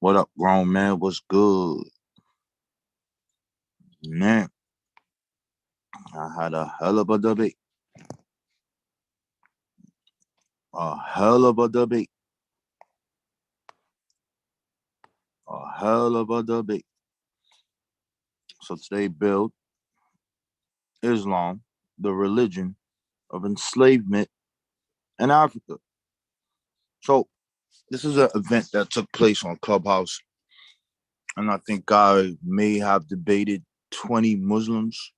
What up, grown man? What's good? Man, I had a hell of a debate. A hell of a debate. A hell of a debate. So today, build Islam, the religion of enslavement in Africa. So this is an event that took place on Clubhouse, and I think I may have debated 20 Muslims,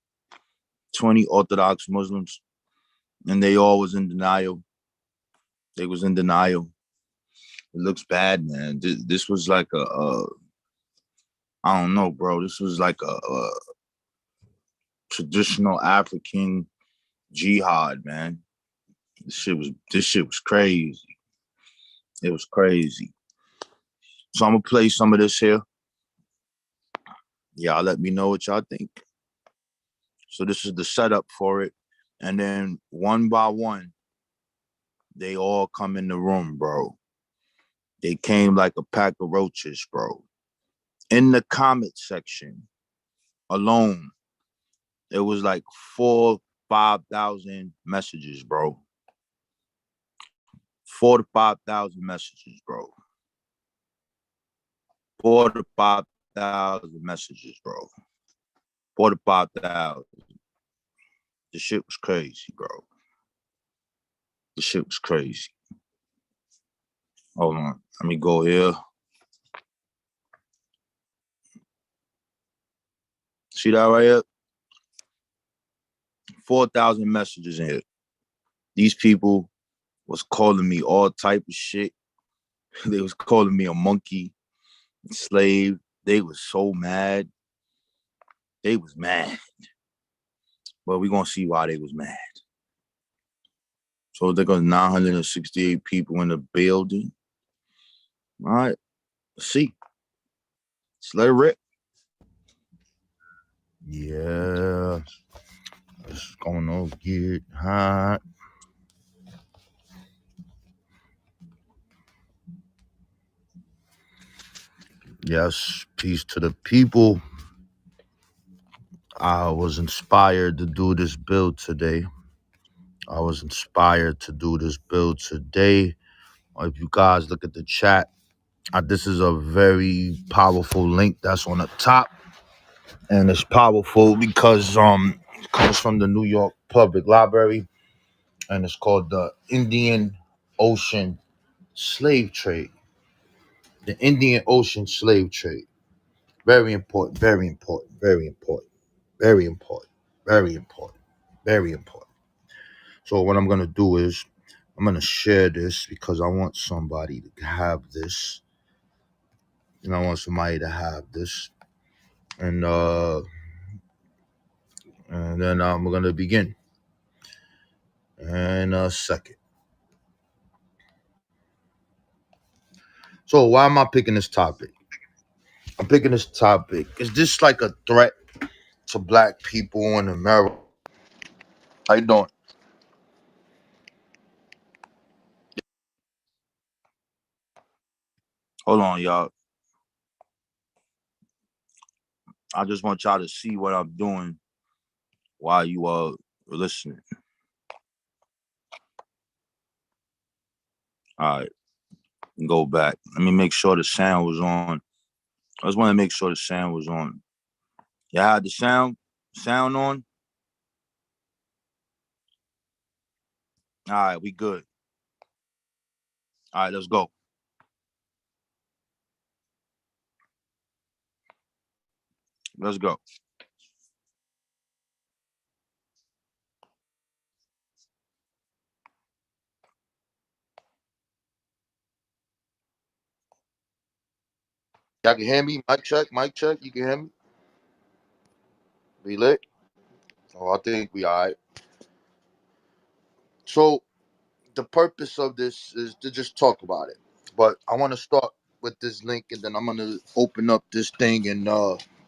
20 Orthodox Muslims, and they all was in denial. They was in denial. It looks bad, man. This was like I don't know, bro. This was like a traditional African jihad, man. This shit was crazy. It was crazy. So I'm gonna play some of this here. Y'all let me know what y'all think. So this is the setup for it. And then one by one, they all come in the room, bro. They came like a pack of roaches, bro. In the comment section alone, it was like 5,000 messages, bro. 4 to 5,000 messages, bro. 4 to 5,000 messages, bro. 4 to 5,000. The shit was crazy, bro. The shit was crazy. Hold on. Let me go here. See that right here? 4,000 messages in here. These people was calling me all type of shit. They was calling me a monkey, slave. They was so mad. They was mad. But we gonna see why they was mad. So there goes 968 people in the building. All right, let's see. Let's let it rip. Yeah, it's gonna get hot. Yes, peace to the people. I was inspired to do this build today. If you guys look at the chat, this is a very powerful link that's on the top. And it's powerful because it comes from the New York Public Library, and it's called the Indian Ocean Slave Trade. The Indian Ocean Slave Trade. Very important, very important, very important, very important, very important, very important. So what I'm gonna do is I'm gonna share this because I want somebody to have this. And I want somebody to have this. And then we're gonna begin in a second. So why am I picking this topic? I'm picking this topic. Is this like a threat to black people in America? How you doing? Hold on, y'all. I just want y'all to see what I'm doing while you are listening. All right, go back. Let me make sure the sound was on. I just want to make sure the sound was on. Y'all had the sound on? All right, we good. All right, let's go. Let's go. Y'all can hear me? Mic check, mic check. You can hear me? We lit? Oh, I think we all right. So the purpose of this is to just talk about it. But I want to start with this link, and then I'm gonna open up this thing and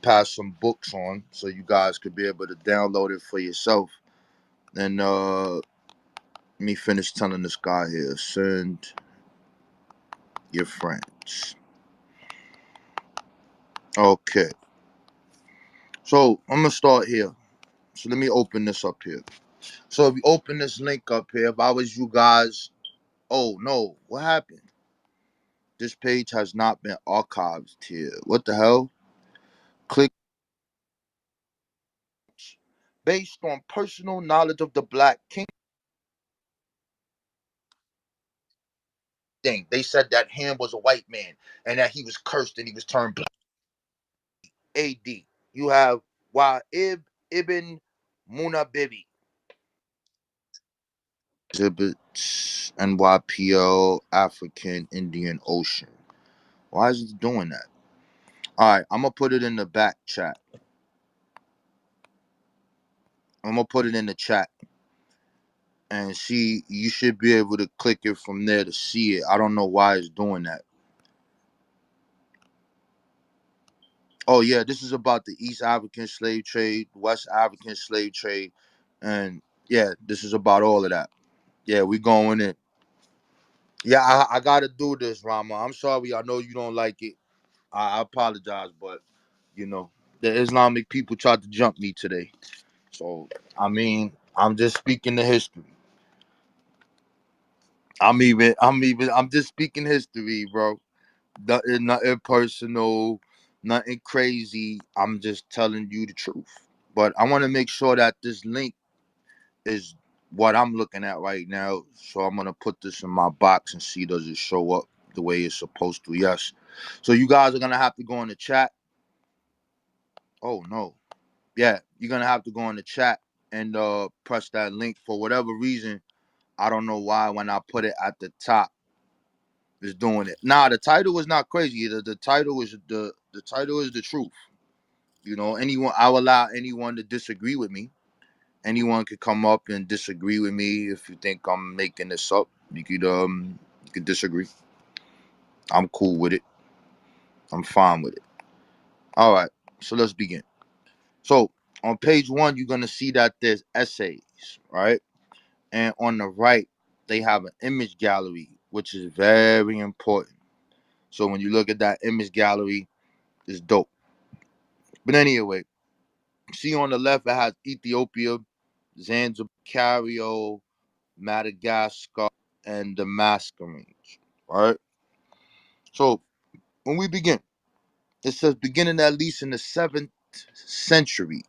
pass some books on so you guys could be able to download it for yourself. And let me finish telling this guy here, send your friends. Okay. So I'm gonna start here. So let me open this up here. So if you open this link up here, if I was you guys, oh no, what happened? This page has not been archived here. What the hell? Click based on personal knowledge of the Black King. Thing. They said that Ham was a white man and that he was cursed and he was turned black. AD. You have Wa'ib ibn Munabibi. Exhibits NYPL African Indian Ocean. Why is it doing that? All right, I'm gonna put it in the back chat. I'm gonna put it in the chat and see. You should be able to click it from there to see it. I don't know why it's doing that. Oh yeah, this is about the East African slave trade, West African slave trade, and yeah, this is about all of that. Yeah, we going in. Yeah, I gotta do this, Rama. I'm sorry. I know you don't like it. I apologize, but you know the Islamic people tried to jump me today. So I mean, I'm just speaking the history. I'm just speaking history, bro. Nothing personal, nothing crazy. I'm just telling you the truth. But I want to make sure that this link is what I'm looking at right now. So I'm gonna put this in my box and see does it show up the way it's supposed to. Yes. So you guys are gonna have to go in the chat. Oh no. Yeah, you're gonna have to go in the chat and press that link for whatever reason. I don't know why when I put it at the top is doing it. Nah, the title is not crazy. The title is the title is the truth. You know, anyone I will allow anyone to disagree with me. Anyone could come up and disagree with me if you think I'm making this up. You could disagree. I'm cool with it. I'm fine with it. All right. So let's begin. So on page one, you're gonna see that there's essays, right? And on the right, they have an image gallery, which is very important. So when you look at that image gallery, it's dope. But anyway, see on the left, it has Ethiopia, Zanzibar, Cario, Madagascar, and the Mascarenes. Right? So when we begin, it says beginning at least in the 7th century,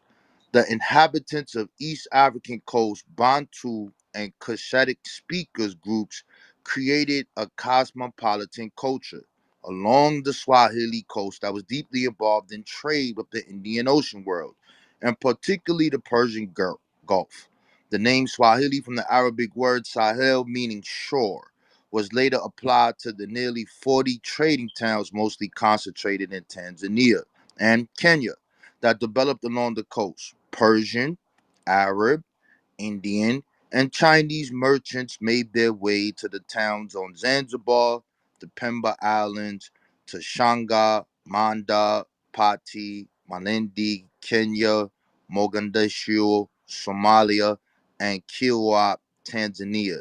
the inhabitants of East African coast, Bantu, and Cushitic speakers groups created a cosmopolitan culture along the Swahili coast that was deeply involved in trade with the Indian Ocean world, and particularly the Persian Gulf. The name Swahili from the Arabic word Sahel, meaning shore, was later applied to the nearly 40 trading towns, mostly concentrated in Tanzania and Kenya, that developed along the coast. Persian, Arab, Indian, and Chinese merchants made their way to the towns on Zanzibar, the Pemba Islands, to Shanga, Manda, Pati, Malindi, Kenya, Mogadishu, Somalia, and Kilwa, Tanzania.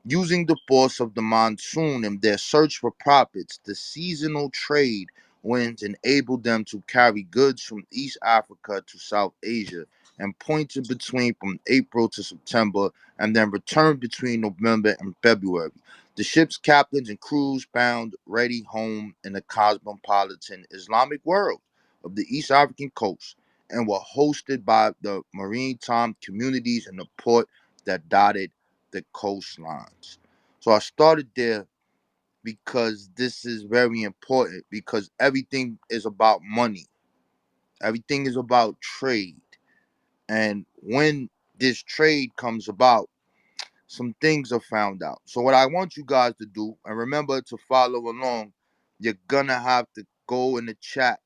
Using the force of the monsoon in their search for profits, the seasonal trade winds enabled them to carry goods from East Africa to South Asia and points in between from April to September and then returned between November and February. The ship's captains and crews found ready home in the cosmopolitan Islamic world of the East African coast and were hosted by the maritime communities in the port that dotted the coastlines. So I started there because this is very important because everything is about money. Everything is about trade. And when this trade comes about, some things are found out. So what I want you guys to do, and remember to follow along, you're gonna have to go in the chat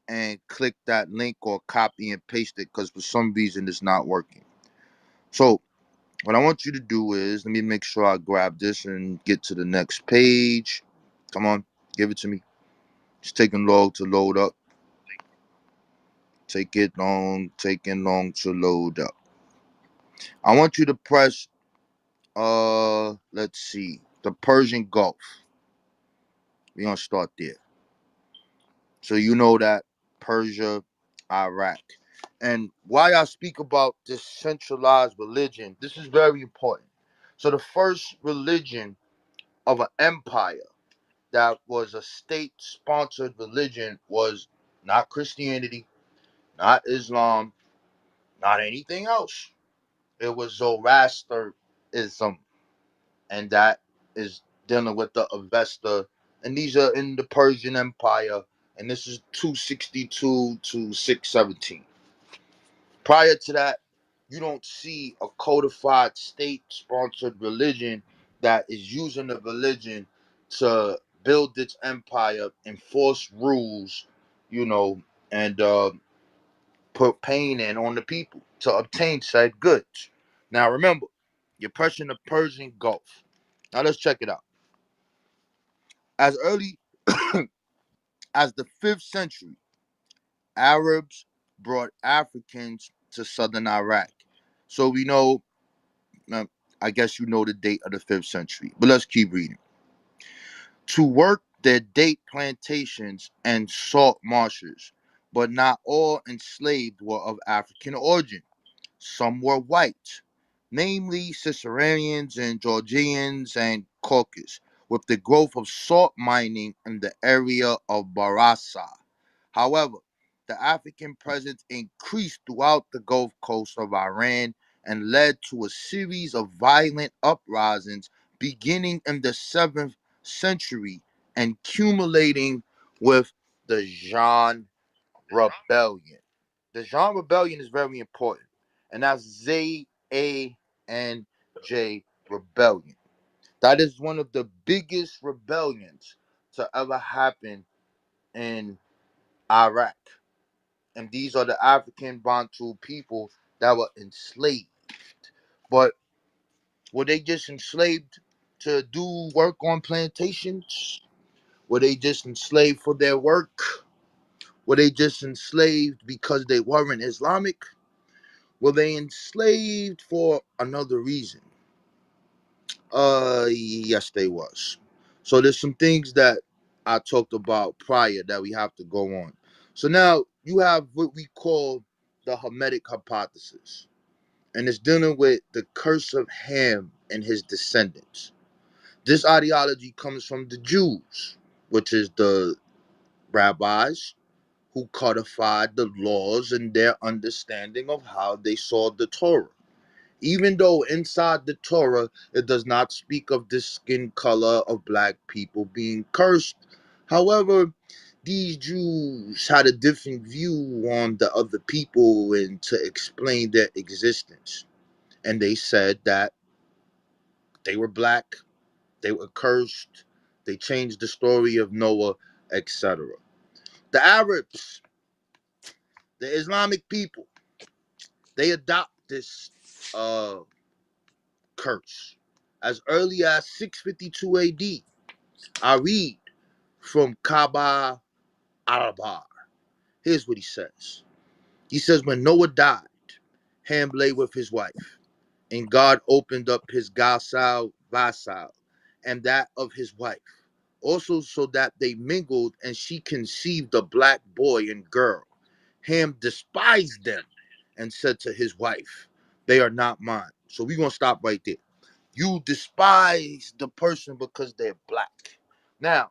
and click that link or copy and paste it because for some reason it's not working. So what I want you to do is, let me make sure I grab this and get to the next page. Come on, give it to me. It's taking long to load up. Taking long to load up. I want you to press, let's see, the Persian Gulf. We're gonna start there. So you know that Persia, Iraq. And why I speak about this centralized religion, this is very important. So the first religion of an empire that was a state-sponsored religion was not Christianity, not Islam, not anything else. It was Zoroastrianism, and that is dealing with the Avesta, and these are in the Persian Empire, and this is 262 to 617. Prior to that, you don't see a codified state-sponsored religion that is using the religion to build its empire, enforce rules, you know, and put pain in on the people to obtain said goods. Now remember, you're pressing the Persian Gulf. Now let's check it out. As early as the 5th century, Arabs brought Africans to southern Iraq. So we know, uh, I guess you know the date of the 5th century, but let's keep reading. To work their date plantations and salt marshes, but not all enslaved were of African origin. Some were white, namely Ciceronians and Georgians and Caucasus, with the growth of salt mining in the area of Barasa. However, the African presence increased throughout the Gulf Coast of Iran and led to a series of violent uprisings beginning in the 7th century and culminating with the Jean Rebellion. The Jean Rebellion is very important, and that's ZANJ Rebellion. That is one of the biggest rebellions to ever happen in Iraq. And these are the African Bantu people that were enslaved. But were they just enslaved to do work on plantations? Were they just enslaved for their work? Were they just enslaved because they weren't Islamic? Were they enslaved for another reason? Yes, they was. So there's some things that I talked about prior that we have to go on. So now you have what we call the Hermetic Hypothesis, and it's dealing with the curse of Ham and his descendants. This ideology comes from the Jews, which is the rabbis who codified the laws and their understanding of how they saw the Torah. Even though inside the Torah it does not speak of the skin color of black people being cursed. However, these Jews had a different view on the other people and to explain their existence. And they said that they were black, they were cursed, they changed the story of Noah, etc. The Arabs, the Islamic people, they adopt this curse. As early as 652 AD, I read from Kaaba Arabar. Here's what he says. He says, when Noah died, Ham lay with his wife, and God opened up his vasal and that of his wife, also so that they mingled, and she conceived a black boy and girl. Ham despised them and said to his wife, they are not mine. So we're going to stop right there. You despise the person because they're black. Now,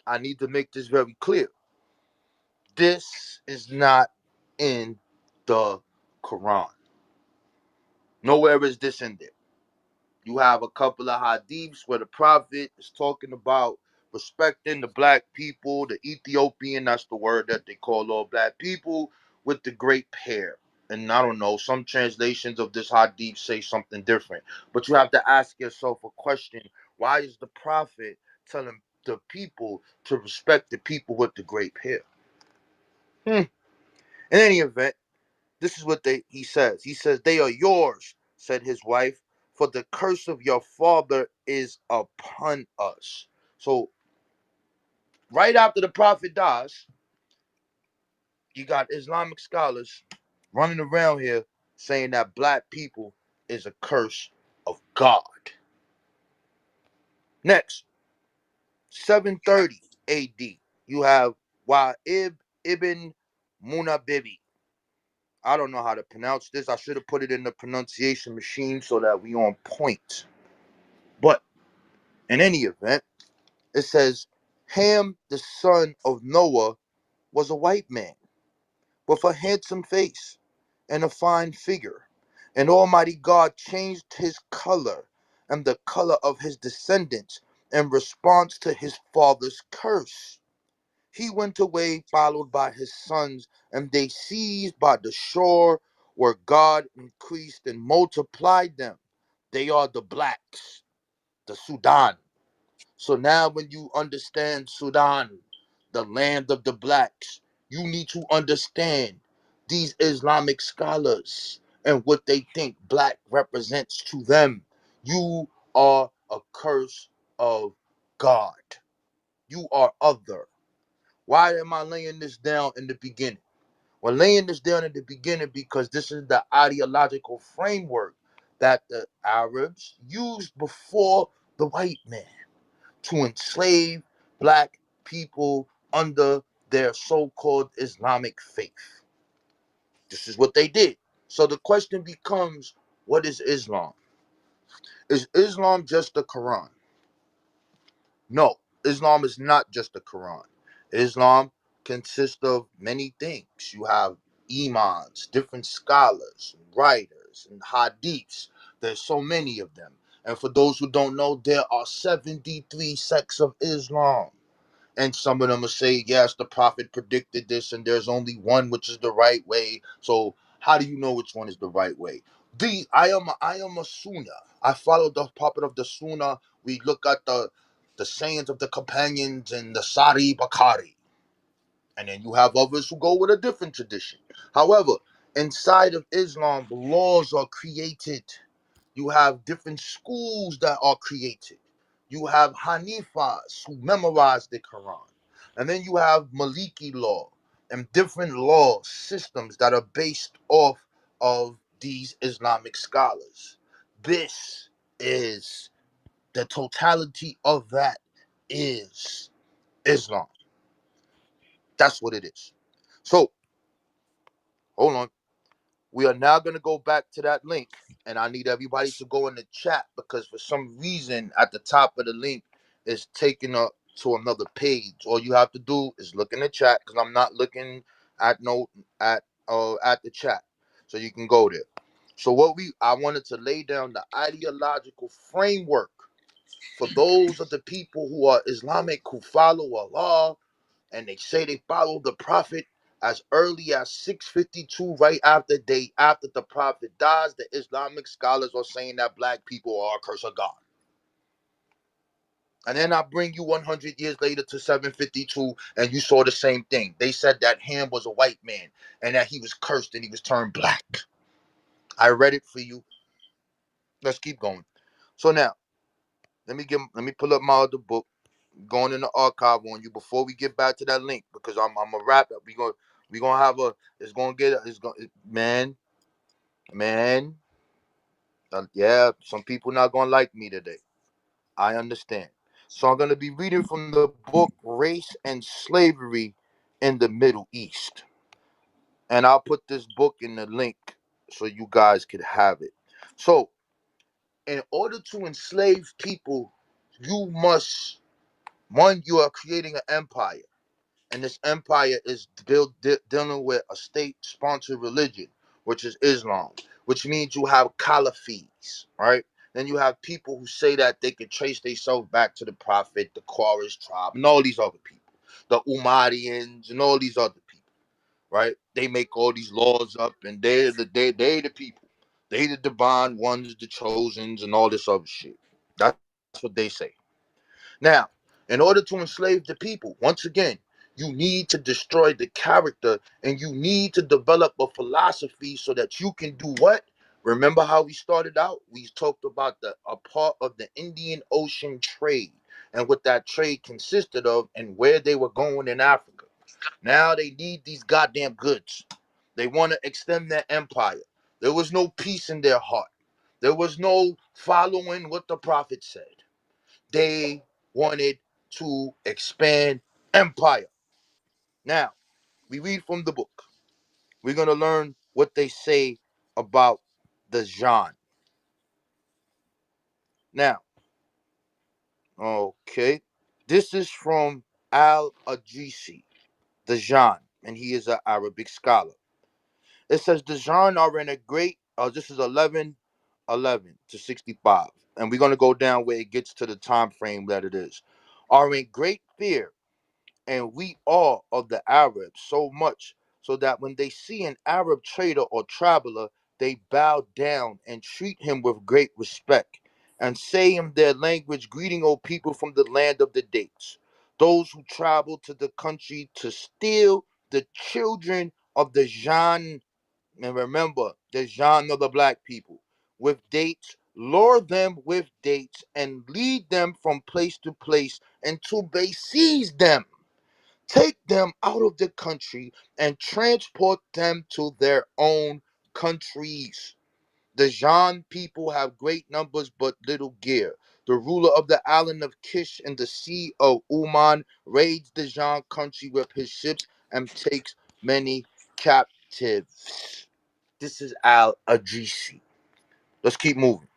I need to make this very clear. This is not in the Quran. Nowhere is this in there. You have a couple of hadiths where the Prophet is talking about respecting the black people, the Ethiopian, that's the word that they call all black people, with the great hair. And I don't know, some translations of this hadith say something different. But you have to ask yourself a question. Why is the Prophet telling the people to respect the people with the great hair? In any event, this is what he says. He says, they are yours, said his wife, for the curse of your father is upon us. So, right after the prophet dies, you got Islamic scholars running around here saying that black people is a curse of God. Next, 730 AD, you have Wa'ib ibn Muna Bibi. I don't know how to pronounce this. I should have put it in the pronunciation machine so that we on point. But in any event, it says Ham, the son of Noah, was a white man with a handsome face and a fine figure. And Almighty God changed his color and the color of his descendants in response to his father's curse. He went away, followed by his sons, and they seized by the shore where God increased and multiplied them. They are the blacks, the Sudan. So now, when you understand Sudan, the land of the blacks, you need to understand these Islamic scholars and what they think black represents to them. You are a curse of God. You are other. Why am I laying this down in the beginning? Well, laying this down in the beginning because this is the ideological framework that the Arabs used before the white man to enslave black people under their so-called Islamic faith. This is what they did. So the question becomes, what is Islam? Is Islam just the Quran? No, Islam is not just the Quran. Islam consists of many things. You have imams, different scholars, writers, and hadiths. There's so many of them. And for those who don't know, there are 73 sects of Islam. And some of them will say, yes, the prophet predicted this, and there's only one which is the right way. So how do you know which one is the right way? I am a Sunnah. I follow the prophet of the Sunnah. We look at the sayings of the companions and the Sari Bakari. And then you have others who go with a different tradition. However, inside of Islam, laws are created. You have different schools that are created. You have Hanifas who memorize the Quran. And then you have Maliki law and different law systems that are based off of these Islamic scholars. This is the totality of that is Islam. That's what it is. So, hold on. We are now going to go back to that link, and I need everybody to go in the chat because for some reason at the top of the link is taking up to another page. All you have to do is look in the chat because I'm not looking at at the chat, so you can go there. So I wanted to lay down the ideological framework for those of the people who are Islamic who follow Allah and they say they follow the prophet as early as 652, right after the prophet dies. The Islamic scholars are saying that black people are a curse of God. And then I bring you 100 years later to 752, and you saw the same thing. They said that Ham was a white man and that he was cursed and he was turned black. I read it for you. Let's keep going. So now, let me pull up my other book, going in the archive on you before we get back to that link because I'm a wrap up. We gonna have a it's gonna get it's gonna man yeah, some people not gonna like me today. I understand. So I'm gonna be reading from the book Race and Slavery in the Middle East, and I'll put this book in the link so you guys could have it. So in order to enslave people, you must one you are creating an empire. And this empire is dealing with a state-sponsored religion, which is Islam, which means you have caliphates, right? Then you have people who say that they can trace themselves back to the prophet, the Quraysh tribe, and all these other people, the Umayyads, and all these other people, right? They make all these laws up, and they the people, they the divine ones, the chosens, and all this other shit. That's what they say. Now, in order to enslave the people, once again, you need to destroy the character and you need to develop a philosophy so that you can do what? Remember how we started out? We talked about a part of the Indian Ocean trade and what that trade consisted of and where they were going in Africa. Now they need these goddamn goods. They want to extend their empire. There was no peace in their heart. There was no following what the prophet said. They wanted to expand empire. Now, we read from the book. We're going to learn what they say about the Jan. Now, okay, this is from Al-Ajisi, the Jan, and he is an Arabic scholar. It says the Jan are in a great, this is 11:11 to 65, and we're going to go down where it gets to the time frame that it is, are in great fear, and we awe of the Arabs so much, so that when they see an Arab trader or traveler, they bow down and treat him with great respect, and say in their language, "Greeting, O people from the land of the dates, those who travel to the country to steal the children of the Jan." And remember, the Jan of the black people, with dates, lure them with dates, and lead them from place to place until they seize them, take them out of the country, and transport them to their own countries. The Jan people have great numbers but little gear. The ruler of the island of Kish in the Sea of Uman raids the Jan country with his ships and takes many captives. This is Al Adrisi. Let's keep moving.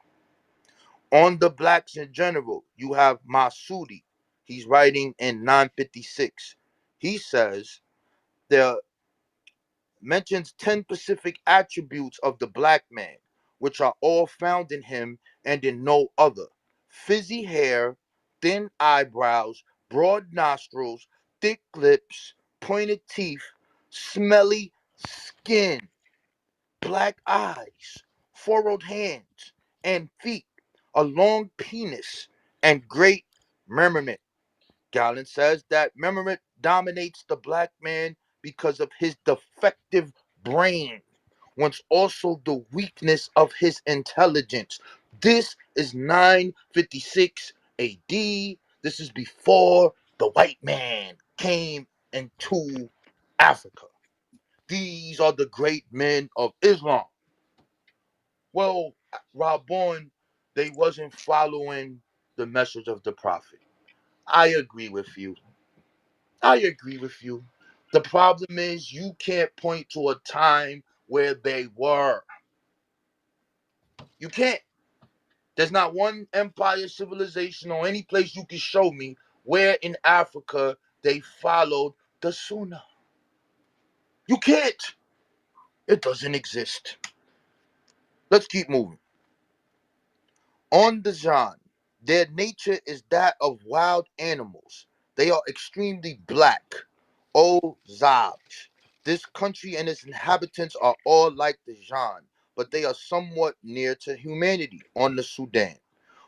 On the blacks in general, you have Masudi. He's writing in 956. He says there mentions 10 specific attributes of the black man, which are all found in him and in no other: frizzy hair, thin eyebrows, broad nostrils, thick lips, pointed teeth, smelly skin, black eyes, furrowed hands and feet, a long penis, and great merriment. Galen says that merriment dominates the black man because of his defective brain, once also the weakness of his intelligence. This is 956 AD. This is before the white man came into Africa. These are the great men of Islam. Well, Rabon, they wasn't following the message of the prophet. I agree with you. I agree with you. The problem is you can't point to a time where they were. You can't. There's not one empire, civilization, or any place you can show me where in Africa they followed the Sunnah. You can't. It doesn't exist. Let's keep moving. On the Jan, their nature is that of wild animals. They are extremely black. O Zaj. This country and its inhabitants are all like the Jan, but they are somewhat near to humanity on the Sudan.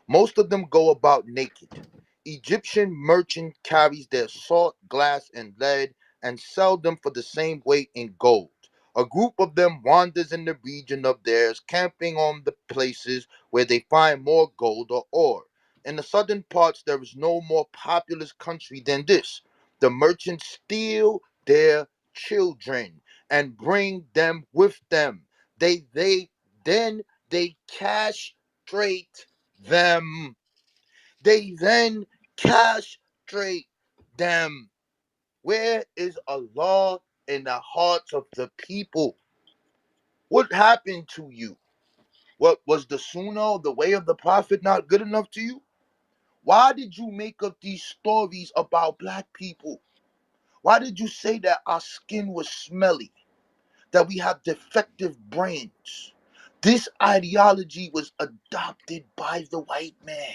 Most of them go about naked. Egyptian merchant carries their salt, glass, and lead and sell them for the same weight in gold. A group of them wanders in the region of theirs, camping on the places where they find more gold or ore. In the southern parts, there is no more populous country than this. The merchants steal their children and bring them with them. They then they castrate them. They then castrate them. Where is Allah in the hearts of the people? What happened to you? What was the Sunnah, the way of the Prophet, not good enough to you? Why did you make up these stories about black people? Why did you say that our skin was smelly, that we have defective brains? This ideology was adopted by the white man.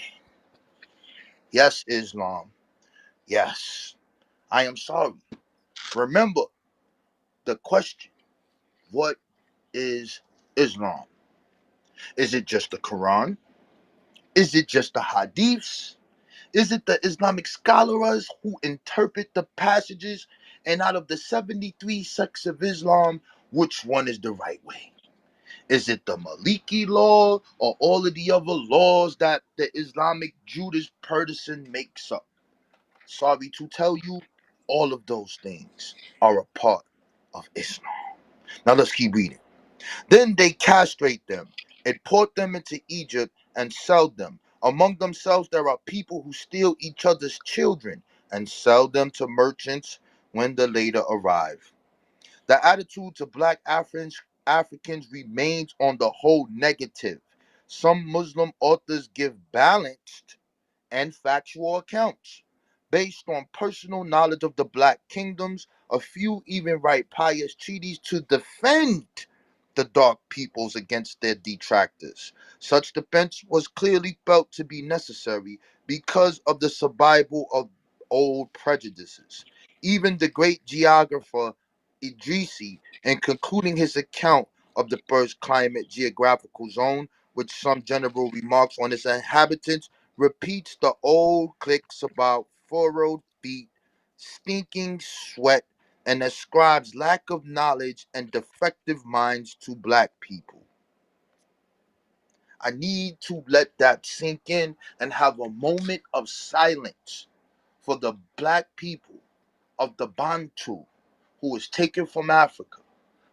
Yes, Islam. Yes. I am sorry. Remember the question: what is Islam? Is it just the Quran? Is it just the Hadiths? Is it the Islamic scholars who interpret the passages? And out of the 73 sects of Islam, which one is the right way? Is it the Maliki law or all of the other laws that the Islamic Judas Partisan makes up? Sorry to tell you, all of those things are a part of Islam. Now let's keep reading. Then they castrate them, import them into Egypt, and sell them. Among themselves, there are people who steal each other's children and sell them to merchants when the later arrive. The attitude to black Africans remains on the whole negative. Some Muslim authors give balanced and factual accounts based on personal knowledge of the black kingdoms. A few even write pious treaties to defend the dark peoples against their detractors. Such defense was clearly felt to be necessary because of the survival of old prejudices. Even the great geographer Idrisi, in concluding his account of the first climate geographical zone, with some general remarks on its inhabitants, repeats the old clicks about furrowed feet, stinking sweat, and ascribes lack of knowledge and defective minds to black people. I need to let that sink in and have a moment of silence for the black people of the Bantu who was taken from Africa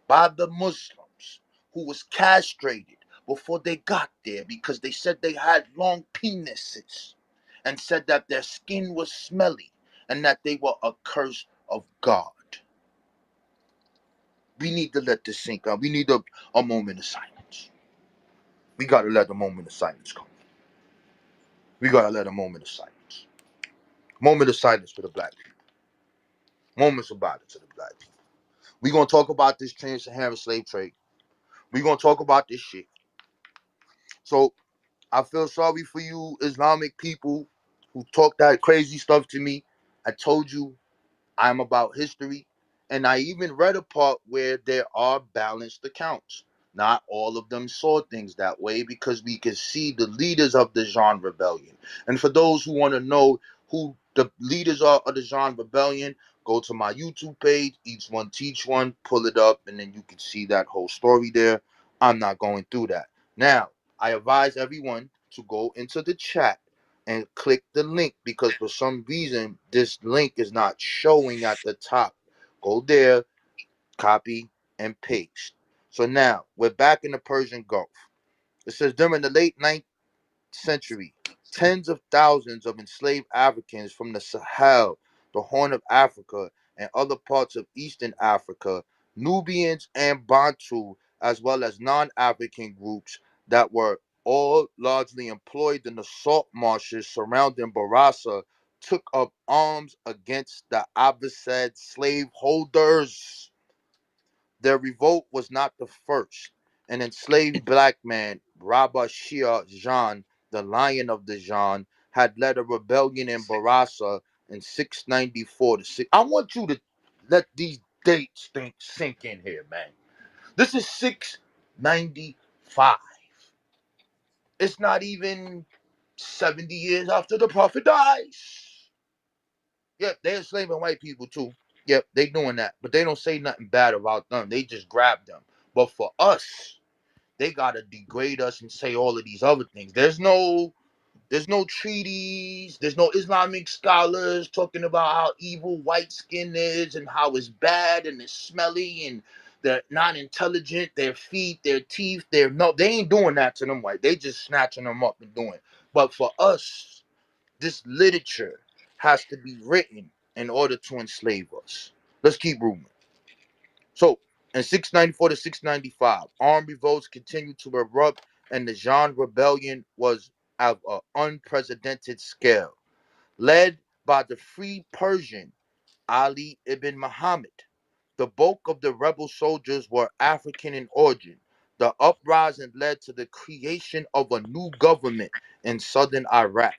by the Muslims, who was castrated before they got there because they said they had long penises and said that their skin was smelly and that they were a curse of God. We need to let this sink out. We need a moment of silence. We got to let a moment of silence come. We got to let a moment of silence. Moment of silence for the black people. Moments of silence for the black people. We're going to talk about this trans-Saharan slave trade. We're going to talk about this shit. So I feel sorry for you Islamic people who talk that crazy stuff to me. I told you I'm about history. And I even read a part where there are balanced accounts. Not all of them saw things that way because we can see the leaders of the Jean Rebellion. And for those who want to know who the leaders are of the Jean Rebellion, go to my YouTube page, Each One Teach One, pull it up, and then you can see that whole story there. I'm not going through that. Now, I advise everyone to go into the chat and click the link because for some reason this link is not showing at the top. Go there, copy, and paste. So now we're back in the Persian Gulf. It says during the late 9th century, tens of thousands of enslaved Africans from the Sahel, the Horn of Africa, and other parts of Eastern Africa, Nubians and Bantu, as well as non-African groups that were all largely employed in the salt marshes surrounding Barasa, took up arms against the Abbasid slaveholders. Their revolt was not the first. An enslaved black man, Rabba Shia Jan, the Lion of the Jan, had led a rebellion in Barasa in 694 to 6. I want you to let these dates sink in here, man. This is 695. It's not even 70 years after the prophet dies. Yep, they're enslaving white people too. Yep, they doing that. But they don't say nothing bad about them. They just grab them. But for us, they gotta degrade us and say all of these other things. There's no treaties, there's no Islamic scholars talking about how evil white skin is and how it's bad and it's smelly and they're not intelligent, their feet, their teeth, they ain't doing that to them white. They just snatching them up and doing it. But for us, this literature has to be written in order to enslave us. Let's keep moving. So, in 694 to 695, armed revolts continued to erupt, and the Jean Rebellion was of an unprecedented scale. Led by the Free Persian Ali ibn Muhammad, the bulk of the rebel soldiers were African in origin. The uprising led to the creation of a new government in southern Iraq.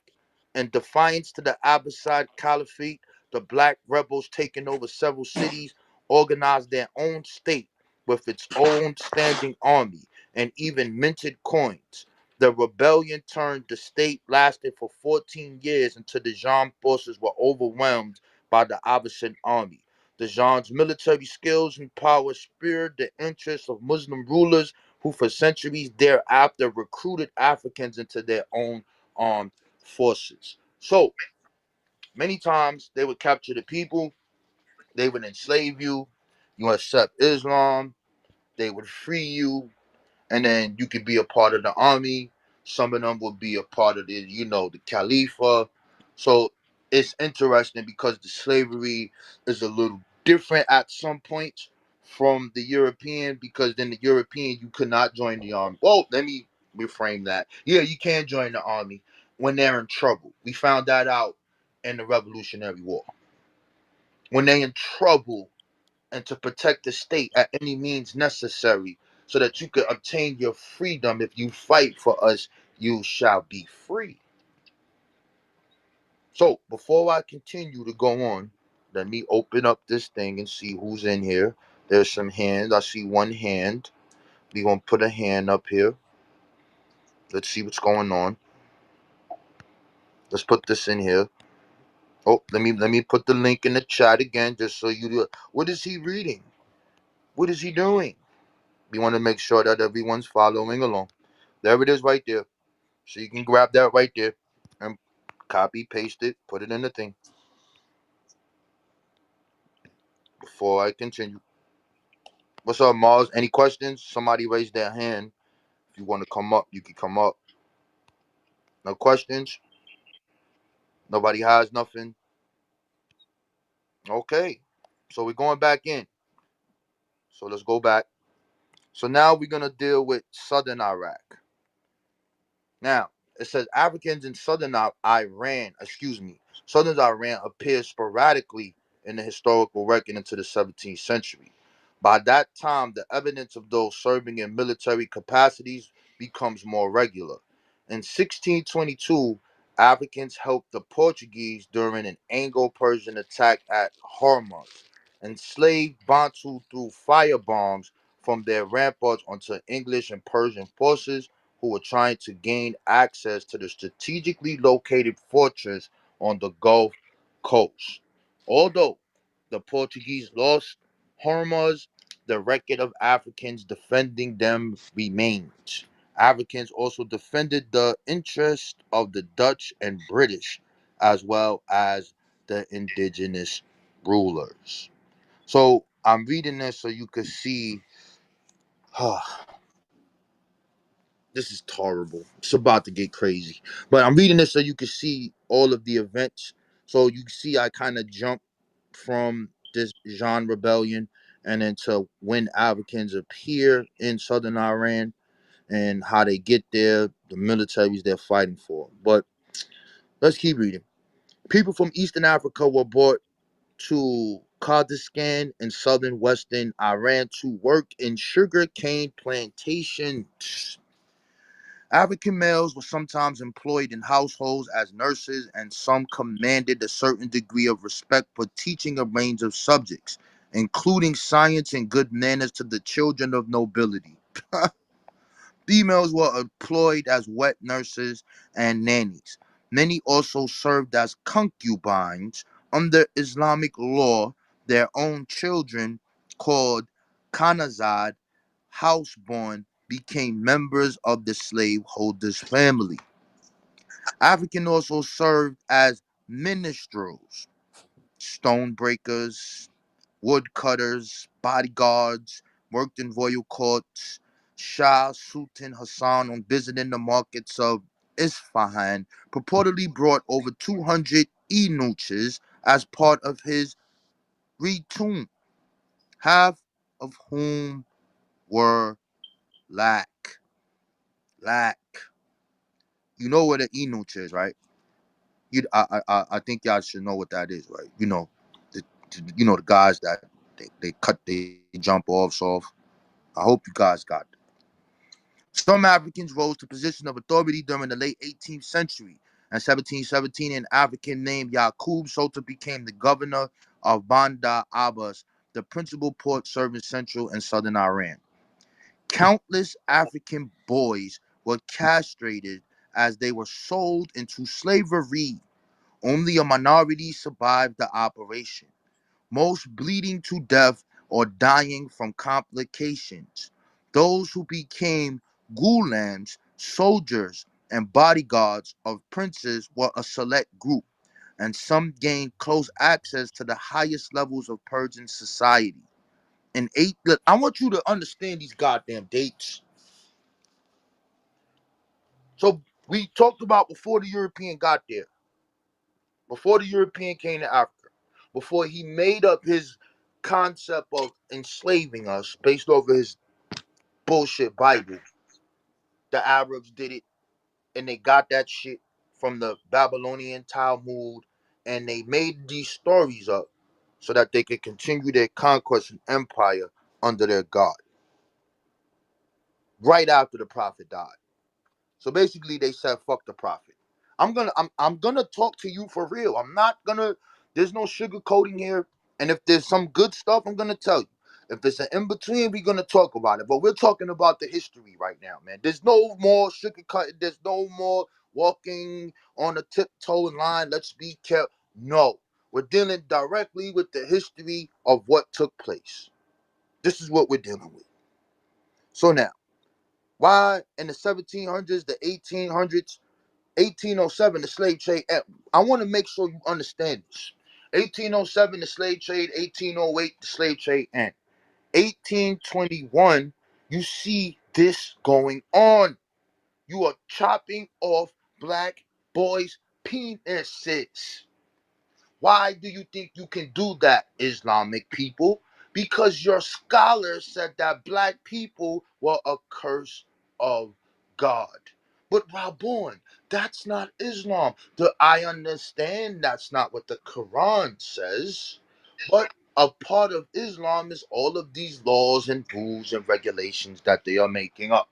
In defiance to the Abbasid Caliphate, the black rebels taking over several cities organized their own state with its own standing army and even minted coins. The rebellion turned the state lasted for 14 years until the Jam forces were overwhelmed by the Abbasid army. The Jan's military skills and power spurred the interest of Muslim rulers who for centuries thereafter recruited Africans into their own armed forces. So, many times they would capture the people, they would enslave you, you accept Islam, they would free you, and then you could be a part of the army. Some of them would be a part of the Khalifa. So it's interesting because the slavery is a little different at some points from the European, because then the European, you could not join the army. Well, let me reframe that. Yeah, you can join the army when they're in trouble. We found that out in the Revolutionary War. When they're in trouble, and to protect the state at any means necessary, so that you could obtain your freedom. If you fight for us, you shall be free. So before I continue to go on, let me open up this thing and see who's in here. There's some hands. I see one hand. We're gonna put a hand up here. Let's see what's going on. Let's put this in here. Oh, let me put the link in the chat again, just so you do. What is he reading? What is he doing? We want to make sure that everyone's following along. There it is right there. So you can grab that right there and copy, paste it, put it in the thing. Before I continue. What's up, Mars? Any questions? Somebody raise their hand. If you want to come up, you can come up. No questions? Nobody has nothing? Okay. So we're going back in. So let's go back. So now we're going to deal with southern Iraq. Now, it says Africans in southern Iran appear sporadically in the historical record into the 17th century. By that time, the evidence of those serving in military capacities becomes more regular. In 1622, Africans helped the Portuguese during an Anglo-Persian attack at Hormuz, enslaved Bantu through firebombs from their ramparts onto English and Persian forces who were trying to gain access to the strategically located fortress on the Gulf Coast. Although the Portuguese lost Hormuz, the record of Africans defending them remains. Africans also defended the interests of the Dutch and British, as well as the indigenous rulers. So I'm reading this so you could see. This is horrible. It's about to get crazy. But I'm reading this so you can see all of the events. So you can see I kind of jump from this Jean rebellion and then to when Africans appear in southern Iran and how they get there, the militaries they're fighting for. But let's keep reading. People from Eastern Africa were brought to Kurdistan in southern western Iran to work in sugarcane plantations. African males were sometimes employed in households as nurses, and some commanded a certain degree of respect for teaching a range of subjects, including science and good manners to the children of nobility. Females were employed as wet nurses and nannies. Many also served as concubines. Under Islamic law, their own children, called Khanazad, houseborn, became members of the slaveholder's family. African also served as minstrels, stone breakers, woodcutters, bodyguards, worked in royal courts. Shah Sultan Hassan, on visiting the markets of Isfahan, purportedly brought over 200 eunuchs as part of his retinue, half of whom were black. Black. You know what an eunuch is, right? I think y'all should know what that is, right? The, the guys that they cut they jump offs off. I hope you guys got that. Some Africans rose to position of authority during the late 18th century. In 1717, an African named Yaqub Sultan became the governor of Bandar Abbas, the principal port serving central and southern Iran. Countless African boys were castrated as they were sold into slavery. Only a minority survived the operation, most bleeding to death or dying from complications. Those who became gulams, soldiers, and bodyguards of princes were a select group, and some gained close access to the highest levels of Persian society. Look, I want you to understand these goddamn dates. So we talked about before the European got there, before the European came to Africa, before he made up his concept of enslaving us based off of his bullshit Bible. The Arabs did it, and they got that shit from the Babylonian Talmud, and they made these stories up so that they could continue their conquest and empire under their God right after the prophet died. So basically, they said, "Fuck the prophet." I'm gonna talk to you for real. I'm not gonna. There's no sugarcoating here. And if there's some good stuff, I'm gonna tell you. If it's an in between, we're gonna talk about it. But we're talking about the history right now, man. There's no more sugarcoating. There's no more walking on a tiptoe line. Let's be careful. No, we're dealing directly with the history of what took place. This is what we're dealing with. So now, why in the 1700s, the 1800s, 1807, the slave trade. I want to make sure you understand this. 1807, the slave trade. 1808, the slave trade end. 1821, you see this going on. You are chopping off black boys' penises. Why do you think you can do that, Islamic people? Because your scholars said that black people were a curse of God. But Rabun, that's not Islam. I understand that's not what the Quran says. But a part of Islam is all of these laws and rules and regulations that they are making up.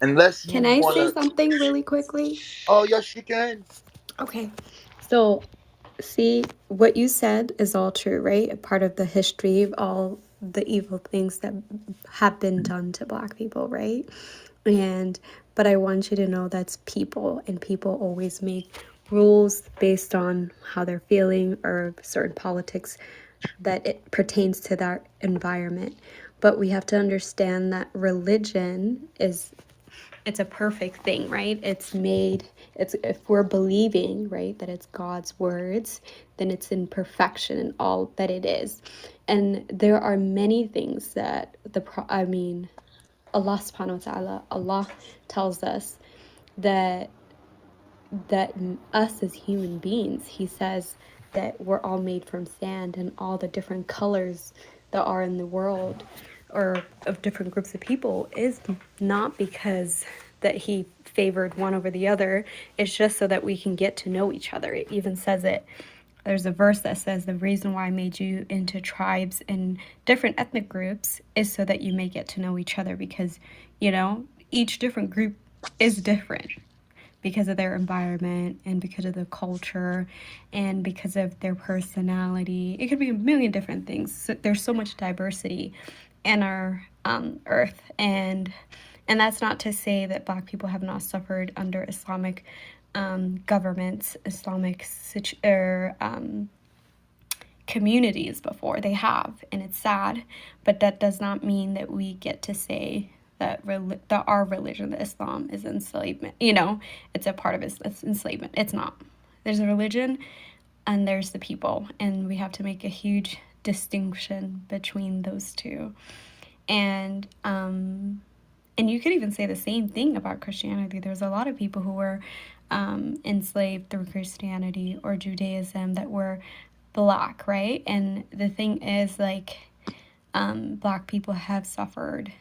Unless you Can I want say to. something really quickly? Oh, yes, you can. Okay. So, see, what you said is all true, right? A part of the history of all the evil things that have been done to black people, right? And, but I want you to know that's people, and people always make rules based on how they're feeling or certain politics that it pertains to that environment. But we have to understand that religion is it's a perfect thing, right? It's made, it's, if we're believing, right, that it's God's words, then it's in perfection in all that it is. And there are many things that Allah subhanahu wa ta'ala, Allah tells us that that us as human beings, he says that we're all made from sand, and all the different colors that are in the world or of different groups of people is not because that he favored one over the other. It's just so that we can get to know each other. It even says it. There's a verse that says the reason why I made you into tribes and different ethnic groups is so that you may get to know each other, because, you know, each different group is different because of their environment and because of the culture and because of their personality. It could be a million different things. So there's so much diversity in our earth, and that's not to say that Black people have not suffered under Islamic governments, Islamic communities before. They have, and it's sad, but that does not mean that we get to say that that our religion, that Islam, is enslavement. You know, it's a part of it's enslavement. It's not. There's a religion, and there's the people, and we have to make a huge distinction between those two. And you could even say the same thing about Christianity. There's a lot of people who were enslaved through Christianity or Judaism that were Black, right? And the thing is, like, Black people have suffered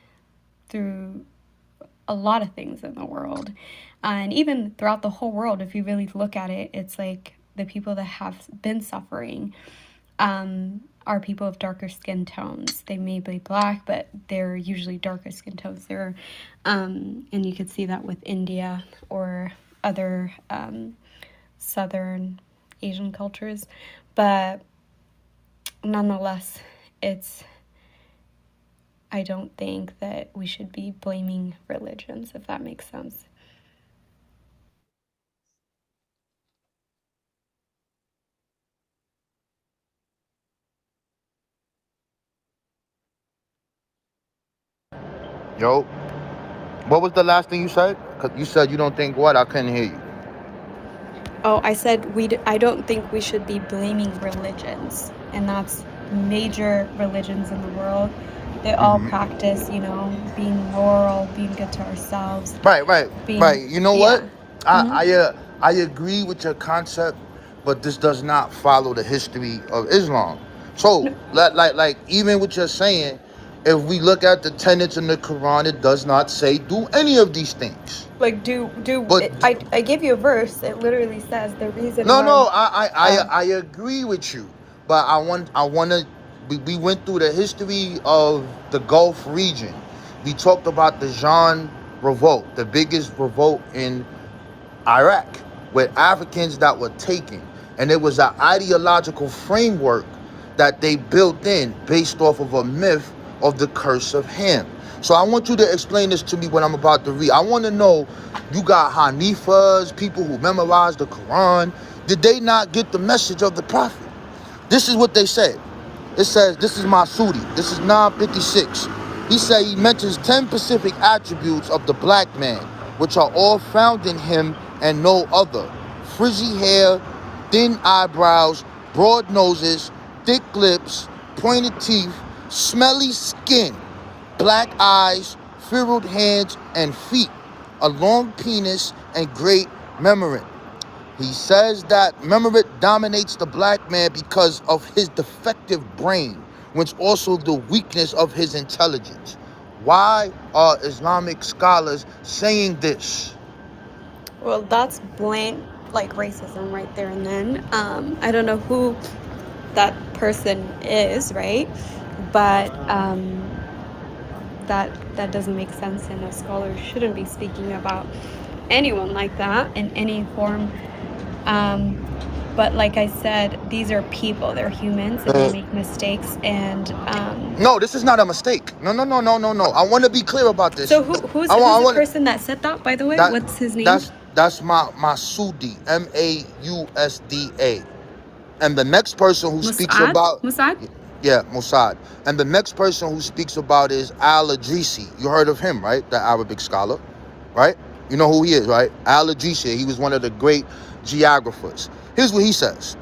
through a lot of things in the world. And even throughout the whole world, if you really look at it, it's like the people that have been suffering are people of darker skin tones. They may be Black, but they're usually darker skin tones. And you could see that with India or other Southern Asian cultures. But nonetheless, I don't think that we should be blaming religions, if that makes sense. Yo, what was the last thing you said? 'Cause you said you don't think what? I couldn't hear you. Oh, I said I don't think we should be blaming religions, and that's major religions in the world. They all Hmm. practice, being moral, being good to ourselves, Right, right, being, right. You know what? yeah. I Mm-hmm. I uh, I agree with your concept, but this does not follow the history of Islam. So, like, even what you're saying, if we look at the tenets in the Quran, it does not say do any of these things. Like, But I gave you a verse. It literally says the reason no, why. no, I agree with you. But I want to. We went through the history of the Gulf region. We talked about the Jan revolt, the biggest revolt in Iraq, with Africans that were taken. And it was an ideological framework that they built in based off of a myth of the curse of Ham. So I want you to explain this to me what I'm about to read. I want to know, you got Hanifas, people who memorized the Quran. Did they not get the message of the Prophet? This is what they said. It says, this is Masudi. This is 956. He said he mentions 10 specific attributes of the black man, which are all found in him and no other. Frizzy hair, thin eyebrows, broad noses, thick lips, pointed teeth, smelly skin, black eyes, furrowed hands and feet, a long penis, and great memory. He says that memory dominates the black man because of his defective brain, which also the weakness of his intelligence. Why are Islamic scholars saying this? Well, that's blatant, like, racism right there and then. I don't know who that person is, right? But that doesn't make sense, and a scholar shouldn't be speaking about anyone like that in any form. But like I said, these are people. They're humans, and they make mistakes. And No, this is not a mistake. No. I want to be clear about this. so who's the person that said that? By the way, That what's his name? that's Masudi, Mausda, and the next person who speaks about Mossad? Yeah, Mossad. And the next person who speaks about is Al-Idrisi. You heard of him, right? The Arabic scholar, right? You know who he is, right? Al-Idrisi. He was one of the great geographers. Here's what he says.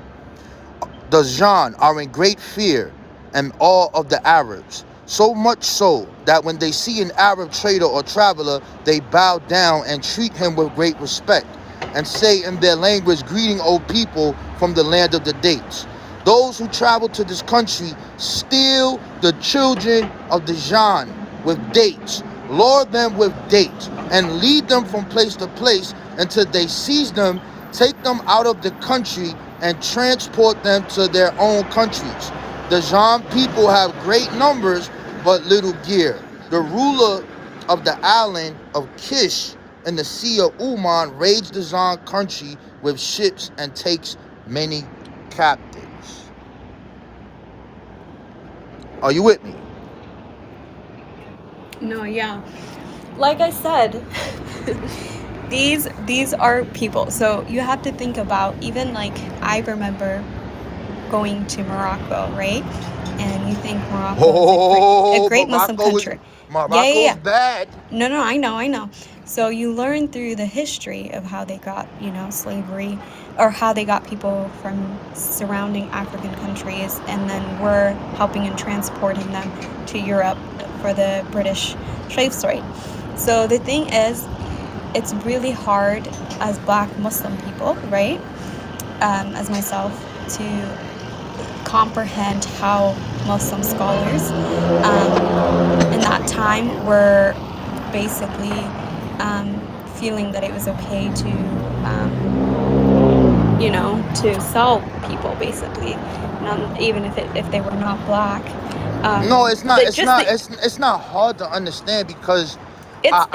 The Jan are in great fear and awe of the Arabs, so much so that when they see an Arab trader or traveler, they bow down and treat him with great respect and say in their language, greeting, O people from the land of the dates. Those who travel to this country steal the children of the Jan with dates, lure them with dates, and lead them from place to place until they seize them, take them out of the country, and transport them to their own countries. The Jan people have great numbers, but little gear. The ruler of the island of Kish in the Sea of Oman raids the Jan country with ships and takes many captives. Are you with me? No, yeah. Like I said, these are people. So you have to think about, even like, I remember going to Morocco, right? And you think Morocco is a great Muslim country. Morocco's bad. No, I know. So you learn through the history of how they got, slavery, or how they got people from surrounding African countries, and then we're helping and transporting them to Europe for the British slave trade. So the thing is, it's really hard as Black Muslim people, right, as myself, to comprehend how Muslim scholars in that time were basically feeling that it was okay to to sell people, basically, even if they were not Black. No, it's not. It's not hard to understand because all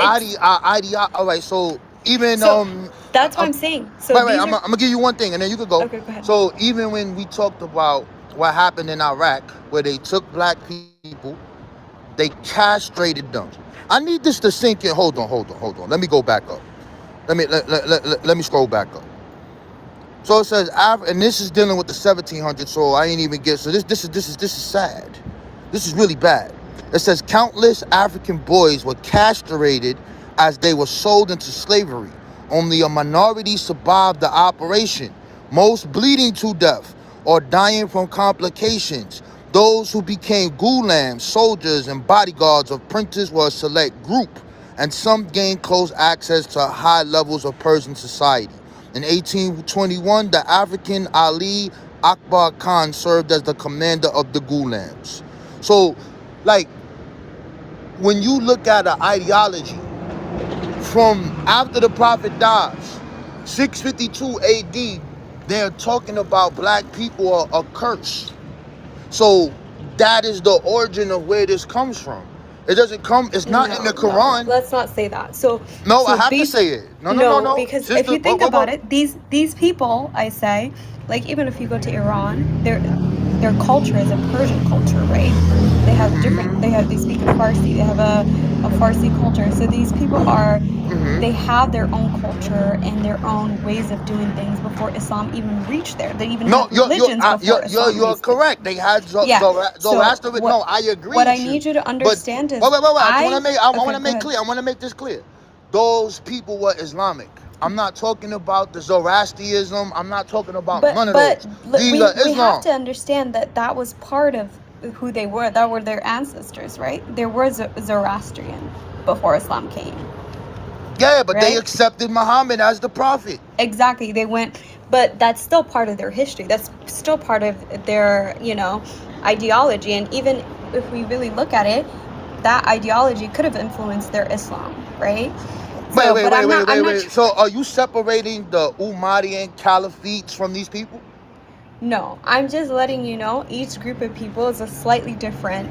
right. So even that's what I'm saying. So wait. I'm gonna give you one thing, and then you could go. Okay, go ahead. So even when we talked about what happened in Iraq, where they took Black people, they castrated them. I need this to sink in. Hold on. Let me go back up. Let me scroll back up. So it says, and this is dealing with the 1700s. So I ain't even get. So this is sad. This is really bad. It says countless African boys were castrated as they were sold into slavery. Only a minority survived the operation, most bleeding to death or dying from complications. Those who became gulams, soldiers, and bodyguards of princes were a select group, and some gained close access to high levels of Persian society. In 1821, the African Ali Akbar Khan served as the commander of the Gulams. So, like, when you look at an ideology from after the Prophet dies, 652 AD, they're talking about black people are a curse. So that is the origin of where this comes from. It doesn't come, it's not in the No, Quran. let's not say that. So, No, I have to these say it. No, no, no, no, no. because if Sister, you think what, about what? it, these people, I say, like even if you go to Iran, their culture is a Persian culture, right? They have they speak a Farsi, they have a Farsi culture. So these people are, they have their own culture and their own ways of doing things before Islam even reached there. They even No, had religions before Islam you're reached there. correct. They had Yeah. So Zoroaster. No, I agree what I with you. need you to But understand wait, is wait, wait, wait. I want okay, to go make ahead. clear. I want to make this clear. Those people were Islamic. I'm not talking about the Zoroastrianism. I'm not talking about none of But those. These are we have Islam. to understand that that was part of who they were. That were their ancestors, right? There was Zoroastrian before Islam came, Yeah, but they right? accepted Muhammad as the prophet. Exactly. They went, but that's still part of their history. That's still part of their, ideology. And even if we really look at it, that ideology could have influenced their Islam, right? Wait, So, wait, but wait, I'm wait, not. wait, wait. So are you separating the Umayyadan Caliphates from these people? No, I'm just letting you know each group of people is a slightly different.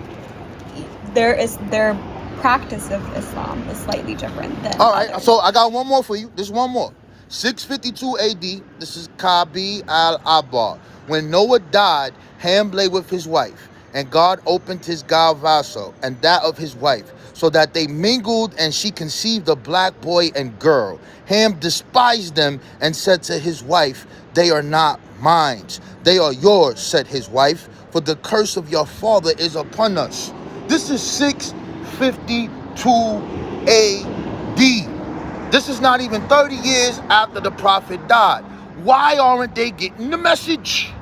Their practice of Islam is slightly different than All right, others. so I got one more for you. This one more. 652 AD, this is Kabi al-Abbar. When Noah died, Ham lay with his wife, and God opened his God vessel and that of his wife, so that they mingled, and she conceived a black boy and girl. Ham despised them and said to his wife, "They are not mine. They are yours," said his wife, "for the curse of your father is upon us." This is 652 AD. This is not even 30 years after the prophet died. Why aren't they getting the message?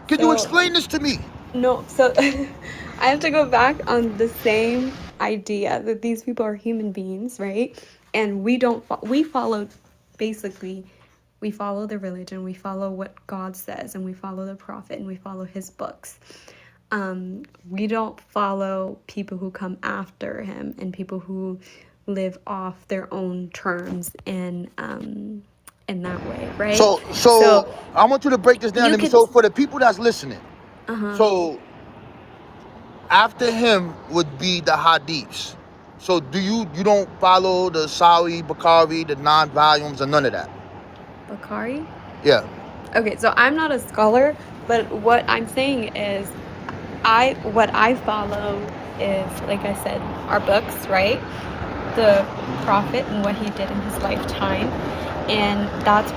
Can you So explain this to me? no, so I have to go back on the same idea that these people are human beings, right? And we follow, basically, we follow the religion, we follow what God says, and we follow the prophet, and we follow his books. We don't follow people who come after him and people who live off their own terms and in that way, right? So So I want you to break this down you to me. could, So for the people that's listening, uh-huh. so after him would be the hadiths. So you don't follow the Sawi, Bukhari, the 9 volumes, or none of that? Bakari? Yeah. Okay, so I'm not a scholar, but what I'm saying is what I follow is, like I said, our books, right? The prophet and what he did in his lifetime. And that's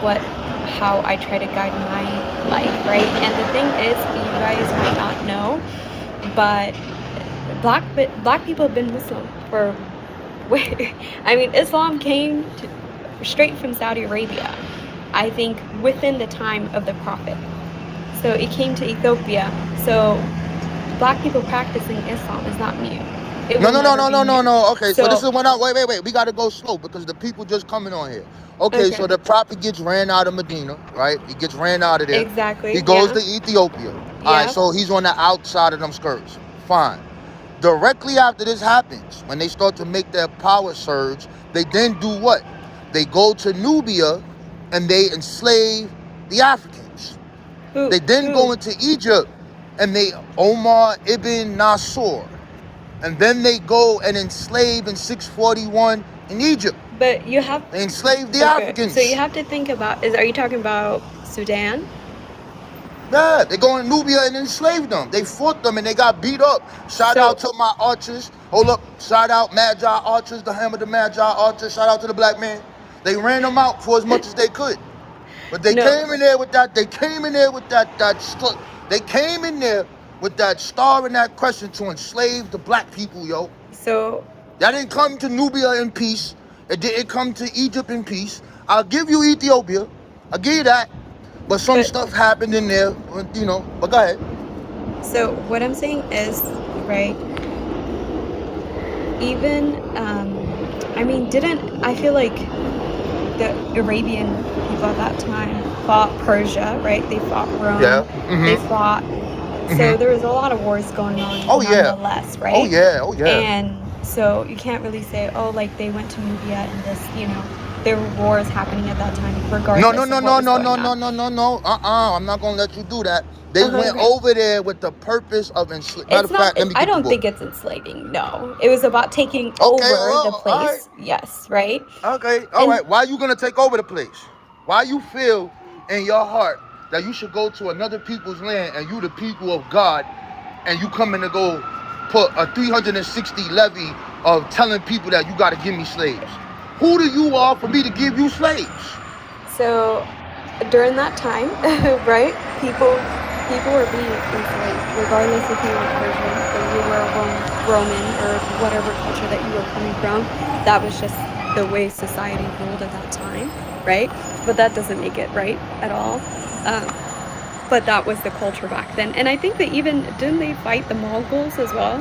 how I try to guide my life, right? And the thing is, you guys might not know, but black people have been Muslim for I mean, Islam came straight from Saudi Arabia, I think within the time of the Prophet. So it came to Ethiopia. So black people practicing Islam is not new. It No, will no, no, never no, be no, no, new. no. Okay, so this So, is when wait. We gotta go slow because the people just coming on here. Okay, so okay. the prophet gets ran out of Medina, right? He gets ran out of there. He Exactly. goes Yeah. to Ethiopia. All right, Yeah. so he's on the outside of them skirts. Fine. Directly after this happens, when they start to make their power surge, they then do what? They go to Nubia and they enslave the Africans. Who? They then Who? go into Egypt and they Omar ibn Nasr. And then they go and enslave in 641 in Egypt. But you have, They enslaved the okay. So you Africans. have to think about, are you talking about Sudan? Yeah, they go in Nubia and enslaved them. They fought them and they got beat up. Shout out So to my archers. Hold up. Shout out Magi archers, the Hammer the Magi archers. Shout out to the black man. They ran them out for as much as they could. But they no. came in there with that, they came in there with they came in there with that star and that crescent to enslave the black people, yo. So That didn't come to Nubia in peace. It didn't come to Egypt in peace. I'll give you Ethiopia. I'll give you that. But some but stuff happened in there, but go ahead. so what I'm saying is, right, even I mean, didn't I feel like the Arabian people at that time fought Persia, right? They fought Yeah. Rome. They fought. So there was a lot of wars going on Oh yeah. nonetheless, Oh right? yeah. Oh yeah. And so you can't really say, oh, like they went to Nubia and this, there were wars happening at that time, No, no, regardless no, of what no, was no, going no, on. no, no, no, no. I'm not gonna let you do that. They went Okay. over there with the purpose of enslaving. Matter It's of not. fact, let me I get the don't book. think it's enslaving. No, it was about taking Okay, over the well, all right. place. Yes, right. Okay, all And right. Why are you gonna take over the place? Why you feel in your heart that you should go to another people's land and you the people of God, and you coming to go put a 360 levy of telling people that you got to give me slaves? Who do you are for me to give you slaves? so during that time, right, people were being enslaved, regardless if you were Persian or you were Roman or whatever culture that you were coming from. That was just the way society ruled at that time, right? But that doesn't make it right at all. But that was the culture back then. And I think that even, didn't they fight the Mongols as well?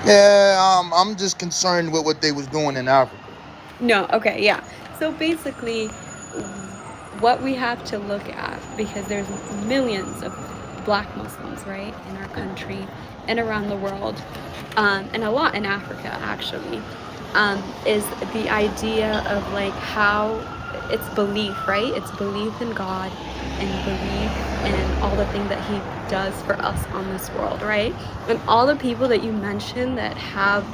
Yeah, I'm just concerned with what they was doing in Africa. No, okay, yeah. So basically, what we have to look at, because there's millions of black Muslims, right, in our country and around the world, and a lot in Africa, actually, is the idea of like how it's belief, right? It's belief in God and belief in all the things that He does for us on this world, right? And all the people that you mentioned that have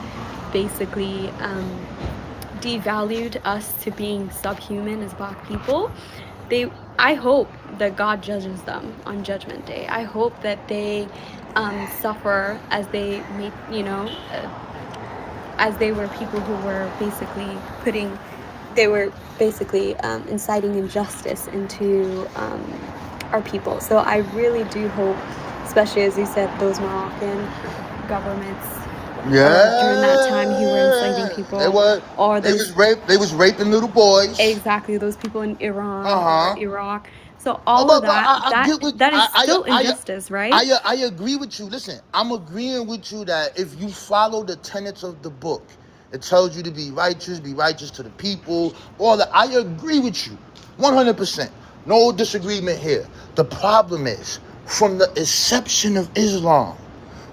basically devalued us to being subhuman as black people, I hope that God judges them on Judgment Day. I hope that they suffer as they made, as they were people who were basically inciting injustice into our people. So I really do hope, especially as you said, those Moroccan governments during that time who were enslaving Yeah, they people, were. or They those was rape. They was raping little boys. exactly those people in Iran or Uh huh. Iraq. So all of But that I get what that is still injustice, right? I agree with you. Listen, I'm agreeing with you that if you follow the tenets of the book, it tells you to be righteous to the people. All that. I agree with you, 100%. No disagreement here. The problem is from the inception of Islam.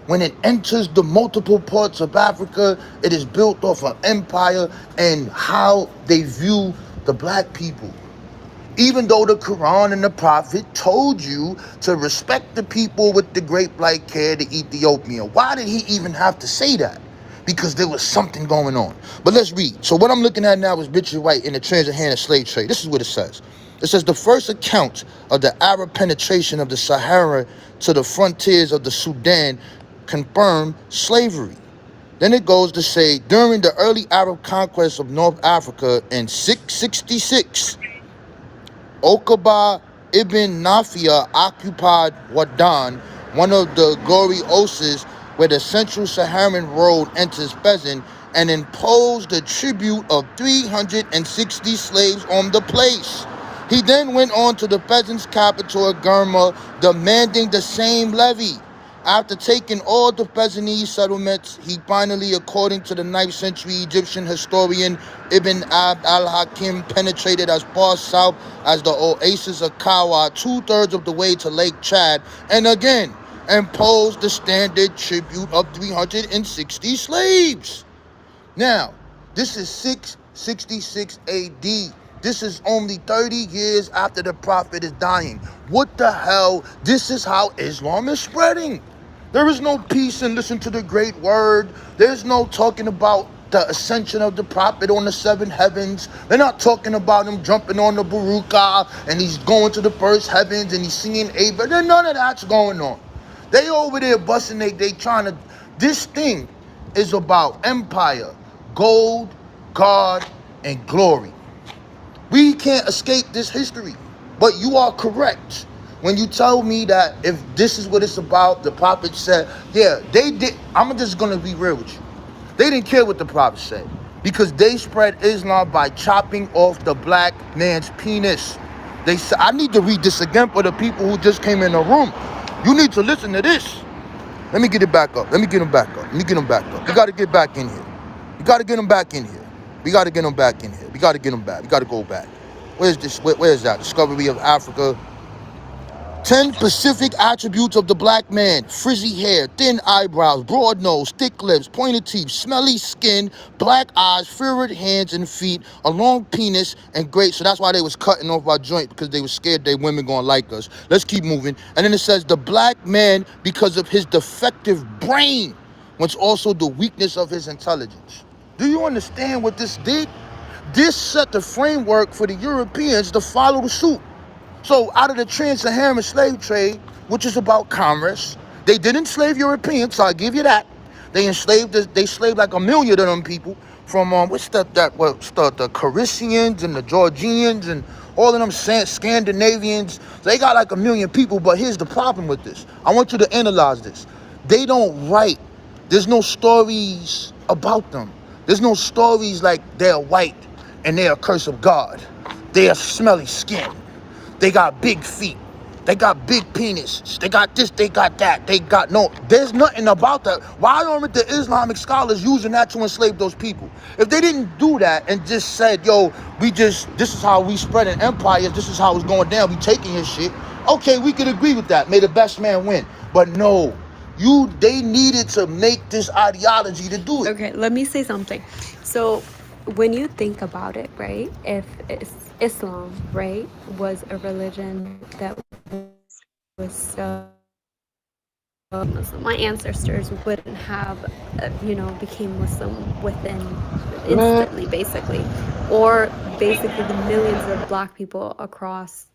When it enters the multiple parts of Africa, it is built off an empire and how they view the black people. Even though the Quran and the Prophet told you to respect the people with the great black hair, the Ethiopian. Why did he even have to say that? Because there was something going on. But let's read. So what I'm looking at now is Richard White in the Transatlantic Slave Trade. This is what it says. It says the first account of the Arab penetration of the Sahara to the frontiers of the Sudan confirmed slavery. Then it goes to say, during the early Arab conquest of North Africa in 666, Okaba ibn Nafia occupied Wadan, one of the gory oases where the Central Saharan road enters Fezzan, and imposed a tribute of 360 slaves on the place. He then went on to the Fezzan's capital, Germa, demanding the same levy. After taking all the Fezzanese settlements, he finally, according to the 9th century Egyptian historian Ibn Abd al-Hakim, penetrated as far south as the oasis of Kawa, 2/3 of the way to Lake Chad, and again imposed the standard tribute of 360 slaves. Now, this is 666 AD. This is only 30 years after the Prophet is dying. What the hell? This is how Islam is spreading. There is no peace and listen to the great word. There's no talking about the ascension of the Prophet on the 7 heavens. They're not talking about him jumping on the Baruka and he's going to the first heavens and he's singing Ava. None of that's going on. They over there busting, they trying to, this thing is about empire, gold, God, and glory. We can't escape this history. But you are correct when you tell me that if this is what it's about, the prophet said, yeah, they did. I'm just going to be real with you. They didn't care what the prophet said because they spread Islam by chopping off the black man's penis. They said, I need to read this again for the people who just came in the room. You need to listen to this. Let me get it back up. Let me get him back up. You got to get back in here. You got to get him back in here. We got to get them back in here. We got to get them back. We got to go back. Where's this? Where's that? Discovery of Africa. 10 specific attributes of the black man: frizzy hair, thin eyebrows, broad nose, thick lips, pointed teeth, smelly skin, black eyes, feathered hands and feet, a long penis, and great. So that's why they was cutting off our joint, because they was scared they women gonna like us. Let's keep moving. And then it says the black man because of his defective brain, which also the weakness of his intelligence. Do you understand what this did? This set the framework for the Europeans to follow the suit. So out of the trans-Saharan slave trade, which is about commerce, they did enslave Europeans, so I give you that. They enslaved like a million of them people from the Carisians and the Georgians and all of them Scandinavians. They got like a million people, but here's the problem with this. I want you to analyze this. They don't write. There's no stories about them. There's no stories like they're white and they're a curse of God. They have smelly skin. They got big feet. They got big penises. They got this, they got that. They got no, there's nothing about that. Why aren't the Islamic scholars using that to enslave those people? If they didn't do that and just said, yo, this is how we spreading empires, this is how it's going down, we taking his shit, okay, we could agree with that. May the best man win. But no, they needed to make this ideology to do it. Okay, let me say something. So when you think about it, right, if Islam, right, was a religion that was so Muslim, my ancestors wouldn't have, became Muslim within instantly, basically, or basically the millions of black people across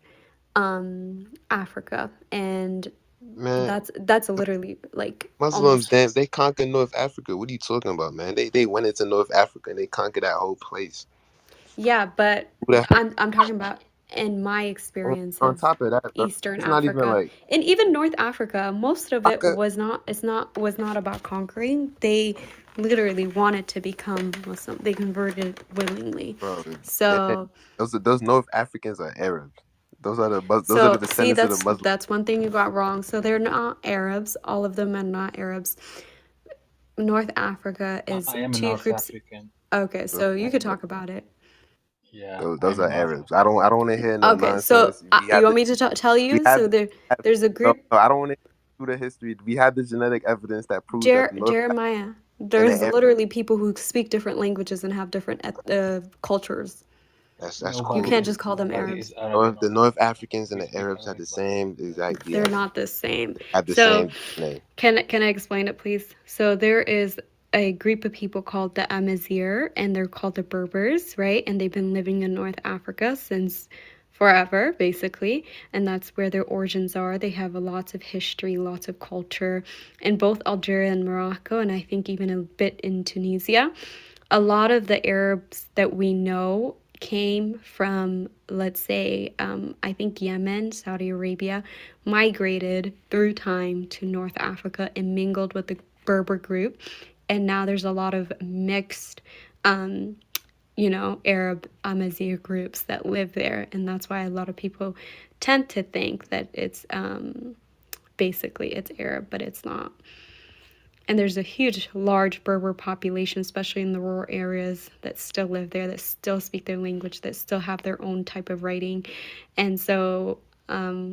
Africa, and Man, that's literally like Muslims, almost. they conquered North Africa. What are you talking about, man? They went into North Africa and they conquered that whole place. Yeah, but Who the hell- I'm talking about in my On, experience on of top of that, bro, Eastern it's not even Africa like and even North Africa. Most of it conquer, was not about conquering. They literally wanted to become Muslim. They converted willingly. bro. they- So those North Africans are Arabs. Those are the so see, descendants of the Muslims. that's one thing you got wrong. So they're not Arabs. All of them are not Arabs. North Africa I is am a two North groups. African. Okay, so you could talk about it. Yeah, Those I'm a are North Arabs. I don't want to hear no Okay, so nonsense. We you have want the me to tell we you? have, So there's a no, group. no, I don't want to do the history. We have the genetic evidence that proves that the North Jeremiah, and the there's Arabs. literally people who speak different languages and have different cultures. That's You cool. can't just call them Nobody Arabs. is Arab in The North North Africa. Africans and We the speak Arabs had Arabic, the but same exact They're DNA. not the same. Had the So same DNA. can I explain it, please? So there is a group of people called the Amazigh, and they're called the Berbers, right? And they've been living in North Africa since forever, basically, and that's where their origins are. They have lots of history, lots of culture in both Algeria and Morocco, and I think even a bit in Tunisia. A lot of the Arabs that we know came from, let's say, I think Yemen, Saudi Arabia, migrated through time to North Africa and mingled with the Berber group. And now there's a lot of mixed, Arab Amazigh groups that live there. And that's why a lot of people tend to think that it's basically it's Arab, but it's not. And there's a huge, large Berber population, especially in the rural areas, that still live there, that still speak their language, that still have their own type of writing. And so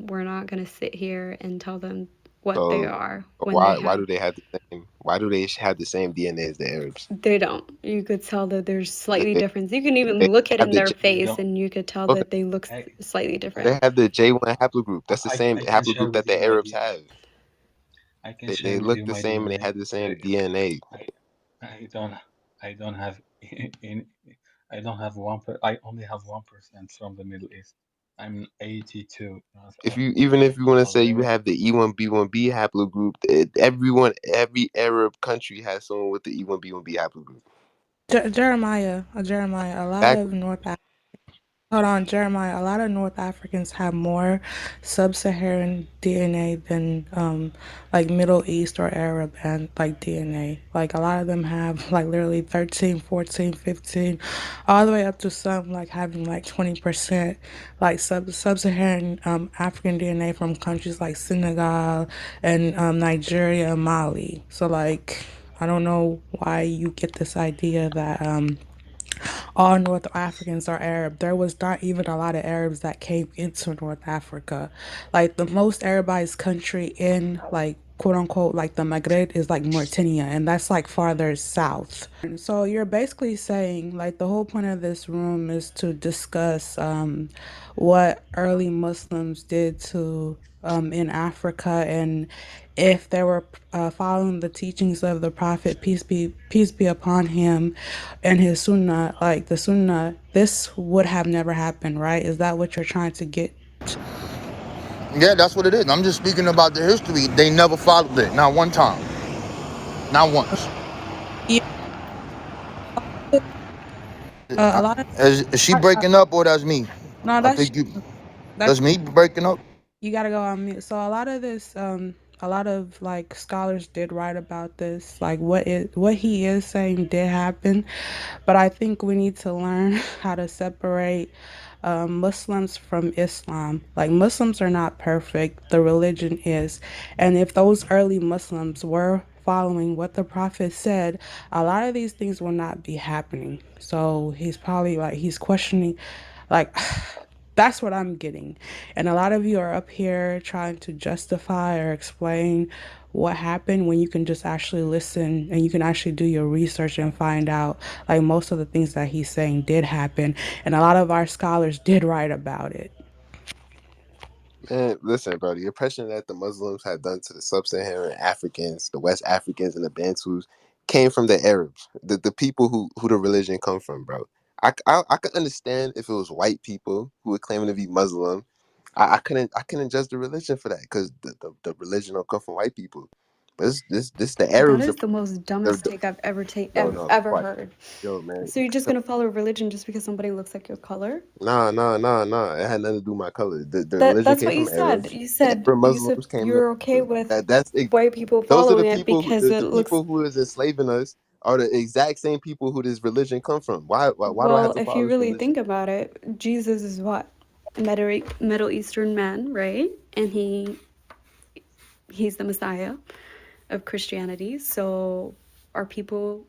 we're not going to sit here and tell them what they So are when they why have. do they have the same? Why do they have the same DNA as the Arabs? They don't. You could tell that there's They, slightly they, difference. You can even they look it have in the their J, they face, don't. and you could tell okay. that they look I, slightly I, They different. have the J1 haplogroup. That's the same I can share haplogroup that with the you my Arabs DNA. have. I can They share with look you the my same and they DNA. had the same DNA. I, I don't, I don't have in, I don't have I only have 1% from the Middle East. I'm 82 Even if you want to say you Algeria. have the E1B1B haplogroup, every Arab country has someone with the E1B1B haplogroup. Jeremiah, a lot of Exactly. Hold on, Jeremiah. A lot of North Africans have more sub-Saharan DNA than like Middle East or Arab and like DNA. Like a lot of them have like literally 13, 14, 15, all the way up to some like having like 20% like sub-Saharan African DNA from countries like Senegal and Nigeria and Mali. So like I don't know why you get this idea that all North Africans are Arab. There was not even a lot of Arabs that came into North Africa. Like the most Arabized country in like quote unquote like the Maghreb is like Mauritania, and that's like farther south. So you're basically saying like the whole point of this room is to discuss what early Muslims did to in Africa, and if they were following the teachings of the Prophet, peace be upon him, and his Sunnah, like the Sunnah, this would have never happened, right? Is that what you're trying to get? Yeah, that's what it is. I'm just speaking about the history. They never followed it, not one time, not once. Yeah, a lot of Is she breaking up or that's me? no, I think that's that's me breaking up. you gotta go on mute. So a lot of this, a lot of like scholars did write about this, like what he is saying did happen, but I think we need to learn how to separate Muslims from Islam. Like Muslims are not perfect, the religion is, and if those early Muslims were following what the Prophet said, a lot of these things will not be happening. So he's probably like he's questioning, like. That's what I'm getting. And a lot of you are up here trying to justify or explain what happened when you can just actually listen and you can actually do your research and find out like most of the things that he's saying did happen. And a lot of our scholars did write about it. Man, listen, bro. The oppression that the Muslims have done to the sub-Saharan Africans, the West Africans, and the Bantus came from the Arabs, the people who the religion come from, bro. I could understand if it was white people who were claiming to be Muslim. I couldn't judge the religion for that because the religion don't come from white people. But this the That Arabs. is the most dumbest take I've No, ever watch, heard. yo, man. So you're just gonna follow religion just because somebody looks like your color? Nah. It had nothing to do with my color. The religion That's came what you from said. Arabs. The Arab You said Muslims came in. you're okay with That's white people those are following the it people because it the looks people who is enslaving us are the exact same people who this religion come from. Why do I have well, to if follow you this really religion? think about it, Jesus is what? A Middle Eastern man, right? And he's the Messiah of Christianity. So are people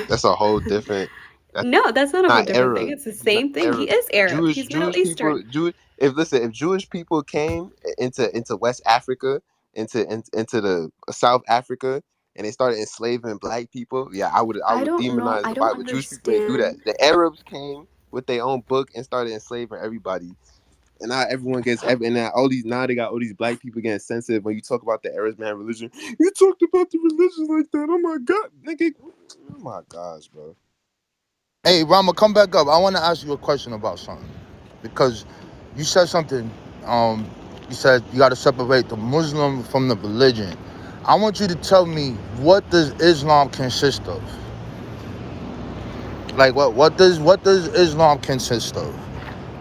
That's a whole different. That's No, that's not a whole not different thing. Arab. It's the He's not same thing. He Arab. is Arab. Jewish He's Middle Jewish people Eastern. if Jewish people came into West Africa into the South Africa and they started enslaving black people, yeah, I I would don't know. demonize I the don't Bible. Jewish people didn't do that. understand. The Arabs came with their own book and started enslaving everybody. And now everyone gets and now now they got all these black people getting sensitive when you talk about the Arabs man religion. You talked about the religion like that. Oh my god, nigga. Oh my gosh, bro. Hey, Rama, come back up. I want to ask you a question about something because you said something. Um, you said you got to separate the Muslim from the religion. I want you to tell me, what does Islam consist of? Like what does Islam consist of?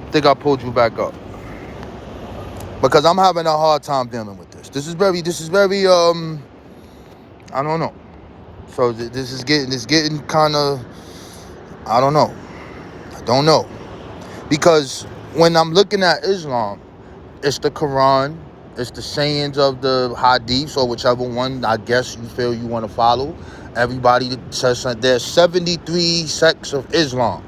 I think I pulled you back up because I'm having a hard time dealing with this. This is very I don't know. So this is getting kind of, I don't know. I don't know because when I'm looking at Islam, it's the Quran, it's the sayings of the Hadiths or whichever one I guess you feel you want to follow. Everybody says there's 73 sects of Islam.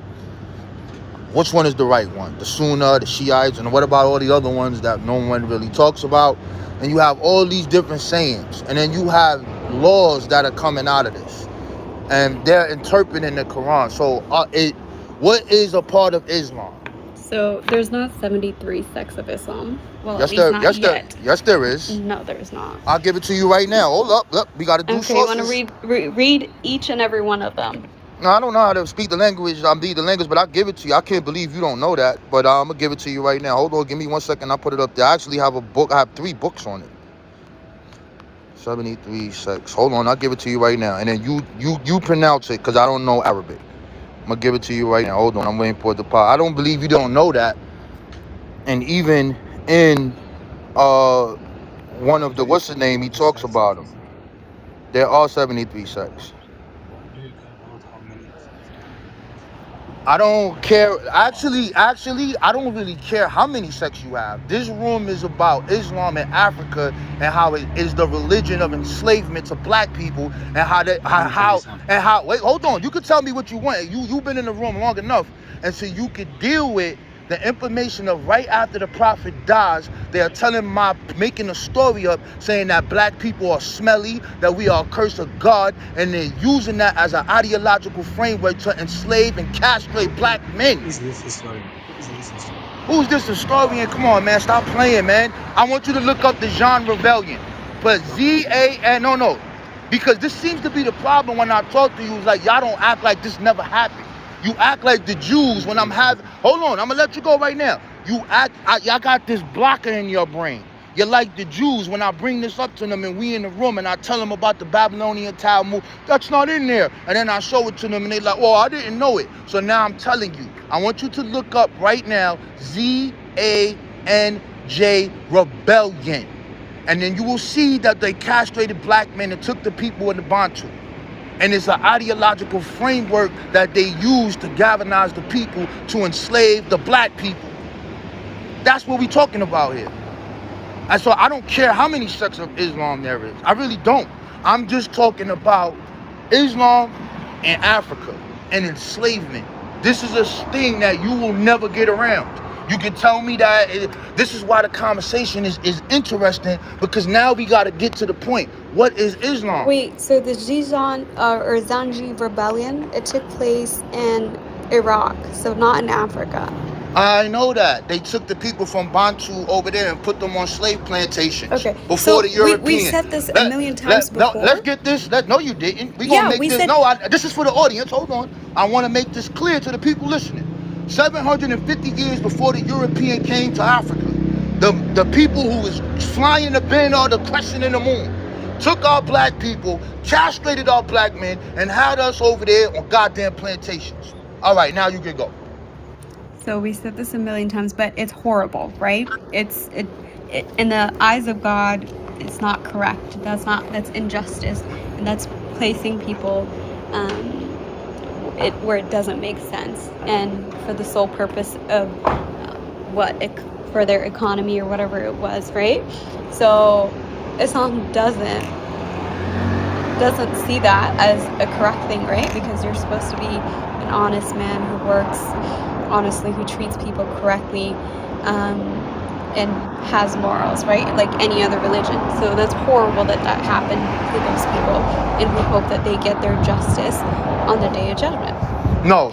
Which one is the right one? The Sunnah, the Shiites, and what about all the other ones that no one really talks about? And you have all these different sayings, and then you have laws that are coming out of this, and they're interpreting the Quran. So, what is a part of Islam? So there's not 73 sects of Islam. Well, at Yes, least there, not yes, there, yet. yes, there is. No, there's not. I'll give it to you right now. Hold up, look, we got to do Okay, you want to sources. read each and every one of them? No, I don't know how to speak the language. I'm the language, but I'll give it to you. I can't believe you don't know that, but I'm gonna give it to you right now. Hold on, give me 1 second. I'll put it up there. I actually have a book. I have 3 books on it. 73 sects. Hold on, I'll give it to you right now, and then you pronounce it because I don't know Arabic. I'm gonna give it to you right now. Hold on, I'm waiting for it to pop. I don't believe you don't know that. And even in one of the what's the name, he 73 talks sects of about them. Islam. There are 73 sects. Do you care about how many sects are in Islam? I don't care. Actually, I don't really care how many sects you have. This room is about Islam in Africa and how it is the religion of enslavement to black people and how they, Let me tell you something. wait, hold on. You can tell me what you want. You've been in the room long enough, and so you could deal with the information of right after the prophet dies, they are making a story up saying that black people are smelly, that we are a curse of God, and they're using that as an ideological framework to enslave and castrate black men. Who is this historian? Who is this historian? Who's this historian? Come on, man, stop playing, man. I want you to look up the Jean Rebellion. But Z-A-N, no. Because this seems to be the problem when I talk to you. It's like, y'all don't act like this never happened. You act like the Jews when I'm having... Hold on, I'm gonna let you go right now. Y'all got this blocker in your brain. You're like the Jews when I bring this up to them and we in the room and I tell them about the Babylonian Talmud. That's not in there. And then I show it to them and they like, well, I didn't know it. So now I'm telling you. I want you to look up right now, Z-A-N-J Rebellion. And then you will see that they castrated black men and took the people in the Bantu. And it's an ideological framework that they use to galvanize the people to enslave the black people. That's what we're talking about here. And so I don't care how many sects of Islam there is. I really don't. I'm just talking about Islam and Africa and enslavement. This is a thing that you will never get around. You can tell me that this is why the conversation is interesting, because now we got to get to the point. What is Islam? Wait, so the Zanji rebellion, it took place in Iraq, so not in Africa. I know that. They took the people from Bantu over there and put them on slave plantations. Okay. Before so the Europeans. We've said this a million times before. No, let's get this. No, you didn't. We're going to make this. This is for the audience. Hold on. I want to make this clear to the people listening. 750 years before the European came to Africa, the people who was flying the bin or the crescent in the moon took our black people, castrated our black men, and had us over there on goddamn plantations. All right, now you can go. So we said this a million times, but it's horrible, right? It in the eyes of God, it's not correct. That's injustice, and that's placing people where it doesn't make sense, and for the sole purpose of for their economy or whatever it was, right? So Islam doesn't see that as a correct thing, right? Because you're supposed to be an honest man who works honestly, who treats people correctly, and has morals, right? Like any other religion. So that's horrible that happened to those people, and we hope that they get their justice on the Day of Judgment. No.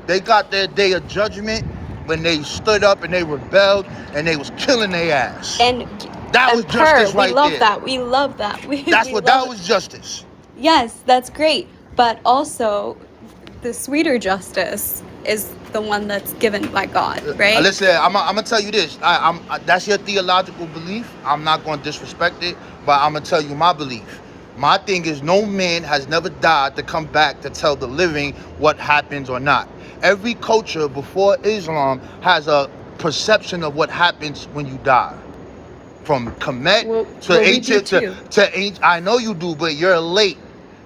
They got their Day of Judgment when they stood up and they rebelled and they was killing their ass. And that was justice right there. We love that. That was justice. Yes, that's great. But also, the sweeter justice is the one that's given by God, right? Listen, I'm gonna tell you this. That's your theological belief. I'm not gonna disrespect it, but I'm gonna tell you my belief. My thing is, no man has never died to come back to tell the living what happens or not. Every culture before Islam has a perception of what happens when you die. From Kemet to ancient to ancient. I know you do, but you're late.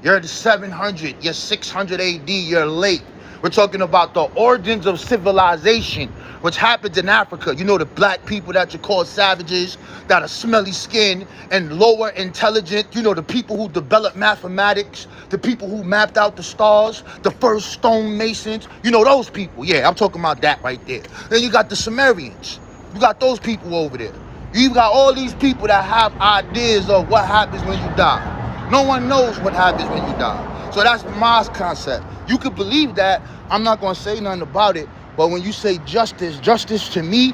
You're 700. You're 600 AD. You're late. We're talking about the origins of civilization, which happens in Africa. You know, the black people that you call savages, that are smelly skin and lower intelligent. You know, the people who developed mathematics, the people who mapped out the stars, the first stone masons. You know, those people. Yeah, I'm talking about that right there. Then you got the Sumerians. You got those people over there. You got all these people that have ideas of what happens when you die. No one knows what happens when you die. So that's my concept. You could believe that. I'm not going to say nothing about it. But when you say justice to me,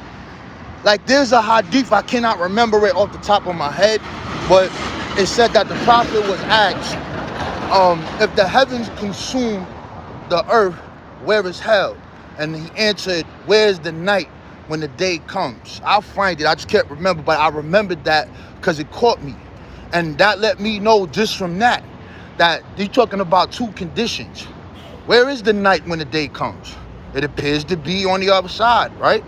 like there's a hadith, I cannot remember it off the top of my head, but it said that the prophet was asked, if the heavens consume the earth, where is hell? And he answered, where is the night when the day comes? I'll find it. I just can't remember, but I remembered that because it caught me. And that let me know just from that you're talking about two conditions. Where is the night when the day comes? It appears to be on the other side, right?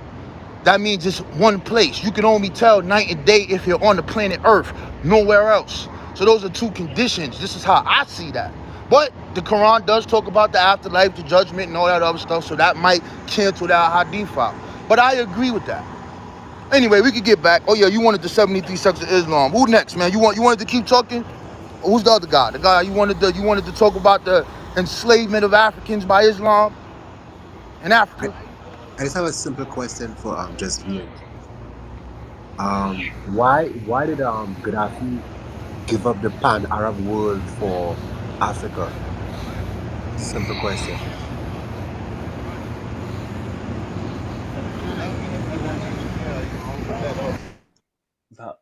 That means it's one place. You can only tell night and day if you're on the planet Earth, nowhere else. So those are two conditions. This is how I see that. But the Quran does talk about the afterlife, the judgment, and all that other stuff, so that might cancel that hadith out. But I agree with that. Anyway, we could get back. Oh yeah, you wanted the 73 sects of Islam. Who next, man? You wanted to keep talking? Or who's the other guy? The guy you wanted to talk about the enslavement of Africans by Islam in I, Africa? I just have a simple question for just viewing. Why did Gaddafi give up the pan Arab world for Africa? Simple question. That,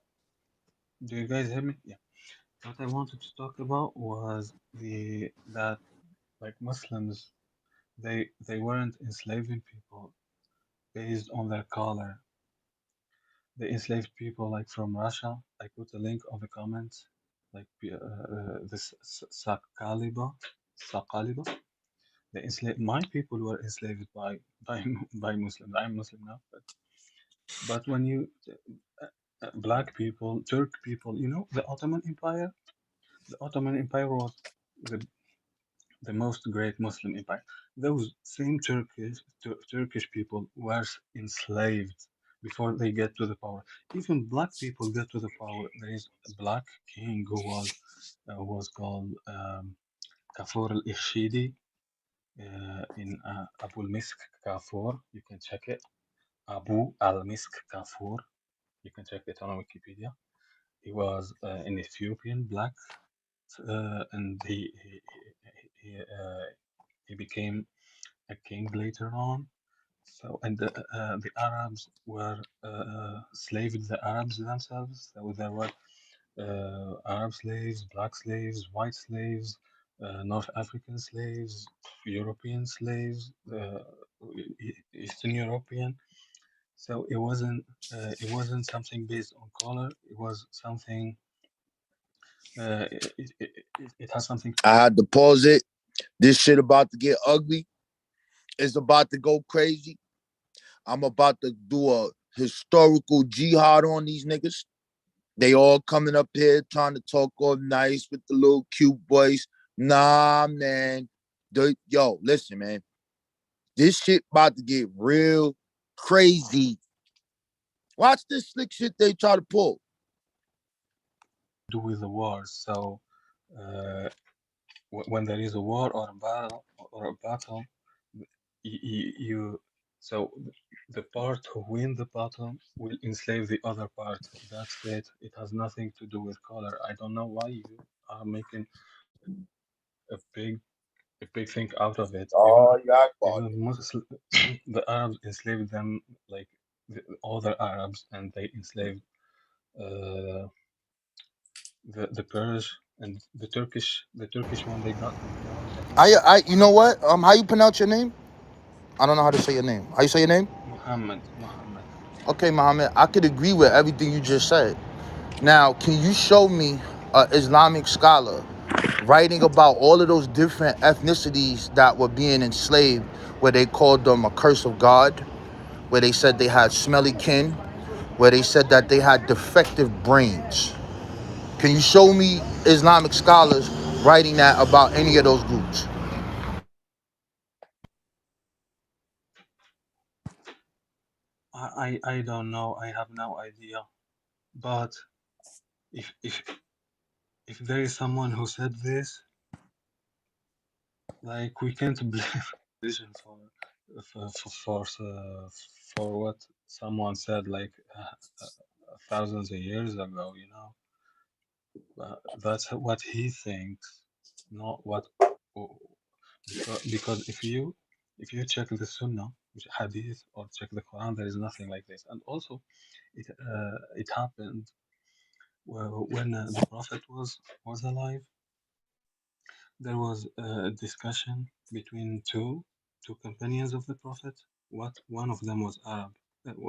do you guys hear me? Yeah. What I wanted to talk about was the that like Muslims, they weren't enslaving people based on their color. They enslaved people like from Russia. I put a link on the comments, like this Sakaliba. They enslaved my people were enslaved by by Muslims. I'm Muslim now, but when you black people, Turk people, the Ottoman Empire. The Ottoman Empire was the the most great Muslim empire. Those same Turkish people were enslaved before they get to the power. Even black people get to the power. There is a black king who was called Kafur al-Ishidi in Abu al-Misk Kafur. You can check it. Abu al-Misk Kafur. You can check it on Wikipedia. He was an Ethiopian black, and he became a king later on. So, and the Arabs were slaved the Arabs themselves. So there were Arab slaves, black slaves, white slaves, North African slaves, European slaves, Eastern European. So it wasn't something based on color. It was something. It has something to I do. had to pause it. This shit about to get ugly. It's about to go crazy. I'm about to do a historical jihad on these niggas. They all coming up here trying to talk all nice with the little cute boys. Nah, man. Yo, listen, man. This shit about to get real crazy. Watch this slick shit they try to pull. Do with the wars. So uh, when there is a war or a battle, you so the part who win the battle will enslave the other part. That's it. It has nothing to do with color. I don't know why you are making a big a big thing out of it. Even Oh, yeah, even the Arabs enslaved them like the other Arabs, and they enslaved uh, the Kurds and the Turkish when they got to the power. you know what? How you pronounce your name? I don't know how to say your name. How you say your name? Muhammad. Okay, Mohammed. I could agree with everything you just said. Now, can you show me an Islamic scholar writing about all of those different ethnicities that were being enslaved, where they called them a curse of God, where they said they had smelly kin, where they said that they had defective brains? Can you show me Islamic scholars writing that about any of those groups? I don't know. I have no idea. But if if if there is someone who said this, like we can't blame religion for for what someone said like thousands of years ago. But that's what he thinks, not what. Because if you check the Sunnah, which Hadith, or check the Quran, there is nothing like this. And also, it happened when the Prophet was alive. There was a discussion between two companions of the Prophet. What One of them was Arab,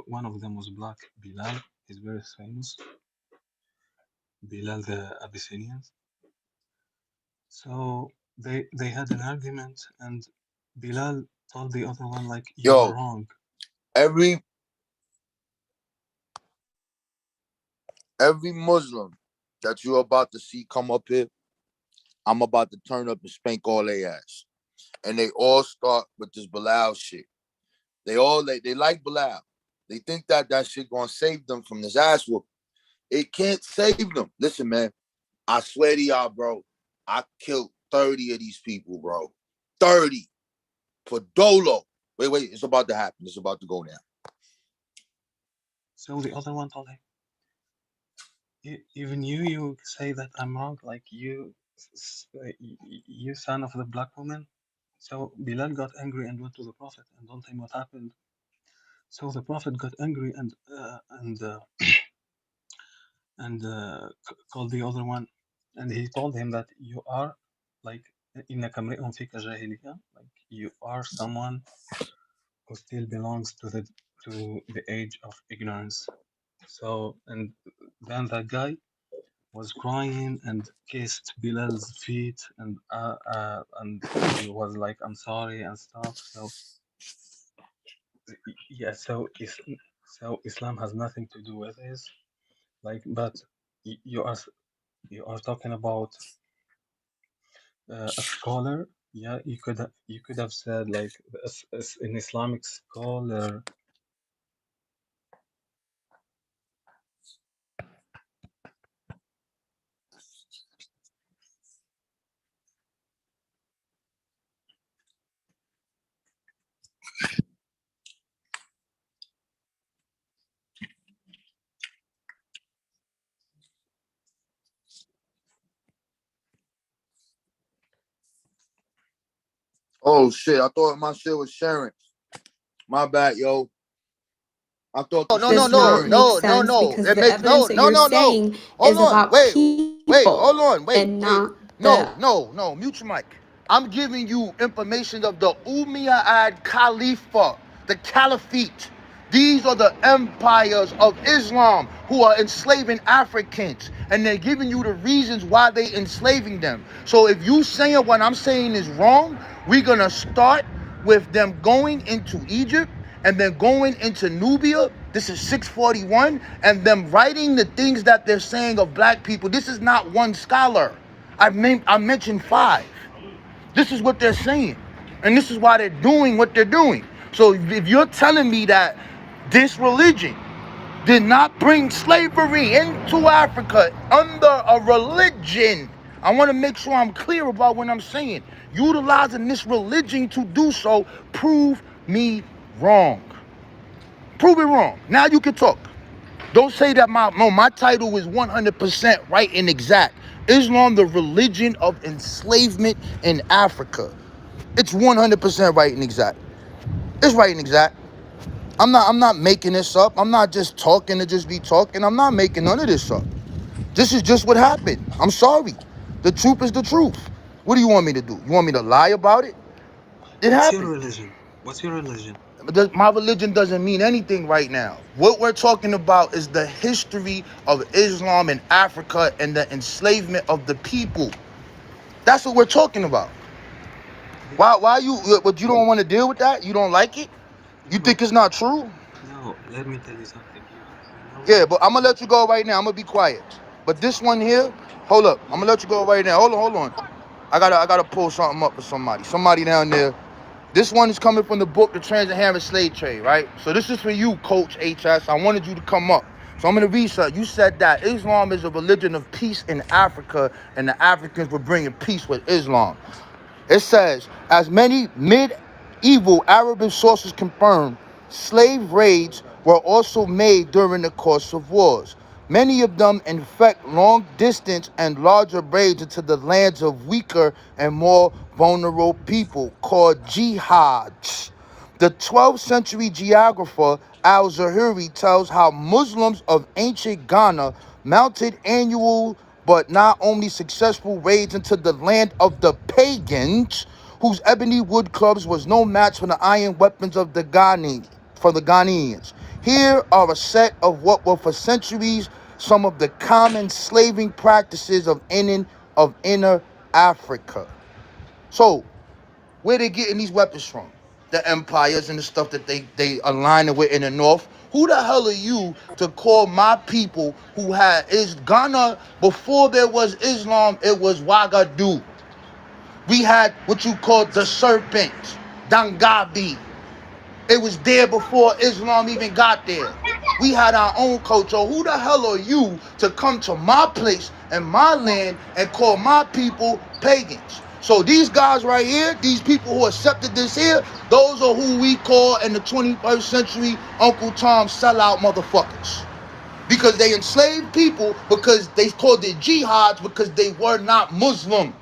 one of them was black. Bilal is very famous. Bilal the Abyssinian. So they had an argument, and Bilal told the other one like, "You are Yo, wrong." every every Muslim that you're about to see come up here, I'm about to turn up and spank all their ass. And they all start with this Bilal shit. They like Bilal. They think that that shit gonna save them from this ass whoop. It can't save them. Listen, man. I swear to y'all, bro. I killed 30 of these people, bro. 30 for Dolo. Wait. It's about to happen. It's about to go down. So the other one told him, Even you say that I'm wrong, like you son of the black woman." So Bilal got angry and went to the Prophet and told him what happened. So the Prophet got angry and called the other one, and he told him that you are like إنك امرئ فيك جاهلية, like you are someone who still belongs to the age of ignorance. So and then that guy was crying and kissed Bilal's feet and was like, "I'm sorry" and stuff. So yeah, so Islam has nothing to do with this. Like, but you are talking about a scholar. Yeah, you could have said like an Islamic scholar. Oh shit. I thought my shit was sharing. My bad, yo. I thought the shit was Does not sharing. make sense because It the makes evidence that you're no. saying Hold is on. about Wait. people Hold on. and Wait. not the No. Mute your mic. I'm giving you information of the Umayyad Khalifa, the Caliphate. These are the empires of Islam who are enslaving Africans, and they're giving you the reasons why they enslaving them. So if you saying what I'm saying is wrong, we're gonna start with them going into Egypt and then going into Nubia. This is 641, and them writing the things that they're saying of black people. This is not one scholar. I mentioned 5. This is what they're saying. And this is why they're doing what they're doing. So if you're telling me that this religion did not bring slavery into Africa under a religion, I want to make sure I'm clear about what I'm saying. Utilizing this religion to do so, prove me wrong. Prove it wrong. Now you can talk. Don't say that my title is 100% right and exact. Islam, the religion of enslavement in Africa. It's 100% right and exact. It's right and exact. I'm not making this up. I'm not just talking to just be talking. I'm not making none of this up. This is just what happened. I'm sorry. The truth is the truth. What do you want me to do? You want me to lie about it? It What's your happened. religion? What's your religion? My religion doesn't mean anything right now. What we're talking about is the history of Islam in Africa and the enslavement of the people. That's what we're talking about. Yeah, Why what you don't want to deal with that? You don't like it? You no, think it's not true? no. Let me tell you something. You know Yeah, that but I'm gonna let you go right now. I'm gonna be quiet. But this one here, hold up. I'm yeah. gonna let you go right now. Hold on. I gotta pull something up for somebody. Somebody down there. This one is coming from the book, The Transatlantic Slave Trade, right? So this is for you, Coach HS. I wanted you to come up. So I'm gonna read something. You said that Islam is a religion of peace in Africa, and the Africans were bringing peace with Islam. It says, as many medieval Arabic sources confirm, slave raids were also made during the course of wars. Many of them infect long distance and larger raids into the lands of weaker and more vulnerable people called jihads. The 12th century geographer al-Zahiri tells how Muslims of ancient Ghana mounted annual but not only successful raids into the land of the pagans, whose ebony wood clubs was no match for the iron weapons of the Ghanaians. Here are a set of what were for centuries some of the common slaving practices of inner Africa. So where they getting these weapons from? The empires and the stuff that they aligning with in the north. Who the hell are you to call my people who had is Ghana before there was Islam? It was Wagadu. We had what you call the serpent, Dangabi. It was there before Islam even got there. We had our own culture. Who the hell are you to come to my place and my land and call my people pagans? So these guys right here, these people who accepted this here, those are who we call in the 21st century Uncle Tom sellout motherfuckers. Because they enslaved people because they called it jihads because they were not Muslim.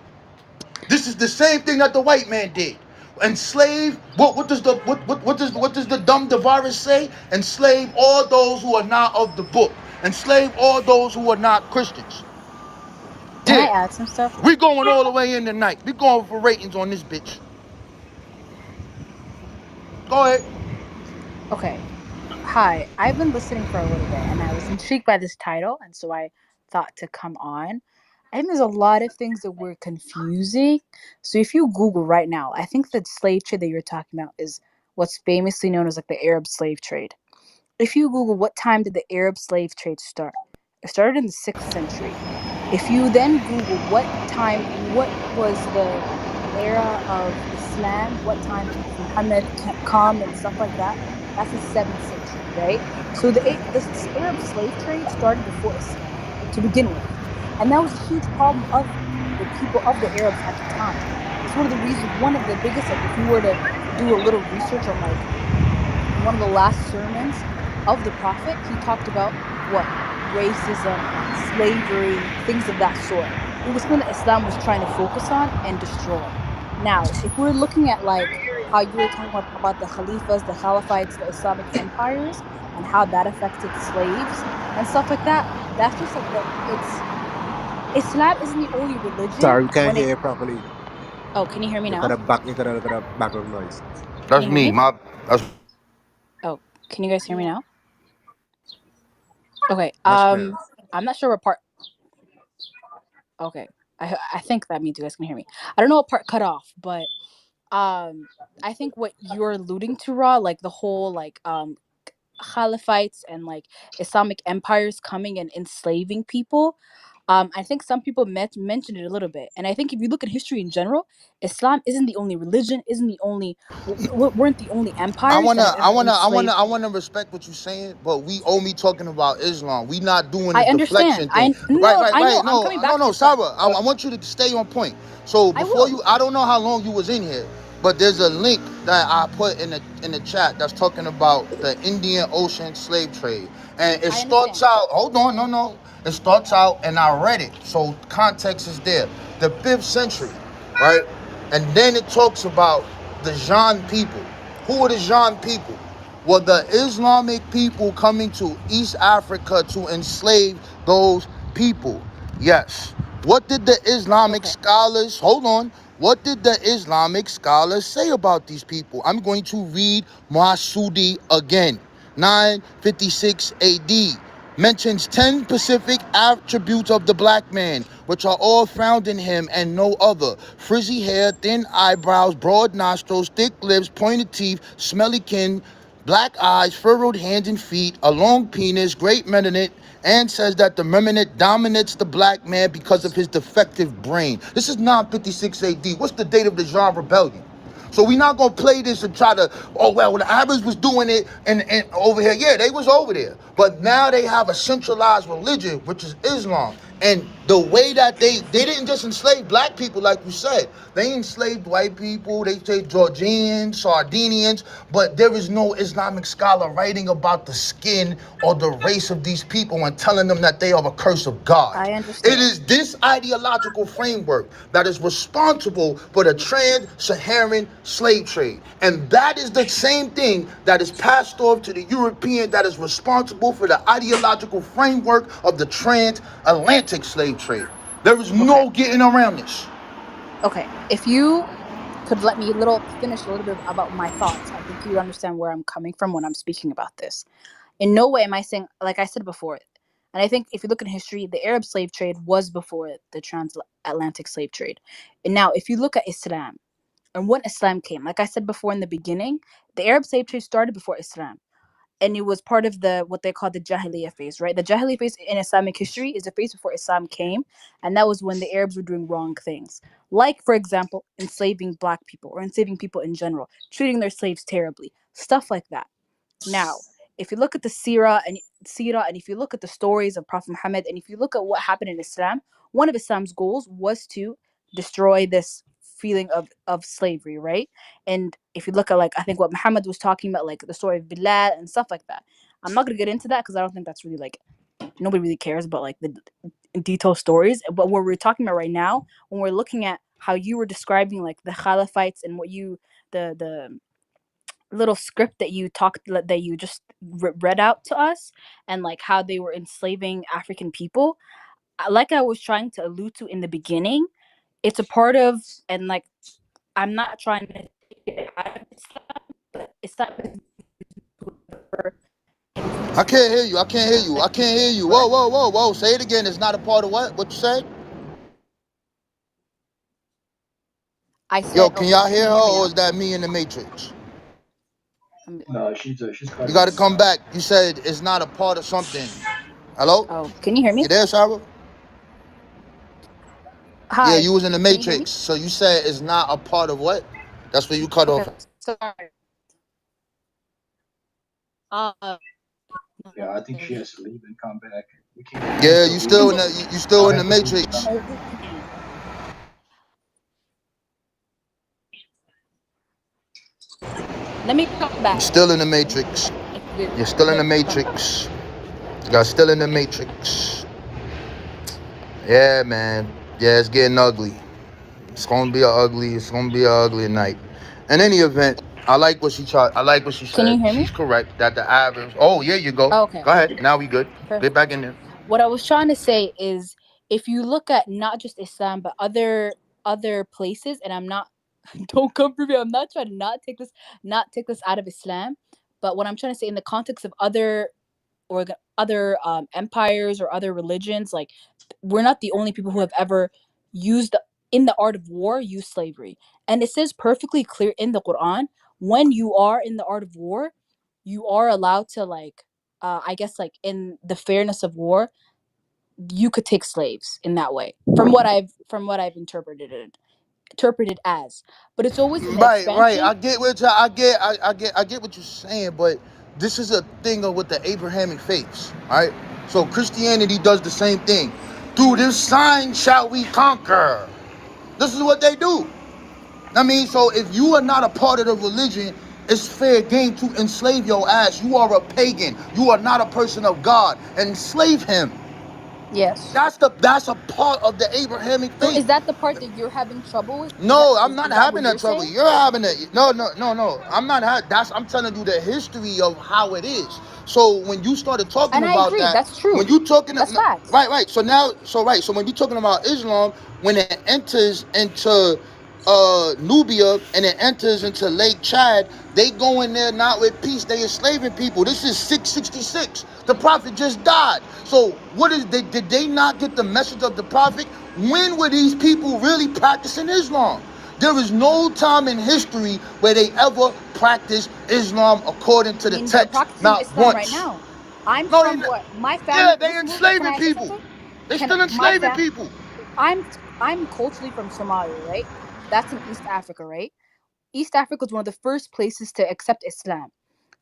This is the same thing that the white man did. Enslave. What does the dumb virus say? Enslave all those who are not of the book. Enslave all those who are not Christians. Can I Yeah. add some stuff? We going all the way in tonight. We going for ratings on this bitch. Go ahead. Okay. Hi, I've been listening for a little bit and I was intrigued by this title, and so I thought to come on. I think there's a lot of things that were confusing. So if you Google right now, I think the slave trade that you're talking about is what's famously known as like the Arab slave trade. If you Google what time did the Arab slave trade start, it started in the 6th century. If you then Google what was the era of Islam, what time did Muhammad come and stuff like that, that's the 7th century, right? So the Arab slave trade started before Islam to begin with. And that was a huge problem of the people of the Arabs at the time. It's one of the reasons, one of the biggest, like if you were to do a little research on like one of the last sermons of the prophet, he talked about what? Racism, slavery, things of that sort. It was something that Islam was trying to focus on and destroy. Now, if we're looking at like how you were talking about the Khalifas, the Khalifites, the Islamic empires, and how that affected slaves and stuff like that, that's just like Islam isn't the only religion Sorry, we can't when it. hear you properly. Oh, can you hear me now? You got a background noise. Can That's you hear me. me? That's Oh, can you guys hear me now? Okay. Much clearer. I'm not sure what part. Okay. I think that means you guys can hear me. I don't know what part cut off, but um I think what you're alluding to, Raw, like the whole like Khalifites and like Islamic empires coming and enslaving people. I think some people mentioned it a little bit, and I think if you look at history in general, Islam isn't the only religion, isn't the only, weren't the only I empires that wanna, have I ever wanna, I wanna, enslaved. I wanna respect what you're saying, but we owe me talking about Islam. We not doing I the understand. deflection thing. Right, I know. I'm No, coming no, back to no, Islam. Sarah. I want you to stay on point. So I before will. you, I don't know how long you was in here, but there's a link that I put in the chat that's talking about the Indian Ocean slave trade, and it I starts understand. out. Hold on, no. It starts out, and I read it, so context is there. The 5th century, right, and then it talks about the Jan people. Who are the Jan people? Were the Islamic people coming to East Africa to enslave those people? Yes. What did the Islamic Okay. scholars, hold on, what did the Islamic scholars say about these people? I'm going to read Masudi again. 956 AD mentions 10 specific attributes of the black man, which are all found in him and no other: frizzy hair, thin eyebrows, broad nostrils, thick lips, pointed teeth, smelly kin, black eyes, furrowed hands and feet, a long penis, great melanin, and says that the melanin dominates the black man because of his defective brain. This is 956 AD. What's the date of the Jean Rebellion? So we not gonna play this and try to, oh well, the Arabs was doing it and over here. Yeah, they was over there. But now they have a centralized religion, which is Islam. And the way that they didn't just enslave black people, like you said. They enslaved white people, they say Georgians, Sardinians, but there is no Islamic scholar writing about the skin or the race of these people and telling them that they are a curse of God. I It understand. is this ideological framework that is responsible for the trans-Saharan slave trade. And that is the same thing that is passed off to the European that is responsible for the ideological framework of the transatlantic slave trade. There is Okay. no getting around this. Okay. If you could let me finish a little bit about my thoughts, I think you would understand where I'm coming from when I'm speaking about this. In no way am I saying, like I said before, and I think if you look at history, the Arab slave trade was before the transatlantic slave trade. And now, if you look at Islam and when Islam came, like I said before in the beginning, the Arab slave trade started before Islam. And it was part of the what they call the Jahiliyyah phase, right? The Jahiliyyah phase in Islamic history is the phase before Islam came, and that was when the Arabs were doing wrong things, like for example enslaving black people or enslaving people in general, treating their slaves terribly, stuff like that. Now, if you look at the Sirah, and if you look at the stories of Prophet Muhammad, and if you look at what happened in Islam, one of Islam's goals was to destroy this feeling of slavery, right? And if you look at, like, I think what Muhammad was talking about, like the story of Bilal and stuff like that. I'm not gonna get into that because I don't think that's really like, nobody really cares about like the detailed stories. But what we're talking about right now, when we're looking at how you were describing like the Khalifites and what you the little script that you talked that you just read out to us, and like how they were enslaving African people, like I was trying to allude to in the beginning, it's a part of, and like, I'm not trying to take it out of Islam, but Islam is for I can't hear enslavement. you. I can't hear you. I Like, can't hear you. what Whoa, whoa, whoa, whoa. Say it again. It's not a part of what you said? I Yo, said, can okay, y'all can hear you her hear me or now? is that me in the Matrix? No, she's You cutting gotta in and come out. back. You said it's not a part of something. Hello? Oh, can you hear You me? there, Sarah? Yeah, Hi, you was in the can you hear me? Matrix. So you said it's not a part of what? That's where you cut Okay, off. sorry. uh Yeah, I think she has to leave and come back. We can Yeah, still you hear still in you. the you still in the Back to you, Matrix. Islam. only let me come You're back. still in the Let me come Matrix. back. It's good. You're still in Let the me come back. Matrix. You got still in the Matrix. Yeah, man. Yeah, it's getting ugly. It's gonna be a ugly night. In any event, I like what she Can said. you hear me? She's correct that the average. Oh, yeah, you go. Oh, okay, Go okay, ahead. Now we good. Get perfect. back in there. What I was trying to say is, if you look at not just Islam but other places, and I'm not, don't come for me. I'm not trying to not take this out of Islam, but what I'm trying to say in the context of other empires or other religions, like, we're not the only people who have ever used, in the art of war, used slavery. And it says perfectly clear in the Quran, when you are in the art of war, you are allowed to, like, I guess, like, in the fairness of war, you could take slaves in that way, from what I've interpreted as. But it's always in the Right, right. expansion. I get what you I get what you're saying, but this is a thing of with the Abrahamic faiths, right? So Christianity does the same thing. Through Mhm. this sign shall we conquer. This is what they do. I mean, so if you are not a part of the religion, it's fair game to enslave your ass. You are a pagan. You are not a person of God. Enslave him. Yes. That's a part of the Abrahamic So faith. is that the part that you're having trouble with? Is that No, I'm is, not is that what having you're that trouble. saying? You're having it. No, no, no, no. I'm not having. I'm telling you the history of how it is. So when you started talking And I about agree. that, That's when true. you talking, That's no, facts. right, right. So now, right. So when you're talking about Islam, when it enters into Nubia and it enters into Lake Chad, they go in there not with peace. They enslaving people. This is 666. The prophet just died. So what is they? Did they not get the message of the prophet? When were these people really practicing Islam? There is no time in history where they ever practiced Islam according I to the mean, they're text. practicing Not Islam right once. now. I'm No, from what my yeah, family. they Listen, listen. Can enslaving I say people. something? They Can still my enslaving fam? people. I'm I'm culturally from Somalia, right? That's in East Africa, right? East Africa is one of the first places to accept Islam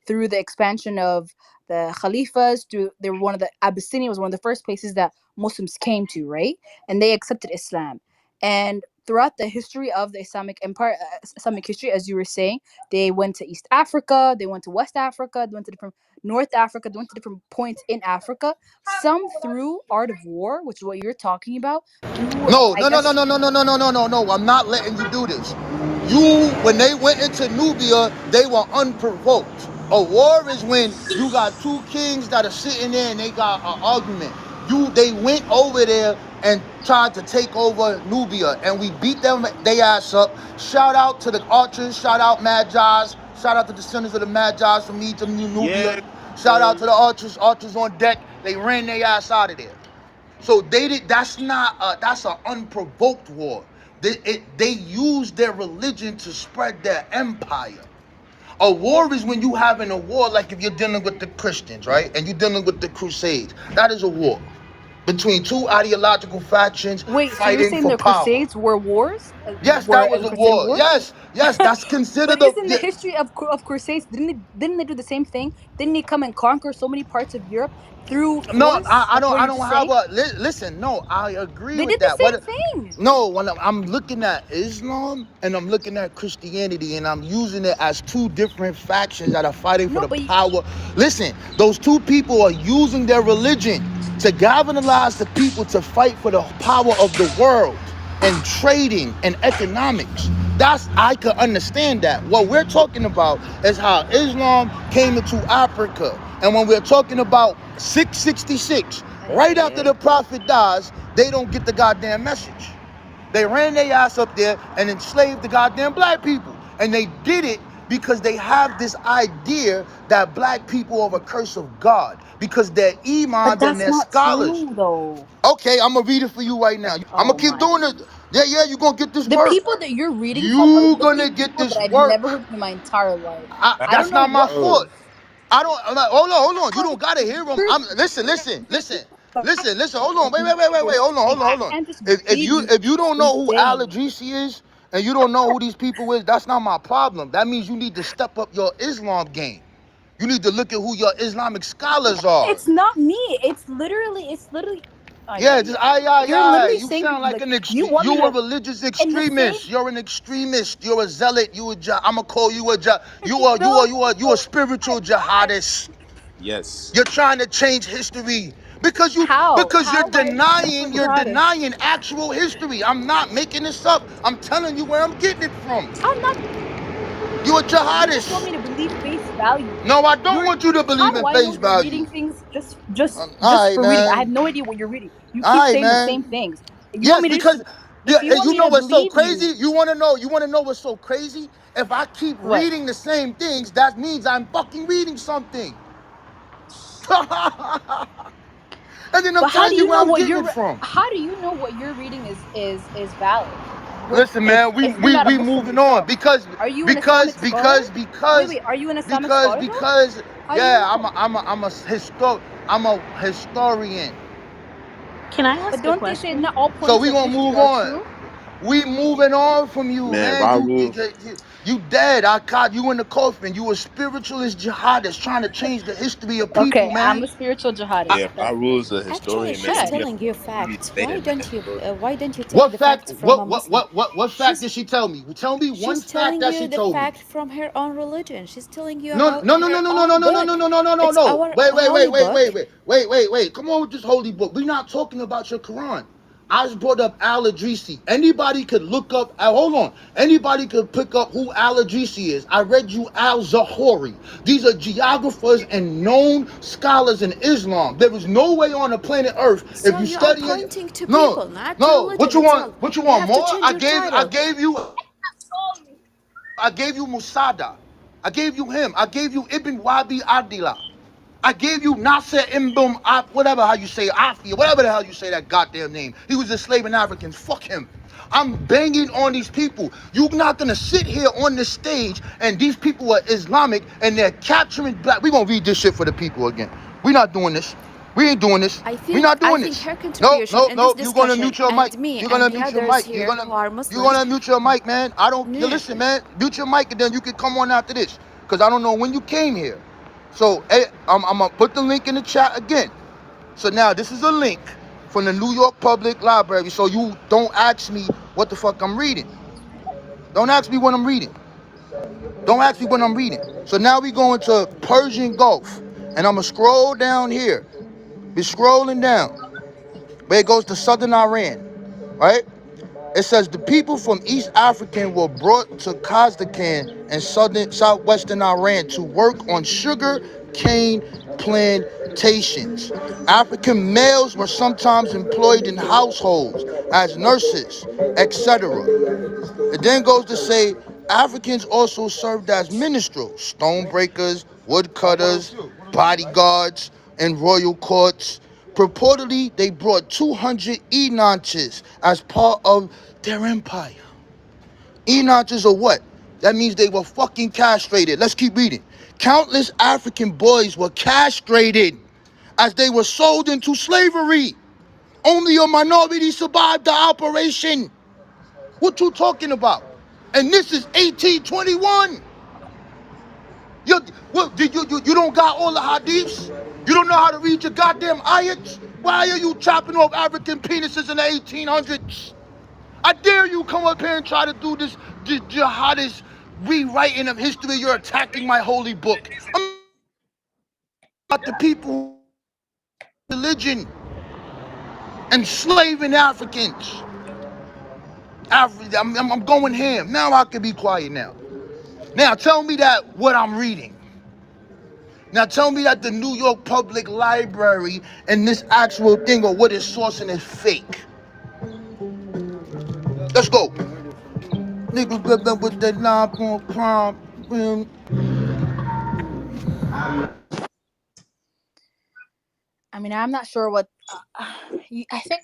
through the expansion of the Khalifas. Through they were one of the Abyssinia was one of the first places that Muslims came to, right? And they accepted Islam. And throughout the history of the Islamic Empire, Islamic history, as you were saying, they went to East Africa, they went to West Africa, they went to different North Africa, they went to different points in Africa. Some through art of war, which is what you're talking about. Through, No, I no, no, no, guess, no, no, no, no, no, no, no, no. I'm not letting you do this. You, when they went into Nubia, they were unprovoked. A war is when you got two kings that are sitting there and they got an argument. They went over there and tried to take over Nubia, and we beat them, they ass up. Shout out to the archers, shout out Magi's, shout out to the descendants of the Magi's from Egypt, Nubia. Shout out to the archers on deck. They ran their ass out of there. So they did. That's not. That's an unprovoked war. They use their religion to spread their empire. A war is when you having a war, like if you're dealing with the Christians, right, and you're dealing with the Crusades. That is a war between two ideological factions wait, so you're fighting saying for the power. Crusades were wars? Yes, war that was and a Crusade war. War. Yes, yes, that's But considered a. isn't the Yeah. history of Crusades, didn't they do the same thing? Didn't they come and conquer so many parts of Europe through No, force? Like what I you don't just have saying? a. Listen, no, I agree They with did the that. What? same thing. No, when I'm looking at Islam and I'm looking at Christianity and I'm using it as two different factions that are fighting for No, the but power. Listen, those two people are using their religion to galvanize the people to fight for the power of the world and trading and economics. That's I could understand that. What we're talking about is how Islam came into Africa. And when we're talking about 666, right after the prophet dies, they don't get the goddamn message. They ran their ass up there and enslaved the goddamn black people. And they did it because they have this idea that black people are a curse of God because they're but imams and that's they're not scholars. true though. Okay, I'm gonna read it for you right now. I'm Oh gonna keep my. doing it. Yeah, yeah, you're gonna get this The work. people that you're reading from are You gonna literally get people that this I've work. never heard of in my entire life. I don't That's know not my what Bro, fault. I don't. I'm like, hold on, hold on. You don't gotta hear them. you're I'm listen, listen, listen, listen, listen. Hold on, wait, saying. wait, wait, wait, wait. Hold on, hold on, I hold on. can't just If believe you you if you don't know who Al saying. Idrisi is and you don't know who these people is, that's not my problem. That means you need to step up your Islam game. You need to look at who your Islamic scholars are. It's not me. It's literally. Ay, Yeah, ay, just ay. You're literally You saying sound like like you want me you a to religious in the same. extremist. You're an extremist. You're a zealot. I'ma call you a No, you a I'm spiritual not. jihadist. yes. You're trying to change history How? because How am I a spiritual you're jihadist? denying actual history. I'm not making this up. I'm telling you where I'm getting it from. I'm not. You a You just want jihadist. me to believe face value. No, I don't You're. want you to How believe do in I know face you're reading value. things All just right, for reading? I have man. no idea what you're reading. You All keep right, saying the man. same things. You want Yes, me to just. because yeah, If you want you me know to what's so believe crazy? you, You want to know what's so crazy? If I keep what? reading the same things, that means I'm fucking reading something. And then I'm But how telling do you you where know I'm what getting you're? it from. How do you know what you're reading is valid? What Listen, if man, if you're not a we Muslim moving on yourself? because Are you an because Islamic scholar? because Wait, because wait. Are you an Islamic because scholar though? because How do you yeah, know? I'm a historian. Can I But ask a don't they say not question? all So points we of gonna history move are on. true? We moving on from you, Man, man. Ra Rule. You dead. I caught you in the coffin. You a spiritualist jihadist trying to change the history of people, Okay, I'm man. a spiritual Yeah, jihadist. Ra Bet. Rule is a Actually, historian, man. she's Bet. He telling you be facts. Why stating don't that you historian. why don't you take What the fact? facts from a Muslim? What fact She's did she tell me? Tell me one she's fact telling that she you the told me. fact from her own religion. She's telling you No, about no, no, no, her no, no, no, own no, no, no, book. no, no, no, no, It's no. our Wait, wait, holy wait, wait, book. wait, wait, wait, wait, wait. Come on with this holy book. We're not talking about your Quran. I just brought up Al Idrisi. Anybody could look up. Hold on. Anybody could pick up who Al Idrisi is. I read you Al Zahori. These are geographers and known scholars in Islam. There is no way on the planet Earth if So you you are study it. pointing to No, people, not to no. What religion you want? itself. What you You want have to more? change your I title. gave you Musada. I gave you him. I gave you Ibn Wabi Adila. I gave you Nasser Mbum, whatever how you say Afia, whatever the hell you say that goddamn name. He was enslaving Africans. Fuck him. I'm banging on these people. You're not gonna sit here on this stage and these people are Islamic and they're capturing black. We gonna read this shit for the people again. We not doing this. We ain't doing this. We not I doing think this. her No, contribution no, in this no. You're gonna discussion mute your mic. and me You're and gonna the mute your others mic. here who are You're Muslims. gonna mute your mic, man. I don't. You No. listen, man. Mute your mic and then you can come on after this, cause I don't know when you came here. So hey, I'm gonna put the link in the chat again. So now this is a link from the New York Public Library. So you don't ask me what the fuck I'm reading. Don't ask me what I'm reading. Don't ask me what I'm reading. So now we go into Persian Gulf. And I'm gonna scroll down here. Be scrolling down. Where it goes to southern Iran. Right? It says the people from East Africa were brought to Kazakhstan and southwestern Iran to work on sugar cane plantations. African males were sometimes employed in households as nurses, etc. It then goes to say Africans also served as minstrels, stonebreakers, woodcutters, bodyguards, and royal courts. Purportedly, they brought 200 Enoches as part of their empire. Enoches are what? That means they were fucking castrated. Let's keep reading. Countless African boys were castrated as they were sold into slavery. Only a minority survived the operation. What you talking about? And this is 1821. You, what, you don't got all the hadiths? You don't know how to read your goddamn ayats? Why are you chopping off African penises in the 1800s? I dare you come up here and try to do this jihadist rewriting of history. You're attacking my holy book. I'm about the people who religion enslaving Africans. I'm going ham. Now I can be quiet now. Now tell me that what I'm reading. Now tell me that the New York Public Library and this actual thing or what it's sourcing is fake. Let's go. Niggas with that 9-point crime. I mean, I'm not sure what. I think,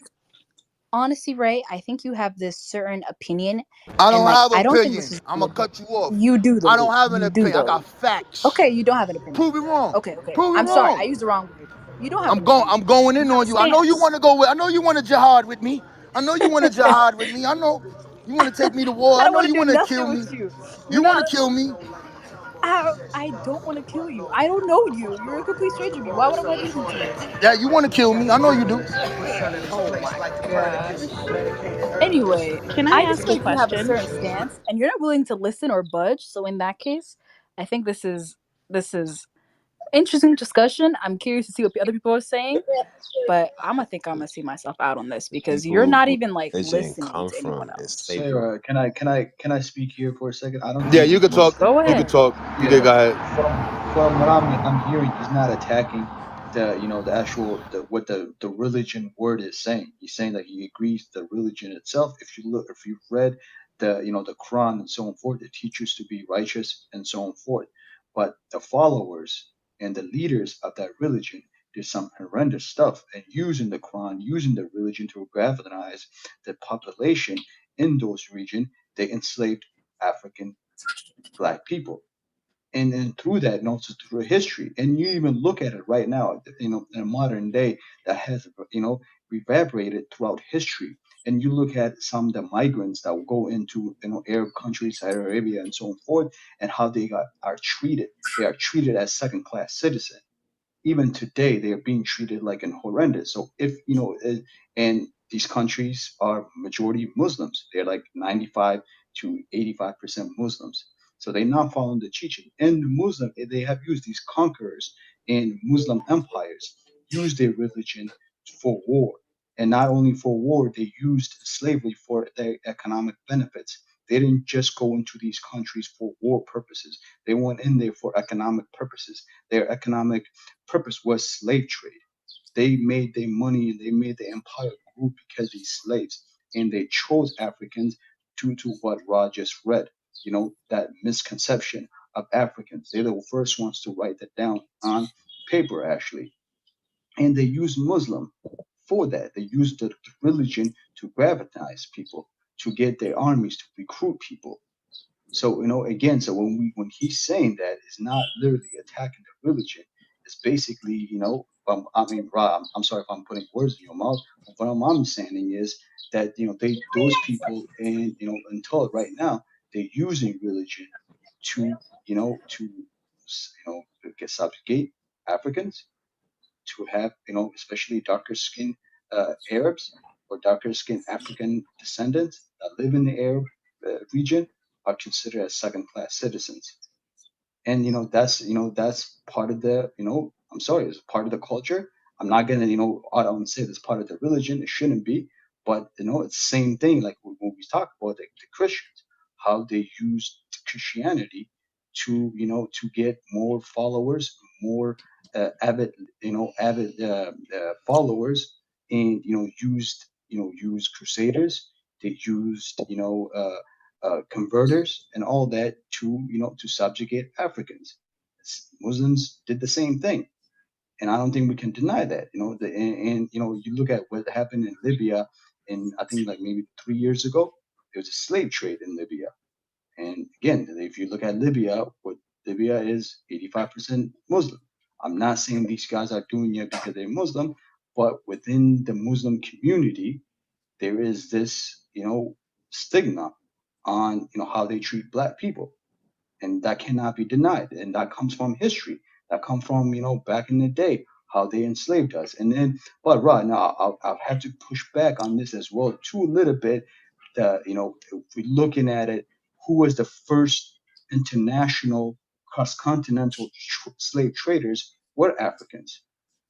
honestly, Ray, I think you have this certain opinion, I and don't like, have I don't think this opinion. is I'ma your opinion. cut you off. You do I though. don't have an You do opinion. I though. got facts. Okay, you don't have an opinion. Prove it wrong. Okay, okay. Prove it I'm sorry. I wrong. used the wrong word. You don't have I'm an going. opinion. I'm going You in have a on you. I know you stance. want to go with. I know you want to jihad with me. I know you want to jihad with me. I know you want to take me to war. I I don't know want you to do want to nothing kill me. with you. You're You not. want to kill me. I don't want to kill you. I don't know you. You're a complete stranger to me. Why would I want to do something to you? Yeah, you want to kill me. I know you do. Oh my gosh. Anyway, Can I I just ask feel a like you have a question? certain stance and you're not willing to listen or budge. So in that case, I think this is interesting discussion. I'm curious to see what the other people are saying, but I'm gonna see myself out on this because you're People not who even like religion listening come to anyone from else. enslavement. Sarah, can I speak here for a second? I don't Yeah, think you can talk. Go You can ahead. talk. You can yeah, go ahead. from what I'm hearing, he's not attacking the actual what the religion word is saying. He's saying that he agrees the religion itself. If you've read the Quran and so on forth, it teaches to be righteous and so on forth. But the followers and the leaders of that religion did some horrendous stuff and using the Quran, using the religion to galvanize the population in those regions. They enslaved African black people and through that and also through history and you even look at it right now in a modern day that has reverberated throughout history and you look at some of the migrants that will go into Arab countries, Saudi Arabia and so on forth, and how are treated. They are treated as second class citizens. Even today they are being treated like an horrendous. So if and these countries are majority Muslims. They're like 95 to 85% Muslims. So they're not following the teaching. And the Muslim, they have used these conquerors in Muslim empires, use their religion for war. And not only for war, they used slavery for their economic benefits. They didn't just go into these countries for war purposes. They went in there for economic purposes. Their economic purpose was slave trade. They made their money and they made the empire grow because these slaves, and they chose Africans due to what Ra just read. That misconception of Africans. They're the first ones to write that down on paper, actually. And they use Muslim for that. They use the religion to gravitize people, to get their armies, to recruit people. So again, so when he's saying that, it's not literally attacking the religion. It's basically, I mean, Rob, I'm sorry if I'm putting words in your mouth. But what I'm understanding is that those people, and until right now, they're using religion to get subjugate Africans, to have especially darker skinned Arabs or darker skinned African descendants that live in the Arab region are considered as second class citizens. And that's part of the I'm sorry, it's part of the culture. I'm not gonna I don't say it's part of the religion. It shouldn't be, but it's the same thing. Like when we talk about the Christians, how they use Christianity to to get more followers, more avid followers, and used crusaders. They used converters and all that to to subjugate Africans. Muslims did the same thing, and I don't think we can deny that. And you look at what happened in Libya, and I think like maybe 3 years ago, there was a slave trade in Libya. And again, if you look at Libya, what Libya is 85% Muslim. I'm not saying these guys are doing it because they're Muslim, but within the Muslim community, there is this, stigma on how they treat black people, and that cannot be denied, and that comes from history, that comes from back in the day, how they enslaved us. And then, but right now I'll have to push back on this as well too a little bit. If we're looking at it, who was the first international cross-continental slave traders? Were Africans,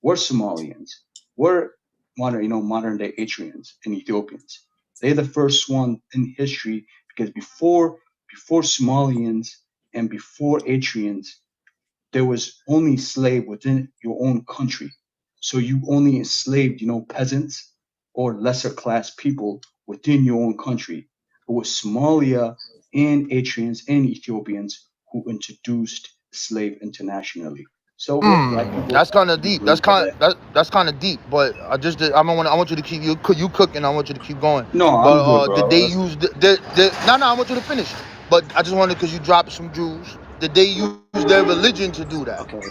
were Somalians, were modern day Eritreans and Ethiopians. They're the first one in history, because before Somalians and before Eritreans, there was only slave within your own country. So you only enslaved, peasants or lesser class people within your own country. It was Somalia and Eritreans and Ethiopians who introduced slave internationally. So yeah, black people That's kind of deep. agree for that. That's kind of deep. But I don't want. I want you to keep you cooking. I want you to keep going. No, But I'm good, did bro. they use no? I want you to finish. But I just wanted, because you dropped some Jews. Did they use their religion to do that? Okay.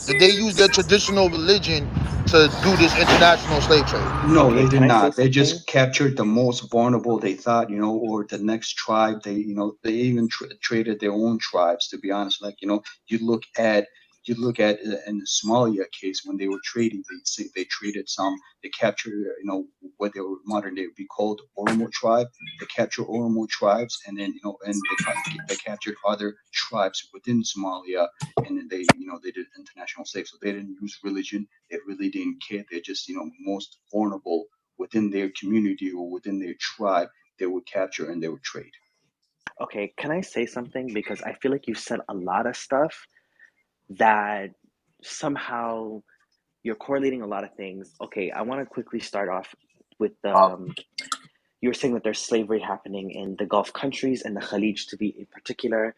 Did they use their traditional religion to do this international slave trade? No, Okay, they did can I say not. They something? just captured the most vulnerable, they thought, or the next tribe. They even traded their own tribes, to be honest. Like, you look at, in the Somalia case, when they were trading, they say they traded some, they captured, what they were modern day would be called Oromo tribe. They captured Oromo tribes, and then, and they captured other tribes within Somalia, and then they did international slaves. So they didn't use religion, they really didn't care. They're just, most vulnerable within their community or within their tribe. They would capture and they would trade. Okay, can I say something? Because I feel like you said a lot of stuff that somehow you're correlating a lot of things. Okay, I want to quickly start off with you were saying that there's slavery happening in the Gulf countries and the Khalij to be in particular.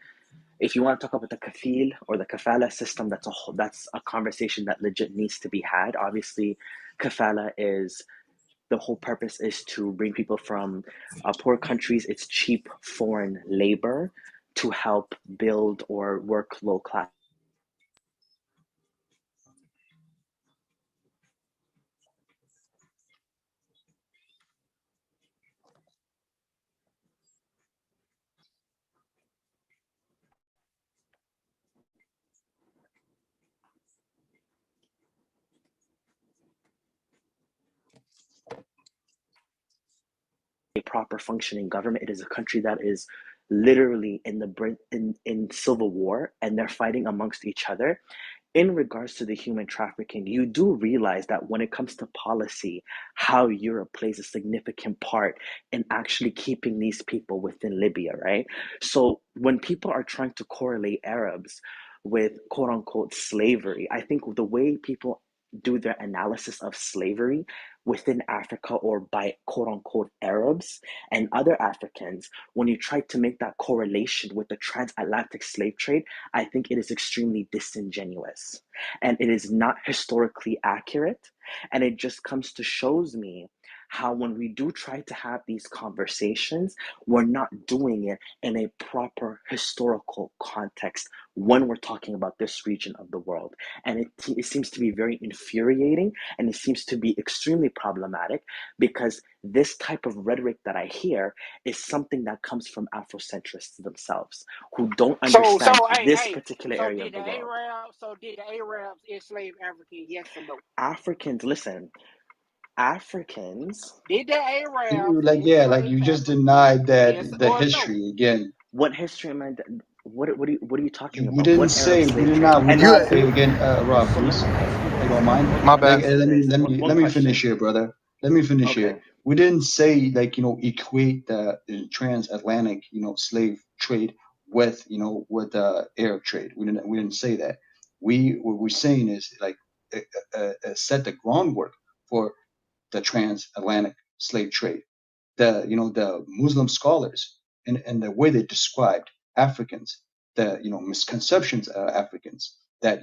If you want to talk about the kafil or the kafala system, that's a conversation that legit needs to be had. Obviously, kafala is the whole purpose is to bring people from poor countries. It's cheap foreign labor to help build or work low class a proper functioning government. It is a country that is literally in the brink in civil war, and they're fighting amongst each other. In regards to the human trafficking, you do realize that when it comes to policy, how Europe plays a significant part in actually keeping these people within Libya, right? So when people are trying to correlate Arabs with quote unquote slavery, I think the way people do their analysis of slavery within Africa or by quote unquote Arabs and other Africans, when you try to make that correlation with the transatlantic slave trade, I think it is extremely disingenuous and it is not historically accurate. And it just comes to shows me how when we do try to have these conversations, we're not doing it in a proper historical context when we're talking about this region of the world. And it seems to be very infuriating and it seems to be extremely problematic because this type of rhetoric that I hear is something that comes from Afrocentrists themselves who don't understand this particular area of the world. Did the Arabs enslave Africans? Yes or no? Africans, listen, Africans, Did the Arabs Like enslave you just Africans? denied that Yes the or no? history again. what history am I, what are you talking We about? didn't What Arab say we slave did trade? not we And You, not who, again, Rob, so let me, please, okay, if you don't mind. okay, my let me Like bad. answer this. let One me finish question. here, brother. Let me finish here. Okay. We didn't say, like, equate the transatlantic slave trade with with the Arab trade. We didn't say that. What we're saying is, like, set the groundwork for the transatlantic slave trade. The Muslim scholars, and the way they described Africans, the misconceptions of Africans, that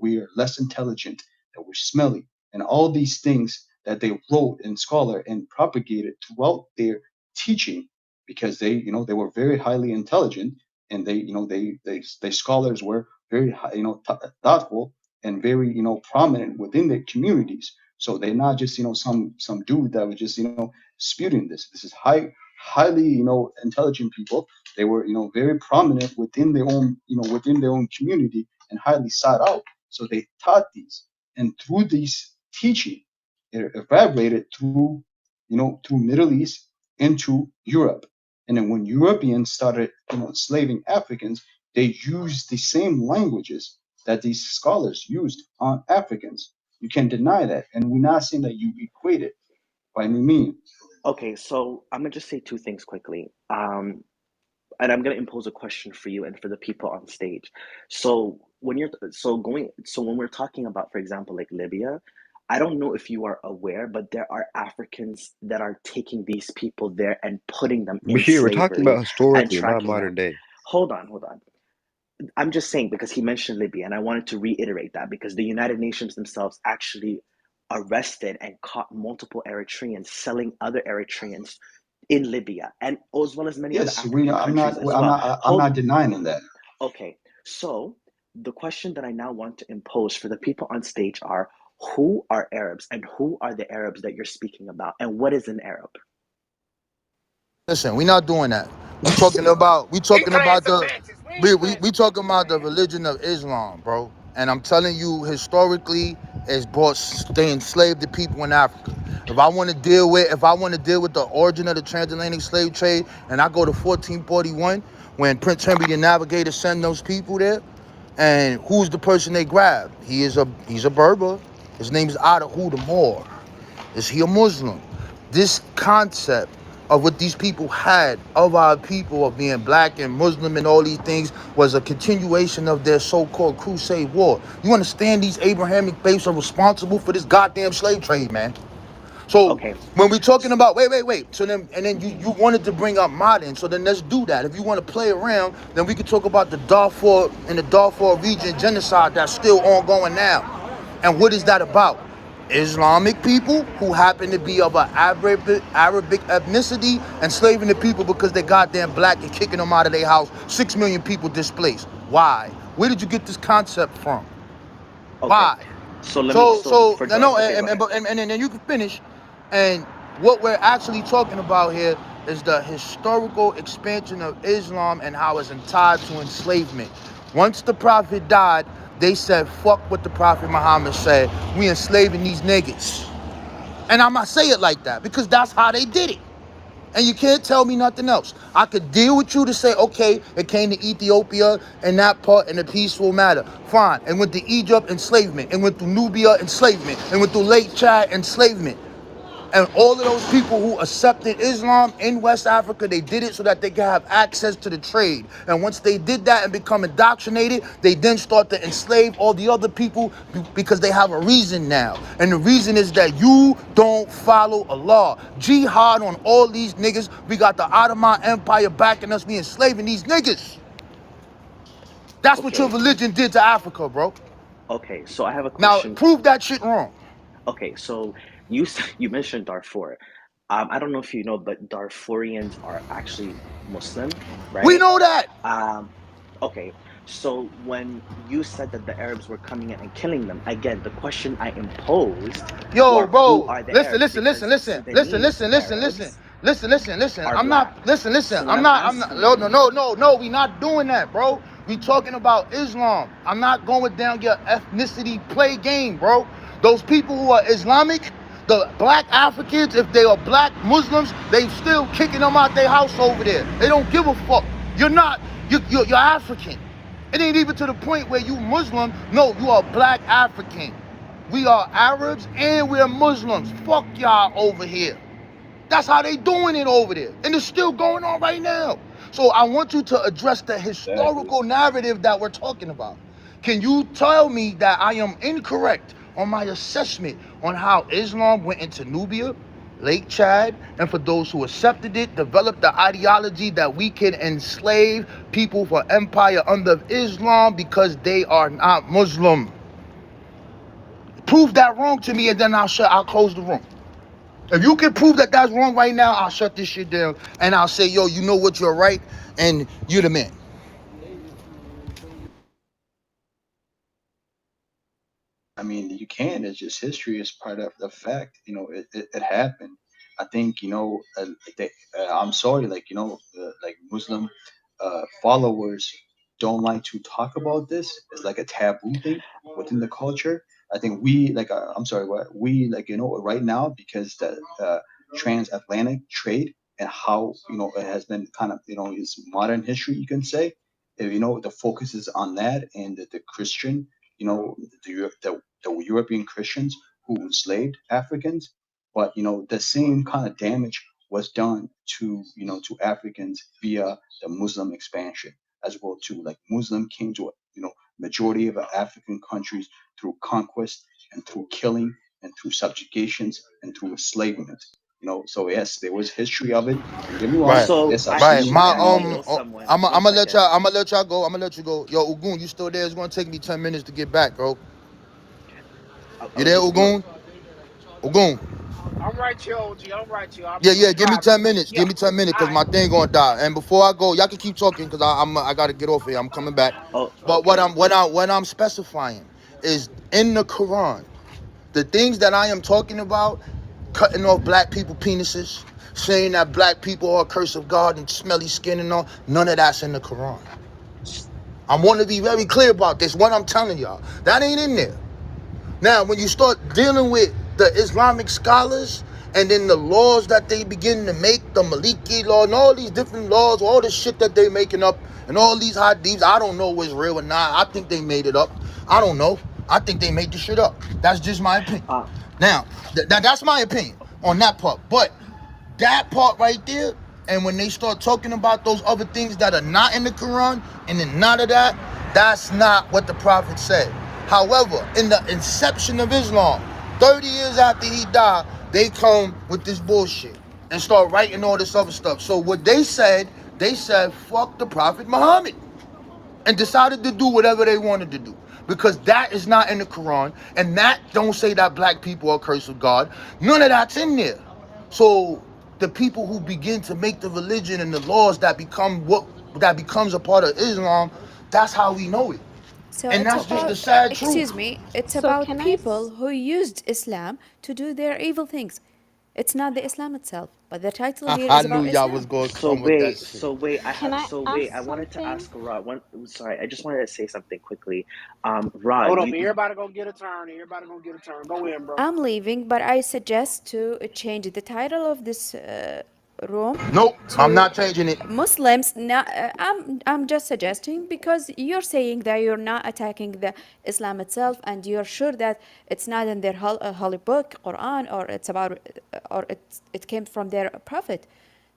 we are less intelligent, that we're smelly, and all these things that they wrote and scholar and propagated throughout their teaching, because they were very highly intelligent, and they scholars were very thoughtful and very prominent within their communities. So they're not just some dude that was just spewing this. This is highly, intelligent people. They were, very prominent within their own, within their own community and highly sought out. So they taught these, and through these teaching, it evaporated through, through Middle East into Europe. And then when Europeans started, enslaving Africans, they used the same languages that these scholars used on Africans. You can't deny that, and we're not saying that you equate it by any means. Okay, so I'm gonna just say two things quickly. And I'm gonna impose a question for you and for the people on stage. So when we're talking about, for example, like Libya, I don't know if you are aware, but there are Africans that are taking these people there and putting them in Bashir, we're talking slavery about and historically, not tracking modern them. day. Hold on, hold on. I'm just saying because he mentioned Libya, and I wanted to reiterate that because the United Nations themselves actually arrested and caught multiple Eritreans selling other Eritreans in Libya, and as well as many other Yes, African I'm countries not, as I'm well. not, I'm Hold, not denying that. okay, so the question that I now want to impose for the people on stage are who are Arabs and who are the Arabs that you're speaking about, and what is an Arab? Listen, we're not doing that. We talking We playing semantics. We ain't playing we talking semantics about right the here. religion of Islam, bro. And I'm telling you, historically, it's brought they enslaved the people in Africa. If I want to deal with the origin of the transatlantic slave trade, and I go to 1441 when Prince Henry the Navigator sent those people there, and who's the person they grabbed? He's a Berber. His name is Adahu the Moor. Is he a Muslim? This concept of what these people had of our people of being black and Muslim and all these things was a continuation of their so-called crusade war. You understand these Abrahamic faiths are responsible for this goddamn slave trade, man. So Okay, when we're talking about wait. So then you wanted to bring up modern. So then let's do that. If you want to play around, then we could talk about the Darfur and the Darfur region genocide that's still ongoing now. And what is that about? Islamic people who happen to be of an Arabic ethnicity enslaving the people because they goddamn black and kicking them out of their house. 6 million people displaced. Why? Where did you get this concept from? okay. Why? So let me. So, So so for no, Okay, go ahead. and then you can finish. And what we're actually talking about here is the historical expansion of Islam and how it's tied to enslavement. Once the Prophet died, they said, fuck what the Prophet Muhammad said. We enslaving these niggas. And I'm not saying it like that because that's how they did it. And you can't tell me nothing else. I could deal with you to say, okay, it came to Ethiopia and that part in a peaceful matter. Fine. And went to Egypt, enslavement. And went to Nubia, enslavement. And went to Lake Chad, enslavement. And all of those people who accepted Islam in West Africa, they did it so that they could have access to the trade. And once they did that and become indoctrinated, they then start to enslave all the other people because they have a reason now. And the reason is that you don't follow Allah. Jihad on all these niggas. We got the Ottoman Empire backing us. We enslaving these niggas. That's what your Okay, religion did to Africa, bro. okay. So I have a Now, question. prove that shit wrong. Okay, so you mentioned Darfur. I don't know if you know, but Darfurians are actually Muslim, We right? know that. Um, okay, so when you said that the Arabs were coming in and killing them, again, the question I imposed Yo, were who bro, are the Arabs? Because Sudanese Arabs are black. So what I'm not, asking you, no, we not doing that, bro. We talking about Islam. I'm not going down your ethnicity play game, bro. Those people who are Islamic, the black Africans, if they are black Muslims, they still kicking them out their house over there. They don't give a fuck. You're not, you're African. It ain't even to the point where you Muslim. No, you are black African. We are Arabs and we're Muslims. Fuck y'all over here. That's how they doing it over there. And it's still going on right now. So I want you to address the Exactly. historical narrative that we're talking about. Can you tell me that I am incorrect on my assessment on how Islam went into Nubia, Lake Chad, and for those who accepted it, developed the ideology that we can enslave people for empire under Islam because they are not Muslim? Prove that wrong to me and then I'll close the room. If you can prove that that's wrong right now, I'll shut this shit down and I'll say, yo, you know what, you're right and you're the man. I mean, you can. It's just history is part of the fact. It happened. I think they, I'm sorry, like Muslim followers don't like to talk about this. It's like a taboo thing within the culture. I think we like I'm sorry, what we like right now, because the transatlantic trade and how it has been kind of is modern history, you can say. The focus is on that, and the Christian, the European Christians who enslaved Africans, but the same kind of damage was done to to Africans via the Muslim expansion as well too. Like Muslim came to majority of African countries through conquest and through killing and through subjugations and through enslavement. So yes, there was history of it. Don't get me wrong. Right, So Yes, I've I right. seen it, actually My want to and kill someone. I'm One gonna let second. y'all. I'm gonna let you go. Yo, Ugun, you still there? It's gonna take me 10 minutes to get back, bro. I You was there, just going. Ugun? Ugun. I'm right here, OG. I'm right here. Yeah, I'm yeah. Give me driving. 10 minutes. Yeah. Give me 10 minutes, All cause right. my thing gonna die. And before I go, y'all can keep talking, cause I gotta get off here. I'm coming back. Oh, But okay. what I'm specifying is in the Quran, the things that I am talking about, cutting off black people penises, saying that black people are a curse of God and smelly skin and all, none of that's in the Quran. I want to be very clear about this. What I'm telling y'all, that ain't in there. Now, when you start dealing with the Islamic scholars and then the laws that they begin to make, the Maliki law and all these different laws, all this shit that they making up and all these hadiths, I don't know what's real or not. I think they made it up. I don't know. I think they made the shit up. That's just my opinion. Uh, Now, that's my opinion on that part. But that part right there, and when they start talking about those other things that are not in the Quran and then none of that, that's not what the Prophet said. However, in the inception of Islam, 30 years after he died, they come with this bullshit and start writing all this other stuff. So what they said, fuck the Prophet Muhammad, and decided to do whatever they wanted to do, because that is not in the Quran, and that don't say that black people are cursed with God. None of that's in there. So the people who begin to make the religion and the laws that becomes a part of Islam, that's how we know it, So and it's that's just the about, sad excuse truth. me, it's So about can I? people who used Islam to do their evil things. It's not the Islam itself, but the title here I is knew about y'all was Islam. gonna so come with that wait, shit. so wait, Can I ask I wanted to something? ask Ra one. Sorry, I just wanted to say something quickly. Ra, Hold up. Everybody gonna get a turn. Everybody gonna get a turn. Go in, bro. I'm leaving, but I suggest to change the title of this room Nope, I'm to not changing it. Muslims. Not, I'm just suggesting because you're saying that you're not attacking the Islam itself, and you're sure that it's not in their holy book, Quran, or it's about, or it came from their prophet.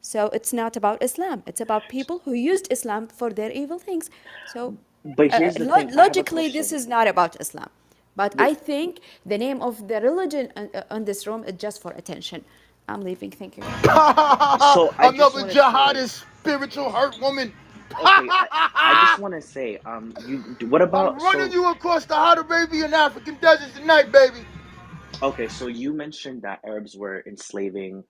So it's not about Islam. It's about people who used Islam for their evil things. So but here's the thing. I have a logically, this question. is not about Islam. But Wait, I think the name of the religion on this room is just for attention. I'm leaving. Thank you. so I just Another want to say, jihadist, spiritual hurt woman. okay, I just want to say, what I'm about running so? you across the Hot Arabian African deserts tonight, baby. Okay, so you mentioned that Arabs were enslaving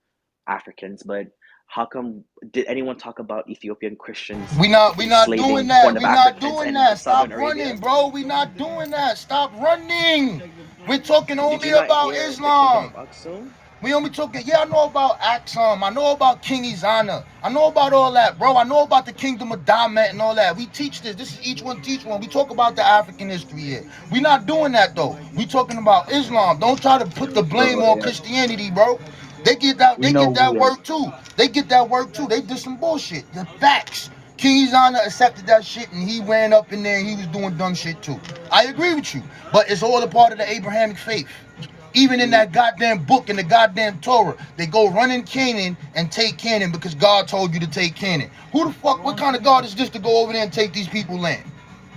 Africans, but how come did anyone talk about Ethiopian Christians We not doing enslaving that. Horn of We not Africans doing in that. southern Stop Arabia? running, bro. We not doing that. Stop running. We're talking Did only you not about hear the Kingdom of Islam. Aksum? We only talking, yeah, I know about Axum. I know about King Izana. I know about all that, bro. I know about the kingdom of Damet and all that. We teach this. This is each one teach one. We talk about the African history here. We not doing that, though. We talking about Islam. Don't try to put the blame bro, on yeah, Christianity, bro. They get that, we they know get that we are. work, too. They get that work, too. They did some bullshit. The facts. King Izana accepted that shit, and he ran up in there and he was doing dumb shit, too. I agree with you. But it's all a part of the Abrahamic faith. Even in Mm, that goddamn book, in the goddamn Torah, they go run in Canaan and take Canaan because God told you to take Canaan. Who the fuck, what kind of God is this to go over there and take these people land?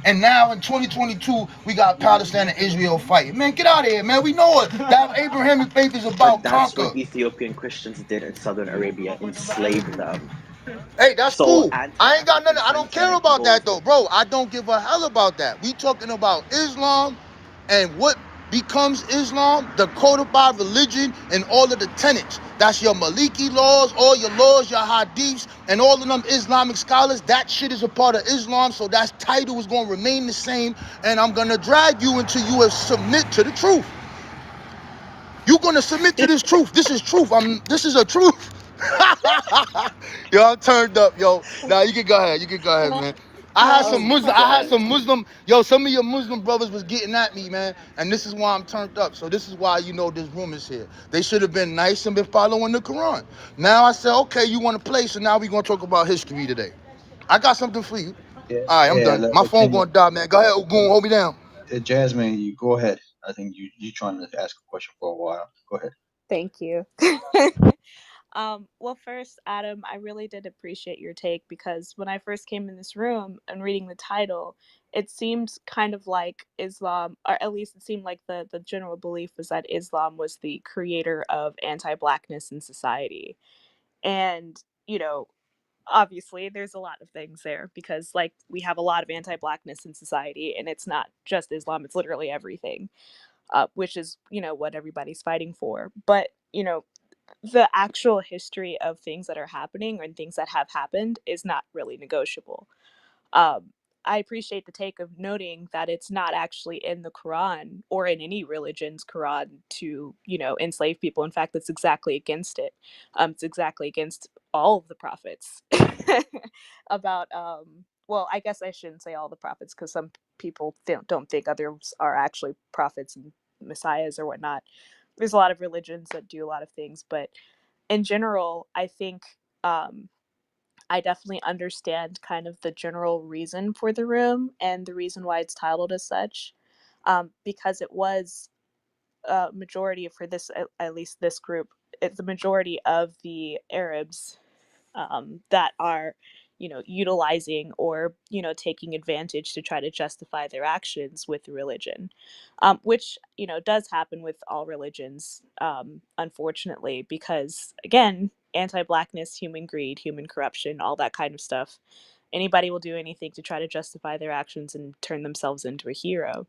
And now in 2022, we got Palestine and Israel fighting. Man, get out of here, man. We know it. That Abrahamic faith is but about that's conquer. what Ethiopian Christians did in southern Arabia, enslaved them. Hey, that's So cool. I ain't got anti-African nothing. I don't care sentiment about that goes. though, bro. I don't give a hell about that. We talking about Islam and what becomes Islam, the codified religion and all of the tenets. That's your Maliki laws, all your laws, your hadiths, and all of them Islamic scholars. That shit is a part of Islam, so that title is gonna remain the same, and I'm gonna drag you until you submit to the truth. You gonna submit to this truth. This is truth. This is a truth. Yo, I'm turned up, yo. Nah, you can go ahead. You can go ahead, man. I had That some was Muslim. I had good. some Muslim. Yo, some of your Muslim brothers was getting at me, man. And this is why I'm turned up. So this is why this room is here. They should have been nice and been following the Quran. Now I said, okay, you want to play, so now we gonna talk about history today. I got something for you. Yeah, All right, I'm yeah. done. My phone Can gonna die, man. Go ahead, Ogun, hold me down. Jasmine, you go ahead. I think you trying to ask a question for a while. Go ahead. Thank you. Well, first, Adam, I really did appreciate your take because when I first came in this room and reading the title, it seemed kind of like Islam, or at least it seemed like the general belief was that Islam was the creator of anti-blackness in society. And, obviously there's a lot of things there because like we have a lot of anti-blackness in society and it's not just Islam, it's literally everything, which is, what everybody's fighting for. But, the actual history of things that are happening and things that have happened is not really negotiable. Um, I appreciate the take of noting that it's not actually in the Quran or in any religion's Quran to, enslave people. In fact, that's exactly against it. It's exactly against all of the prophets. About, well, I guess I shouldn't say all the prophets because some people don't think others are actually prophets and messiahs or whatnot. There's a lot of religions that do a lot of things, but in general, I think I definitely understand kind of the general reason for the room and the reason why it's titled as such, because it was a majority for this, at least this group, it's the majority of the Arabs that are, utilizing or, taking advantage to try to justify their actions with religion, which, does happen with all religions, unfortunately, because, again, anti-blackness, human greed, human corruption, all that kind of stuff. Anybody will do anything to try to justify their actions and turn themselves into a hero.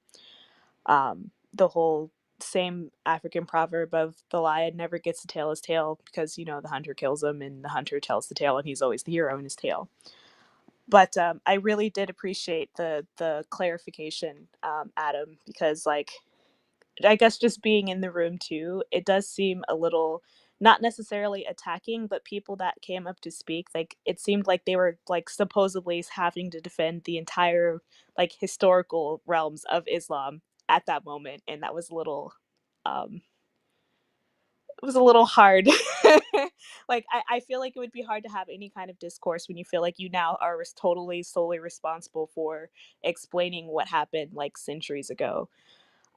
The whole same African proverb of the lion never gets to tell his tale because, the hunter kills him and the hunter tells the tale and he's always the hero in his tale. But I really did appreciate the clarification, Adam, because like I guess just being in the room too, it does seem a little not necessarily attacking, but people that came up to speak, like it seemed like they were like supposedly having to defend the entire like historical realms of Islam at that moment, and that was a little um it was a little hard. Like I feel like it would be hard to have any kind of discourse when you feel like you now are totally solely responsible for explaining what happened like centuries ago.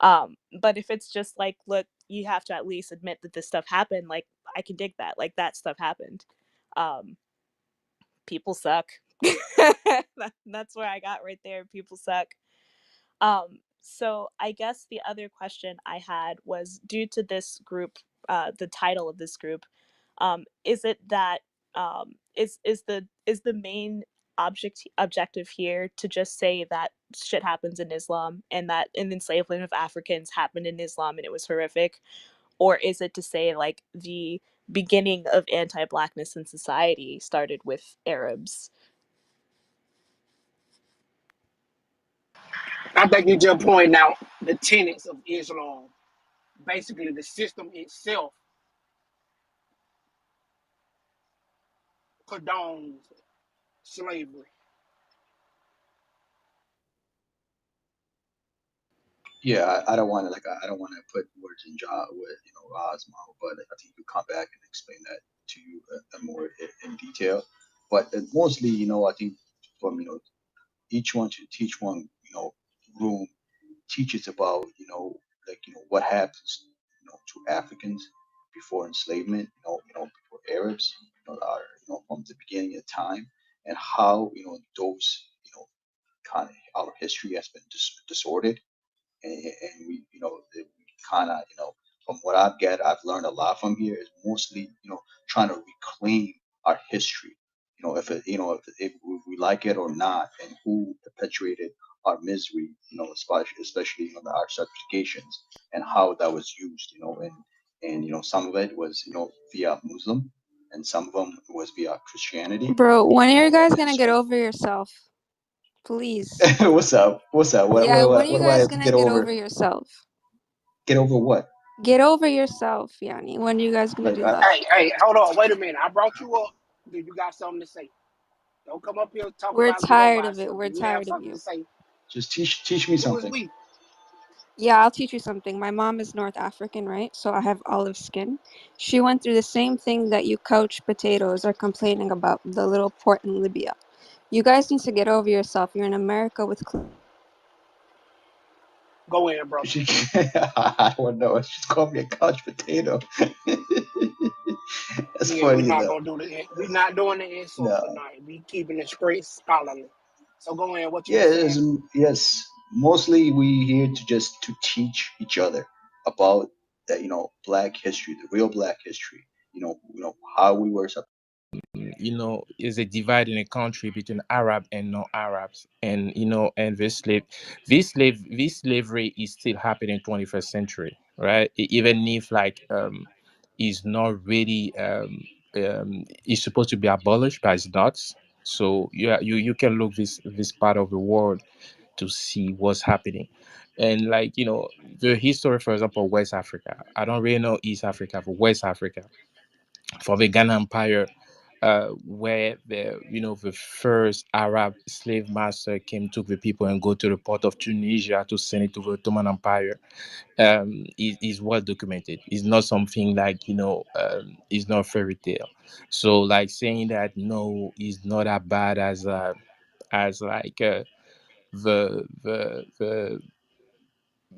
But if it's just like, look, you have to at least admit that this stuff happened, like I can dig that. Like that stuff happened. Um, People suck. That's where I got right there. People suck. So I guess the other question I had was due to this group, the title of this group, is it that is the main objective here to just say that shit happens in Islam and that an enslavement of Africans happened in Islam and it was horrific, or is it to say like the beginning of anti-blackness in society started with Arabs? I think you just pointing out the tenets of Islam. Basically, the system itself condones slavery. Yeah, I don't want to I don't want to put words in jaw with Ra's mouth, but I think you come back and explain that to you more in detail. But mostly, I think from each one to teach one, room teaches about what happens to Africans before enslavement, before Arabs, are, from the beginning of time, and how those kind of our history has been disordered, and we kind of from what I've learned a lot from here is mostly trying to reclaim our history, if it if we like it or not, and who perpetuated our misery, especially our subjugations, and how that was used, and some of it was via Muslim, and some of them was via Christianity, Bro, when are you guys and gonna get so over yourself? Please. what's up? What Yeah, when are you do I guys have to gonna get get over over? yourself? Get over what? Get over yourself, Yanni. When are you guys gonna Like do that? Hey, hold on, wait a minute. I brought you up. Do you got something to say? Don't come up here talking We're about get over tired of it. ourselves. Do We're you have tired of something to you. say? just teach me Who is something. we? Yeah, I'll teach you something. My mom is North African, right? So I have olive skin. She went through the same thing that you couch potatoes are complaining about, the little port in Libya. You guys need to get over yourself. You're in America with Go in, brother. She, I don't know. She called me a couch potato. That's Yeah, we're funny not though. gonna do the. We're not doing the insults No. tonight. We keeping it straight scholarly. So go in. What you Yeah, were it saying? is, yes. Mostly we here to just to teach each other about that, black history, the real black history. How we were. Is a divide in a country between Arab and non-Arabs, and and this slavery is still happening in 21st century, right? Even if like is not really is supposed to be abolished, but it's not. So yeah, you can look this part of the world to see what's happening. And like the history, for example, West Africa. I don't really know East Africa, but West Africa for the Ghana Empire, where the first Arab slave master came, took the people and go to the port of Tunisia to send it to the Ottoman Empire. Is well documented. It's not something like it's not fairy tale. So like saying that no, it's not as bad as like the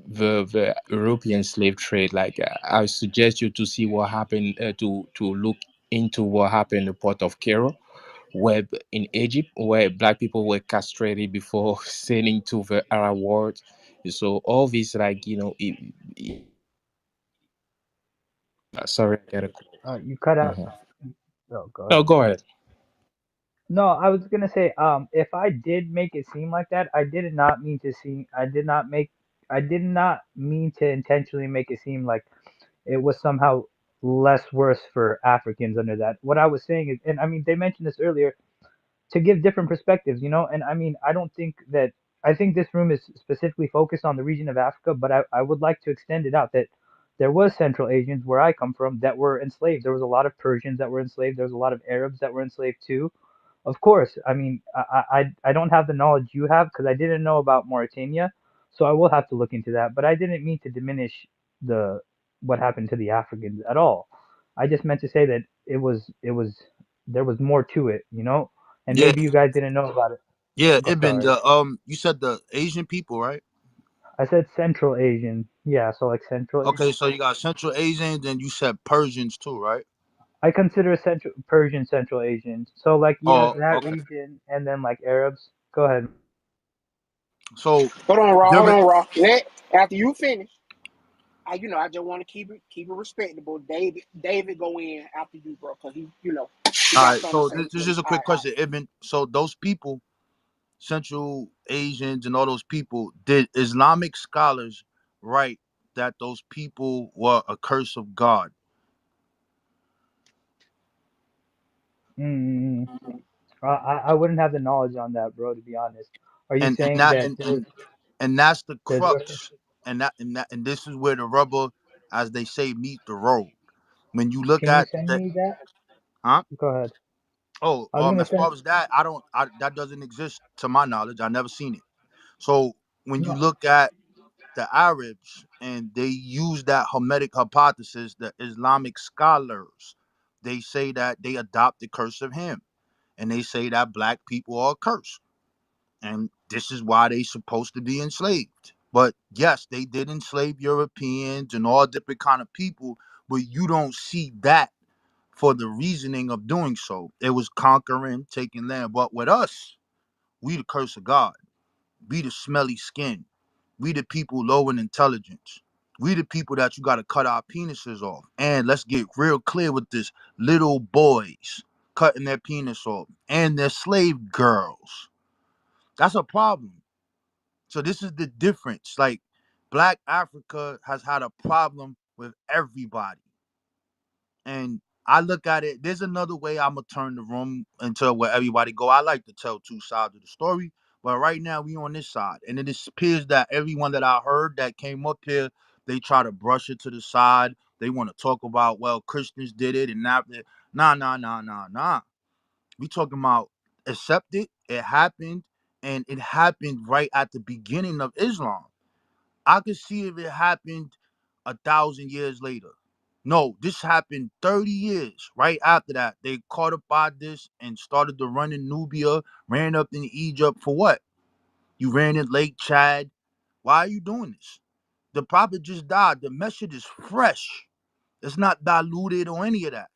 the European slave trade. Like I suggest you to see what happened, to look into what happened in the port of Cairo, where in Egypt, where black people were castrated before sailing to the Arab world. So all this, like sorry, I got a call. You cut out. Mhm. Oh, go No, ahead. go ahead. No, I was gonna say, if I did make it seem like that, I did not mean to intentionally make it seem like it was somehow less worse for Africans under that. What I was saying is, and I mean, they mentioned this earlier, to give different perspectives, and I mean, I don't think that, I think this room is specifically focused on the region of Africa, but I would like to extend it out that there was Central Asians where I come from that were enslaved. There was a lot of Persians that were enslaved. There was a lot of Arabs that were enslaved too. Of course, I mean, I don't have the knowledge you have because I didn't know about Mauritania, so I will have to look into that. But I didn't mean to diminish the what happened to the Africans at all. I just meant to say that it was there was more to it, and Yeah, maybe you guys didn't know about it. yeah, Oh, Ibn. sorry. You said the Asian people, right? I said Central Asian. Yeah, so like Central. Okay, so you got Central Asians, and you said Persians too, right? I consider Central Persian Central Asian. So like yeah, Oh, that okay. region, and then like Arabs. Go ahead. So Hold on, Raw. Hold during on, Raw. After you finish, I just want to keep it respectable. David, go in after you, bro, because he all got right, something to so say. this is just a All quick right, all right. question, Ibn. So those people, Central Asians and all those people, did Islamic scholars write that those people were a curse of God? Mm, I wouldn't have the knowledge on that, bro. To be honest, are you And saying that that and that's the there's reference? crux, and this is where the rubber, as they say, meet the road. When you look Can you at send that, me that? huh? Go ahead. Oh, I was gonna as send. far as that, that doesn't exist to my knowledge. I never seen it. So when you No. look at the Arabs and they use that Hermetic hypothesis, the Islamic scholars, they say that they adopt the curse of him, and they say that black people are cursed, and this is why they supposed to be enslaved. But yes, they did enslave Europeans and all different kind of people, but you don't see that for the reasoning of doing so. It was conquering, taking land. But with us, we the curse of God. We the smelly skin. We the people low in intelligence. We the people that you gotta cut our penises off. And let's get real clear with this: little boys cutting their penis off and their slave girls. That's a problem. So this is the difference. Like Black Africa has had a problem with everybody. And I look at it, there's another way I'm gonna turn the room into where everybody go. I like to tell two sides of the story, but right now we on this side. And it appears that everyone that I heard that came up here They try to brush it to the side. They want to talk about, well, Christians did it and not. Nah, nah, nah, nah, nah. We talking about accept it. It happened, and it happened right at the beginning of Islam. I could see if it happened 1,000 years later. No, this happened 30 years. Right after that, they codified this and started to run in Nubia, ran up in Egypt for what? You ran in Lake Chad. Why are you doing this? The prophet just died. The message is fresh. It's not diluted or any of that.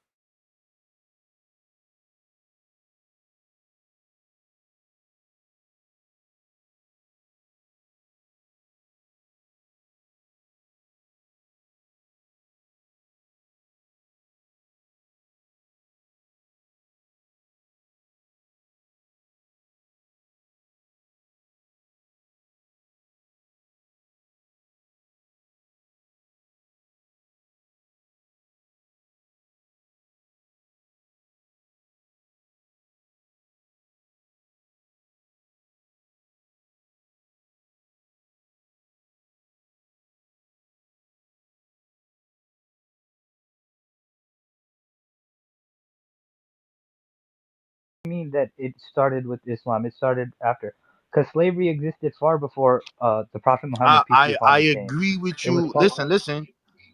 I mean that it started with Islam. It started after, because slavery existed far before the Prophet Muhammad, I, peace be I upon I him, came. agree with It was you. far. Listen, listen.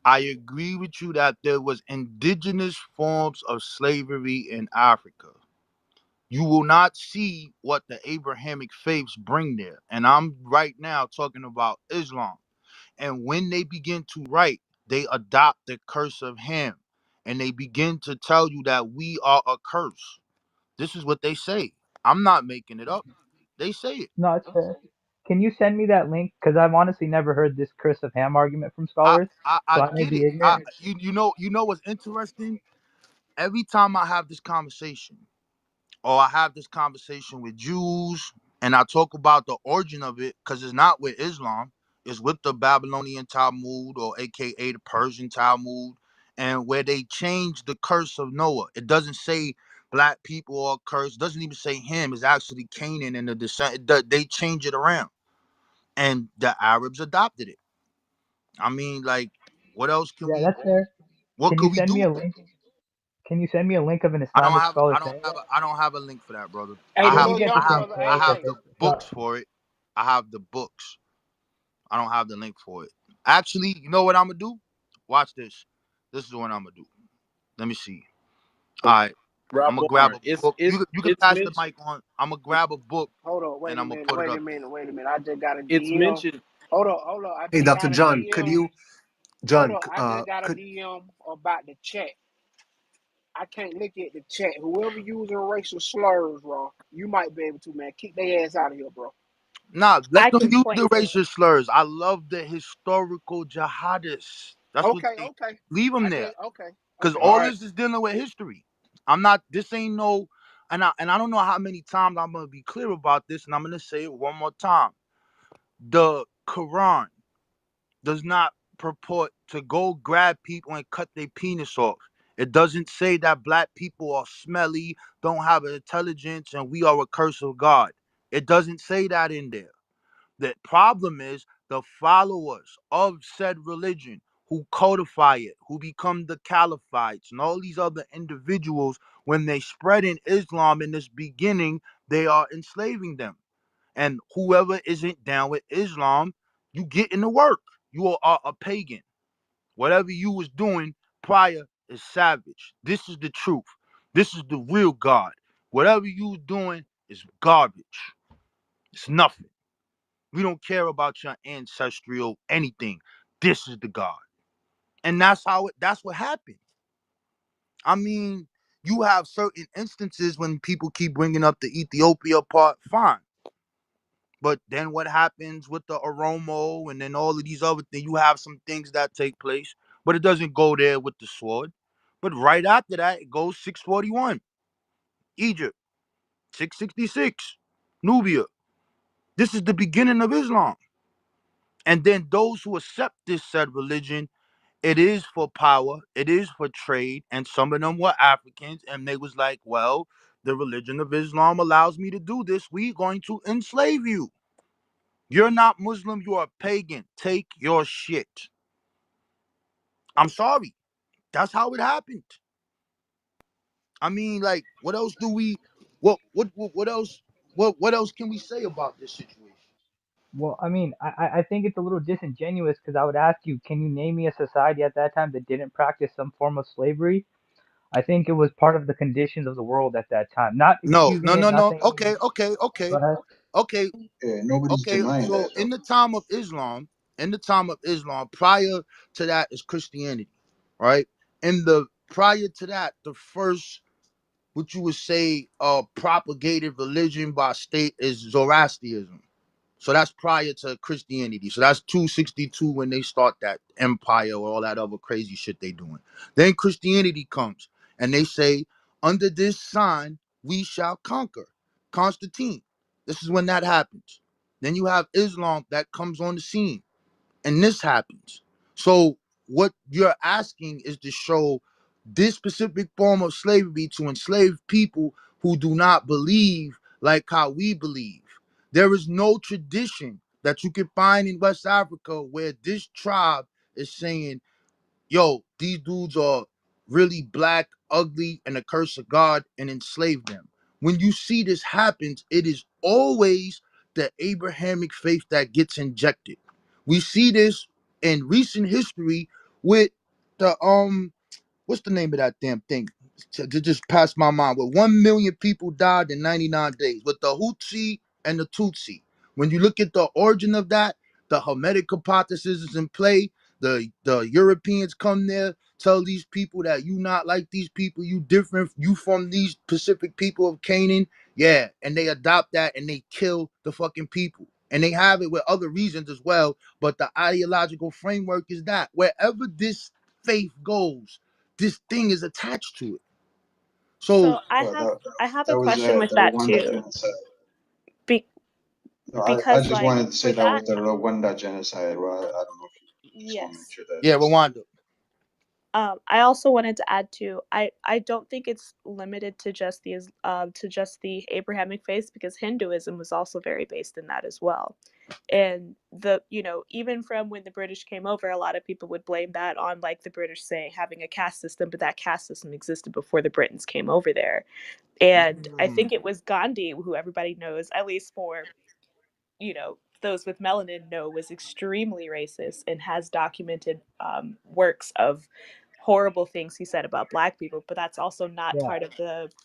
I agree with you that there was indigenous forms of slavery in Africa. You will not see what the Abrahamic faiths bring there. And I'm right now talking about Islam. And when they begin to write, they adopt the curse of Ham. And they begin to tell you that we are a curse. This is what they say. I'm not making it up. They say it. No, it's fair. Can you send me that link? Because I've honestly never heard this curse of Ham argument from I, scholars, I so I may get be it. ignorant. You know what's interesting? Every time I have this conversation, or I have this conversation with Jews, and I talk about the origin of it, because it's not with Islam, it's with the Babylonian Talmud, or AKA the Persian Talmud, and where they changed the curse of Noah. It doesn't say black people are cursed. It doesn't even say him. It's actually Canaan and the descent. They change it around, and the Arabs adopted it. I mean, like, what else can Yeah, we? that's fair. What Can you could we send me do a with it? link? Can you send me a link of an I don't Islamic have scholar I don't saying have that? I don't have a link for that, brother. Hey, I the When have you little the get I the young have chance, brother. bro, I Hey, it's have hey. okay. the So, books for it. I have the books. I don't have the link for it. Actually, you know what I'm gonna do? Watch this. This is what I'm gonna do. Let me see. All right, I'm gonna grab Rapport. a book. You can It's pass the mentioned. mic on. I'm gonna grab a book Hold on. and Wait a I'm gonna minute. put it Wait a up there. minute. Wait a minute. I just got a It's DM. mentioned. Hold on. Hold on. I Hey, just Dr. got a John, could DM. you, Hold John, on. I just got a DM about the chat. I can't look at the chat. Whoever using racial slurs, bro, you might be able to, man. Kick their ass out of here, bro. Nah, let I them can use point the to it. racial slurs. I love the historical jihadists. That's what Okay, they okay. leave them I there. just okay, Because okay. All all right. this is dealing with history. I'm not. This ain't no. And I don't know how many times I'm gonna be clear about this, and I'm gonna say it one more time. The Quran does not purport to go grab people and cut their penis off. It doesn't say that black people are smelly, don't have intelligence, and we are a curse of God. It doesn't say that in there. The problem is the followers of said religion who codify it, who become the caliphites, and all these other individuals, when they spread in Islam in this beginning, they are enslaving them. And whoever isn't down with Islam, you get in the work. You are a pagan. Whatever you was doing prior is savage. This is the truth. This is the real God. Whatever you was doing is garbage. It's nothing. We don't care about your ancestral anything. This is the God. And that's what happened. I mean, you have certain instances when people keep bringing up the Ethiopia part, fine. But then what happens with the Oromo and then all of these other things? You have some things that take place, but it doesn't go there with the sword. But right after that, it goes 641, Egypt, 666, Nubia. This is the beginning of Islam. And then those who accept this said religion, it is for power, it is for trade, and some of them were Africans, and they was like, well, the religion of Islam allows me to do this. We're going to enslave you. You're not Muslim, you're a pagan. Take your shit. I'm sorry. That's how it happened. I mean, like, what else do we? What else? What else can we say about this situation? Well, I mean, I think it's a little disingenuous because I would ask you, can you name me a society at that time that didn't practice some form of slavery? I think it was part of the conditions of the world at that time. Not No, excusing no, it, no, not no. saying Okay, anything. okay, Go okay, ahead. okay, Yeah, nobody's okay. denying So that though. in the time of Islam, prior to that is Christianity, right? In the prior to that, the first what you would say propagated religion by state is Zoroastrianism. So that's prior to Christianity. So that's 262 when they start that empire or all that other crazy shit they doing. Then Christianity comes and they say, under this sign we shall conquer. Constantine. This is when that happens. Then you have Islam that comes on the scene and this happens. So what you're asking is to show this specific form of slavery to enslave people who do not believe like how we believe. There is no tradition that you can find in West Africa where this tribe is saying, yo, these dudes are really black, ugly, and a curse of God and enslave them. When you see this happens, it is always the Abrahamic faith that gets injected. We see this in recent history with the what's the name of that damn thing? To just pass my mind. Where 1 million people died in 99 days with the Hutsi and the Tutsi. When you look at the origin of that, the Hermetic Hypothesis is in play. The Europeans come there, tell these people that you not like these people, you different, you from these Pacific people of Canaan. Yeah, and they adopt that and they kill the fucking people. And they have it with other reasons as well. But the ideological framework is that wherever this faith goes, this thing is attached to it. So So I Well, have I have a that was question with the that Rwanda too. genocide. Be- No, I because just like wanted to say for that that, was the Rwanda genocide. Well, I don't know if you just want to make yes. sure that yeah, that's Rwanda. I also wanted to add too. I don't think it's limited to just the Abrahamic faith because Hinduism was also very based in that as well. And even from when the British came over, a lot of people would blame that on like the British saying having a caste system, but that caste system existed before the Britons came over there. And I Mm. think it was Gandhi, who everybody knows, at least for those with melanin know was extremely racist and has documented works of horrible things he said about black people, but that's also Yeah,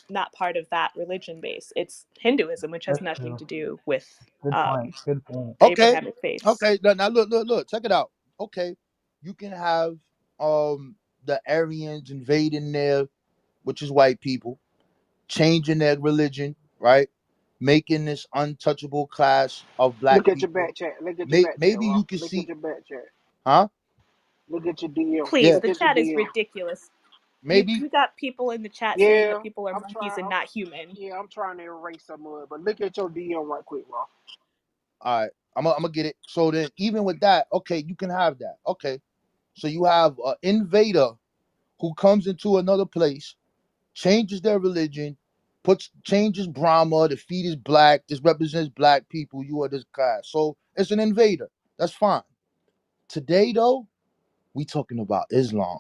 not part of that religion base. It's Hinduism, which has that's nothing true. to do with Good point. Good point. the Okay. Abrahamic faiths. Okay. Now look, check it out. Okay. You can have the Aryans invading there, which is white people, changing their religion, right? Making this untouchable class of black Look at your people. back chat. Look at your back chat, Maybe Raw. you can Look at see, your back chat. huh? Look at your DM. Please, Yeah, Look the at your chat is DM. ridiculous. You maybe. you got people in the chat saying that Yeah, people are I'm monkeys trying. and not human. Yeah, I'm trying to erase some of it, but look at your DM right quick, Raw. All right, I'm gonna get it. So then, even with that, okay, you can have that. Okay, so you have an invader who comes into another place, changes their religion, changes Brahma, the feet is black, this represents black people, you are this class. So it's an invader. That's fine. Today though, we talking about Islam.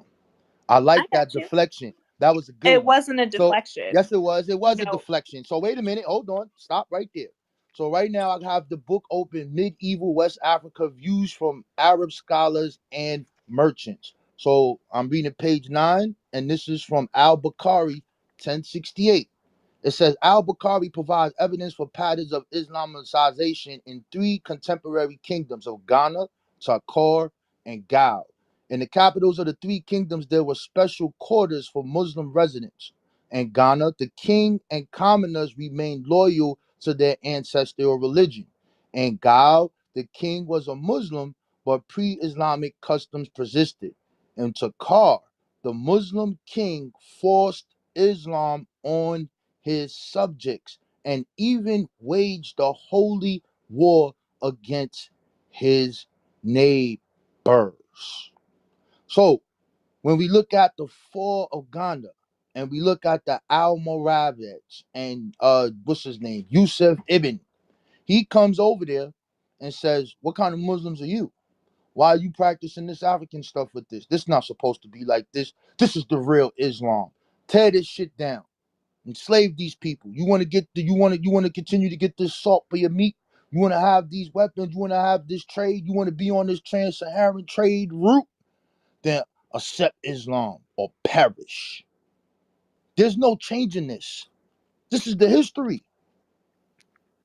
I I like that got you. deflection. That was a good It one. wasn't a So deflection. yes, it was. It was a No, deflection. So wait a minute. Hold on. Stop right there. So right now I have the book open, Medieval West Africa Views from Arab Scholars and Merchants. So I'm reading page 9, and this is from Al-Bukhari, 1068. It says Al-Bukhari provides evidence for patterns of Islamicization in three contemporary kingdoms of Ghana, Takor, and Gao. In the capitals of the three kingdoms, there were special quarters for Muslim residents. In Ghana, the king and commoners remained loyal to their ancestral religion. In Gao, the king was a Muslim, but pre-Islamic customs persisted. In Takar, the Muslim king forced Islam on his subjects and even waged a holy war against his neighbors. So when we look at the fall of Ghana and we look at the Almoravids and what's his name, Yusuf Ibn, he comes over there and says, "What kind of Muslims are you? Why are you practicing this African stuff with this? This not supposed to be like this. This is the real Islam. Tear this shit down. Enslave these people. You want to continue to get this salt for your meat. You want to have these weapons. You want to have this trade. You want to be on this trans-Saharan trade route. Then accept Islam or perish. There's no changing this. This is the history.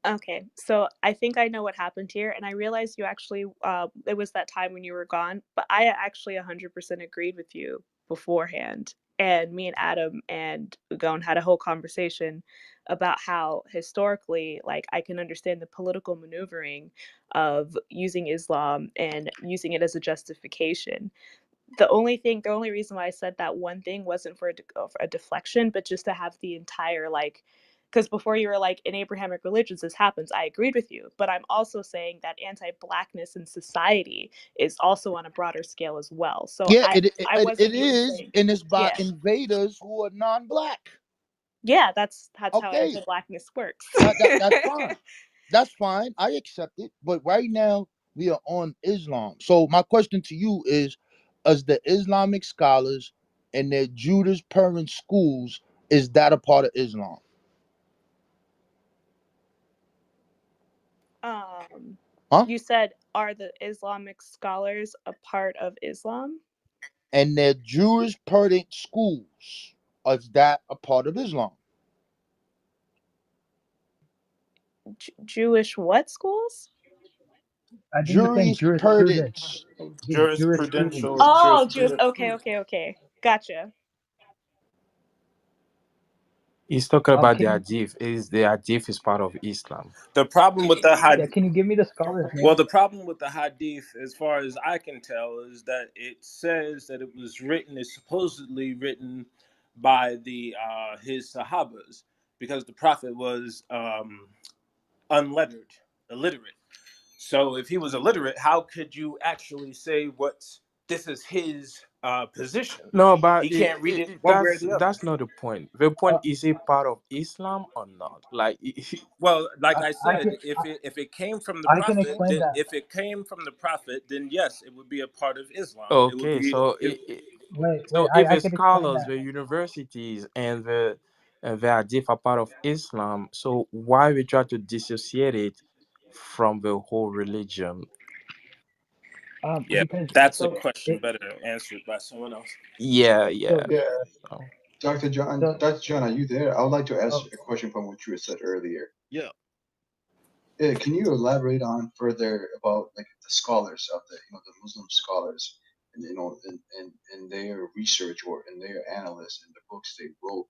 Okay, so I think I know what happened here, and I realized you actually, it was that time when you were gone, but I actually 100% agreed with you beforehand. And me and Adam and Ugon had a whole conversation about how historically, like, I can understand the political maneuvering of using Islam and using it as a justification. The only reason why I said that one thing wasn't for for a deflection, but just to have the entire, like, because before you were like, in Abrahamic religions this happens. I agreed with you, but I'm also saying that anti-blackness in society is also on a broader scale as well. So Yeah, I it, it, I it wasn't it even is, saying, and it's by yeah, invaders who are non-black. yeah, that's how Okay, anti-blackness works. that's fine. That's fine. I accept it. But right now we are on Islam. So my question to you is the Islamic scholars and their jurisprudence schools, is that a part of Islam? um, Huh? you said, are the Islamic scholars a part of Islam? And their jurisprudence schools, is that a part of Islam? Jewish what schools? I think you're saying jurisprudence. Jurisprudence. Jurisprudence. Jurisprudential Oh, Jewish. jurisprudence. Okay, okay, okay. Gotcha. He's talking about the Can you, hadith. Is the hadith is part of Islam? The problem with the yeah, hadith, can you give me the scholar's well, name? the problem with the hadith, as far as I can tell, is that it says that it was written, is supposedly written by the his sahabas, because the prophet was unlettered, illiterate. So if he was illiterate, how could you actually say what this is his position? No, but He can't read it one way or that's the other. not the point. The Uh, point is it part of Islam or not? Like, Well, like I I said, can if it came from the I can prophet, explain then that. if it came from the prophet, then yes, it would be a part of Islam. It would okay, be so it, Wait, so if I the can explain scholars, that. the universities, and the hadith are part of Islam, so why we try to dissociate it from the whole religion? yeah. Because That's a so question it better answered by someone else. Yeah, yeah. so Yeah, So, so Dr. John, are you there? I would like to ask oh, a question from what you had said earlier. Yeah. Can you elaborate on further about like the scholars of the Muslim scholars and in their research or in their analysis in the books they wrote?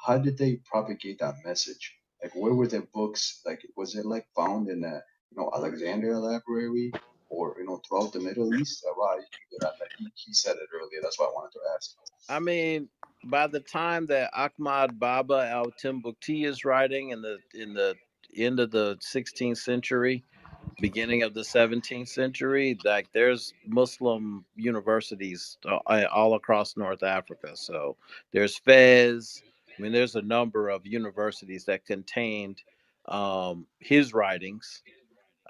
How did they propagate that message? Like where were their books? Like was it like found in the Alexandria library or throughout the Middle East? Why you did that? Like he said it earlier. That's why I wanted to ask. I mean, by the time that Ahmad Baba al Timbuktu is writing in the end of the 16th century, beginning of the 17th century, like there's Muslim universities all across North Africa. So there's Fez. I mean, there's a number of universities that contained his writings,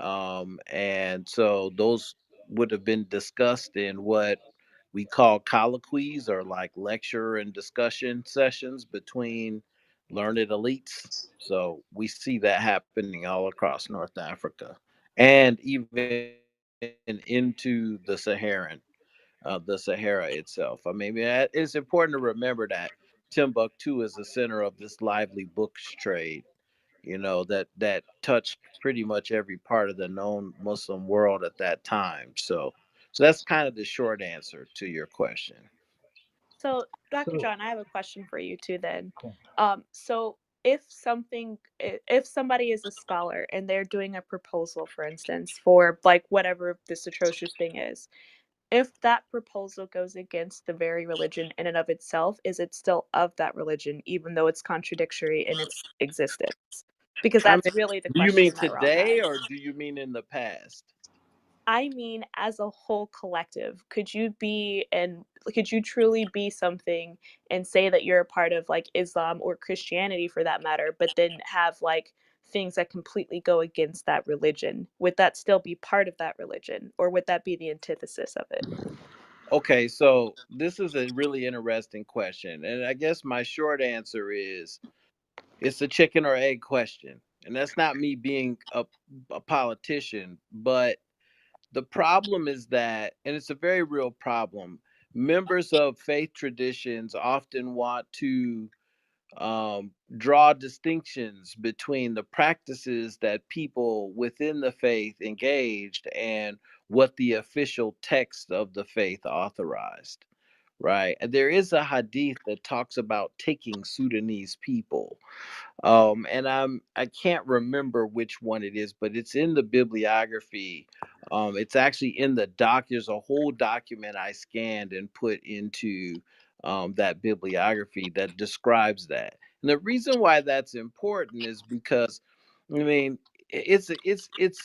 and so those would have been discussed in what we call colloquies, or like lecture and discussion sessions between learned elites. So we see that happening all across North Africa and even into the Sahara itself. I mean, it's important to remember that Timbuktu is the center of this lively books trade, that touched pretty much every part of the known Muslim world at that time. So that's kind of the short answer to your question. So, Dr. so John, I have a question for you too then. okay. So if somebody is a scholar and they're doing a proposal, for instance, for like whatever this atrocious thing is, if that proposal goes against the very religion in and of itself, is it still of that religion, even though it's contradictory in its existence? Because I that's mean, really the do you mean question that Ra today has. or do you mean in the past? I mean, as a whole collective, could you truly be something and say that you're a part of like Islam or Christianity for that matter, but then have like things that completely go against that religion, would that still be part of that religion, or would that be the antithesis of it? Okay, so this is a really interesting question. And I guess my short answer is it's a chicken or egg question. And that's not me being a politician, but the problem is that, and it's a very real problem, members of faith traditions often want to draw distinctions between the practices that people within the faith engaged and what the official text of the faith authorized, right? And there is a hadith that talks about taking Sudanese people, and I can't remember which one it is, but it's in the bibliography. It's actually in the doc. There's a whole document I scanned and put into that bibliography that describes that. And the reason why that's important is because, I mean, it's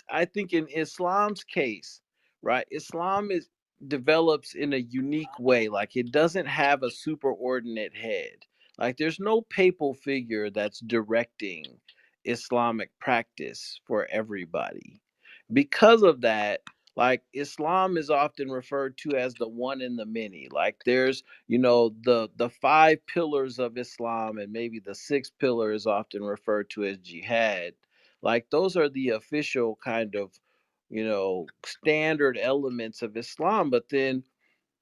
I think in Islam's case, right? Islam is develops in a unique way. Like it doesn't have a superordinate head. Like there's no papal figure that's directing Islamic practice for everybody. Because of that, like Islam is often referred to as the one in the many. Like there's, the five pillars of Islam, and maybe the sixth pillar is often referred to as jihad. Like those are the official kind of, standard elements of Islam. But then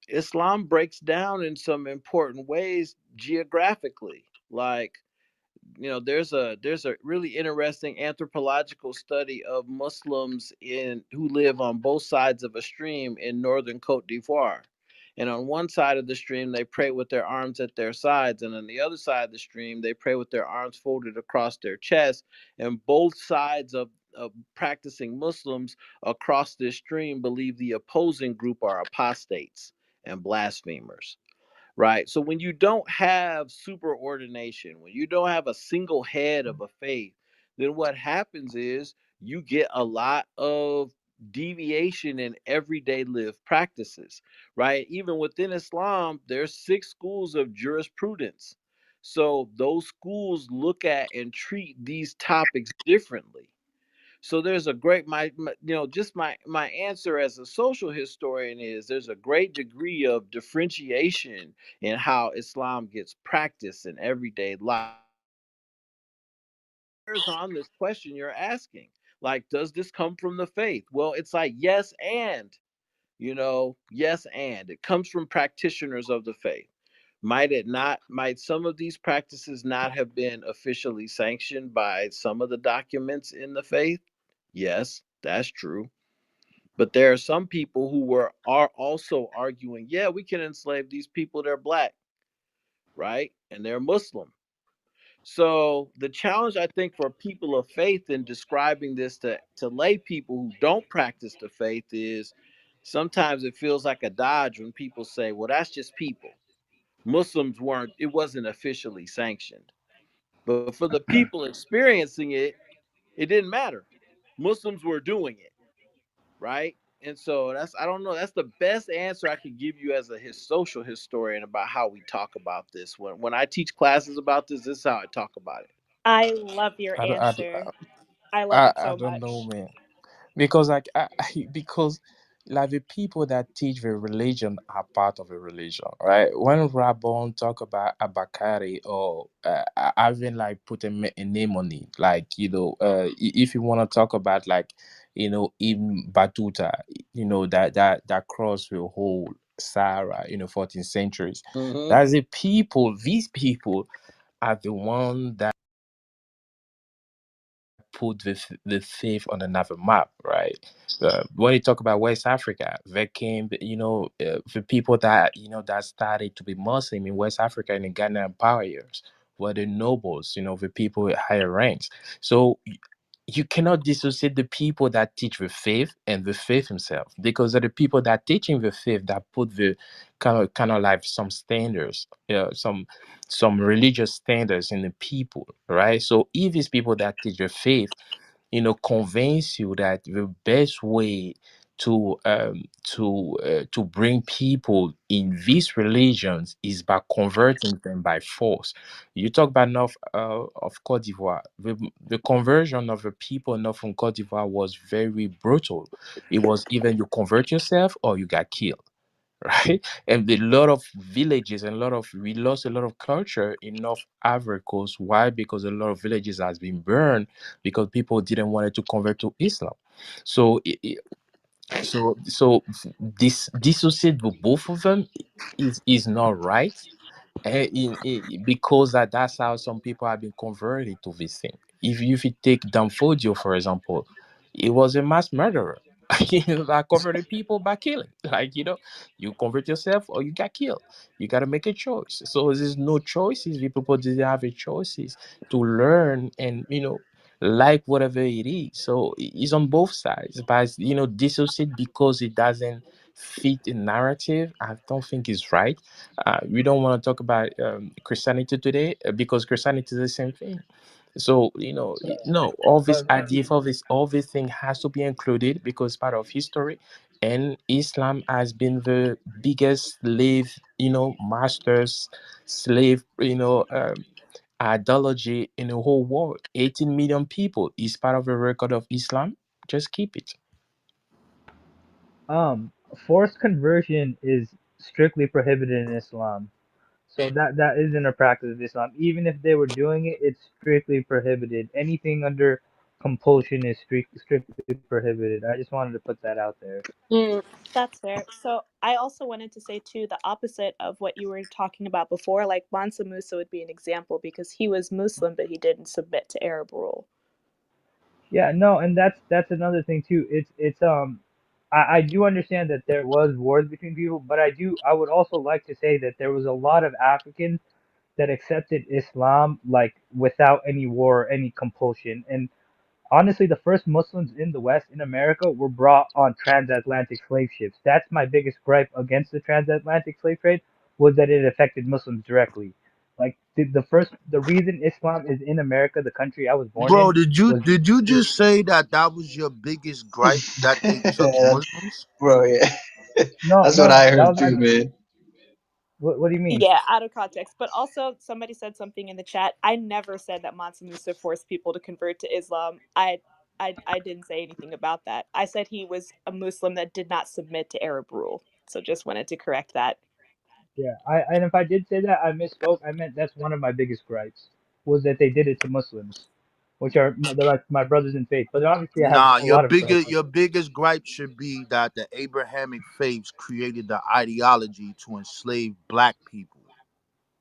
Islam breaks down in some important ways geographically. Like, there's a really interesting anthropological study of Muslims in who live on both sides of a stream in northern Cote d'Ivoire. And on one side of the stream, they pray with their arms at their sides, and on the other side of the stream, they pray with their arms folded across their chest. And both sides of practicing Muslims across this stream believe the opposing group are apostates and blasphemers, right? So when you don't have superordination, when you don't have a single head of a faith, then what happens is you get a lot of deviation in everyday lived practices, right? Even within Islam, there's 6 schools of jurisprudence. So those schools look at and treat these topics differently. So there's a great just my answer as a social historian is there's a great degree of differentiation in how Islam gets practiced in everyday life. Bears on this question you're asking. Like, does this come from the faith? Well, it's like yes and, yes and it comes from practitioners of the faith. Might it not, might some of these practices not have been officially sanctioned by some of the documents in the faith? Yes, that's true. But there are some people who are also arguing, yeah, we can enslave these people, they're black, right? And they're Muslim. So the challenge I think for people of faith in describing this to lay people who don't practice the faith is sometimes it feels like a dodge when people say, well, that's just people. Muslims weren't, it wasn't officially sanctioned. But for the people experiencing it, it didn't matter. Muslims were doing it, right? And so I don't know, that's the best answer I could give you as a social historian about how we talk about this. When I teach classes about this is how I talk about it. I love your I don't, I, don't- answer. I love it I so don't know, much. man. Because because like the people that teach the religion are part of a religion, right? When Rabon talk about Abakari or having like put a name on it, like if you want to talk about like in Batuta, that crossed the whole Sahara, 14th centuries. Hmm. That's the people. These people are the one that put the faith on another map, right? When you talk about West Africa, there came, the people that that started to be Muslim in West Africa in the Ghana empires were the nobles, the people with higher ranks. So you cannot dissociate the people that teach the faith and the faith himself, because they're the people that teaching the faith that put the kind of like some standards, some religious standards in the people, right? So if it's people that teach the faith, convince you that the best way to bring people in these religions is by converting them by force. You talk about North of Cote d'Ivoire. The conversion of the people north from Cote d'Ivoire was very brutal. It was either you convert yourself or you got killed. Right, and a lot of villages and a lot of we lost a lot of culture in North Africa. Why? Because a lot of villages has been burned because people didn't want to convert to Islam. So this dissociate with both of them is not right. Because that's how some people have been converted to this thing. If you take Danfodio, for example, he was a mass murderer. That converted people by killing. Like, you convert yourself or you got killed. You got to make a choice. So there's no choices. The people didn't have a choices to learn and, like whatever it is. So it's on both sides. But, dissociate because it doesn't fit a narrative, I don't think is right. We don't want to talk about Christianity today because Christianity is the same thing. So no, all this But idea, all this thing has to be included because part of history, and Islam has been the biggest slave, masters, slave, ideology in the whole world. 18 million people is part of the record of Islam. Just keep it. um, forced conversion is strictly prohibited in Islam. So that isn't a practice of Islam. Even if they were doing it, it's strictly prohibited. Anything under compulsion is strictly prohibited. I just wanted to put that out there. Mm, that's fair. So I also wanted to say too the opposite of what you were talking about before. Like Mansa Musa would be an example because he was Muslim, but he didn't submit to Arab rule. Yeah, no, and that's another thing too. I do understand that there was wars between people, but I would also like to say that there was a lot of Africans that accepted Islam like without any war or any compulsion. And honestly, the first Muslims in the West, in America, were brought on transatlantic slave ships. That's my biggest gripe against the transatlantic slave trade, was that it affected Muslims directly. Like the reason Islam is in America, the country I was born Bro, in, did you was did you just say that was your biggest gripe, that they took Muslims? Bro, yeah. no, That's no, what no. I That heard was too, not. man. What do you mean? Yeah, out of context. But also, somebody said something in the chat. I never said that Mansa Musa forced people to convert to Islam. I didn't say anything about that. I said he was a Muslim that did not submit to Arab rule. So just wanted to correct that. Yeah, and if I did say that, I misspoke. I meant that's one of my biggest gripes, was that they did it to Muslims, which are they're like my brothers in faith. But obviously, I have Nah, a lot of gripes. your biggest gripe should be that the Abrahamic faiths created the ideology to enslave black people.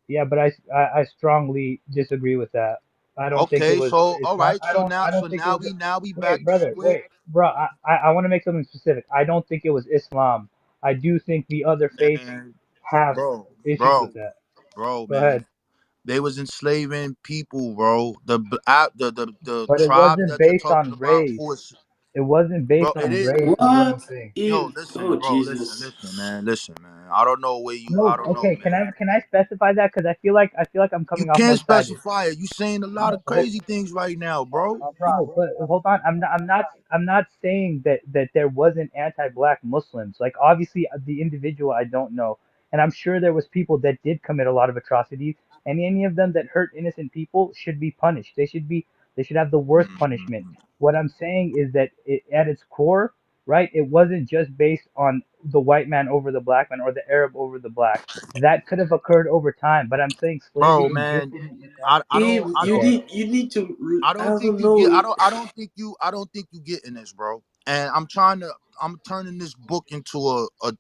Yeah, but I strongly disagree with that. I don't think it Okay, was so all Islam. right, so I now don't think it was. now we back Wait, to brother, square. wait, bro. I want to make something specific. I don't think it was Islam. I do think the other faiths Man, have bro, issues with bro, that. bro, Go man. ahead. They was enslaving people, bro. The But it tribes wasn't that you're based talking on about, race. It wasn't based bro, it on is. race, is what I'm What saying. Yo, is? listen, Oh bro, listen, Jesus! listen, man, listen, man. I don't know where you. I No, don't know, okay. man. Can I specify that? Because I feel like I'm You coming off can't one sided. specify it. You saying a lot No, of crazy things right now, bro. no, but hold on. I'm not saying that there wasn't anti-black Muslims. Like obviously the individual I don't know, and I'm sure there was people that did commit a lot of atrocities, and any of them that hurt innocent people should be punished. They should have the worst punishment. Mhm. What I'm saying is that at its core, right, it wasn't just based on the white man over the black man or the Arab over the black. That could have occurred over time, but I'm saying Bro, slavery man, existed in East If I you Okay. don't. need, you need to. I I don't think don't you know. get. I don't think you getting this, bro. And I'm turning this book into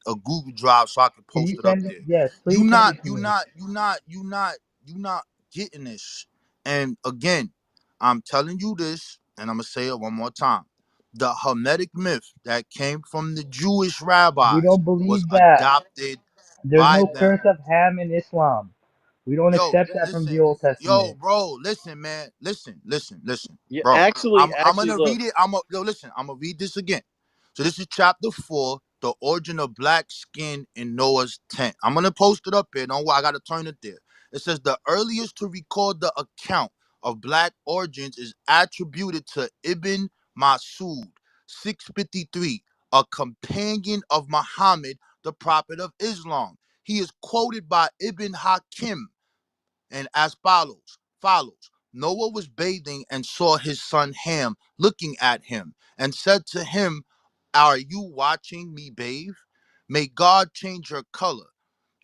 a Google Drive so I can Can post you it up send it? there. Yes, You please send not it to you me. not you not you not you not getting this. And again, I'm telling you this, and I'm gonna say it one more time. The Hermetic myth that came from the Jewish We rabbis don't was believe that. adopted There's by no them. curse of Ham in Islam. We don't Yo, accept that from the listen, Old yo, Testament. bro, listen, man, listen, Yeah, bro. I'm actually, gonna look. read it. Yo, listen, I'm gonna read this again. So this is chapter 4, the origin of black skin in Noah's tent. I'm gonna post it up here. Don't worry, I gotta turn it there. It says the earliest to record the account of black origins is attributed to Ibn Masud, 653, a companion of Muhammad, the prophet of Islam. He is quoted by Ibn Hakim and as follows. Noah was bathing and saw his son Ham looking at him and said to him, "Are you watching me bathe? May God change your color."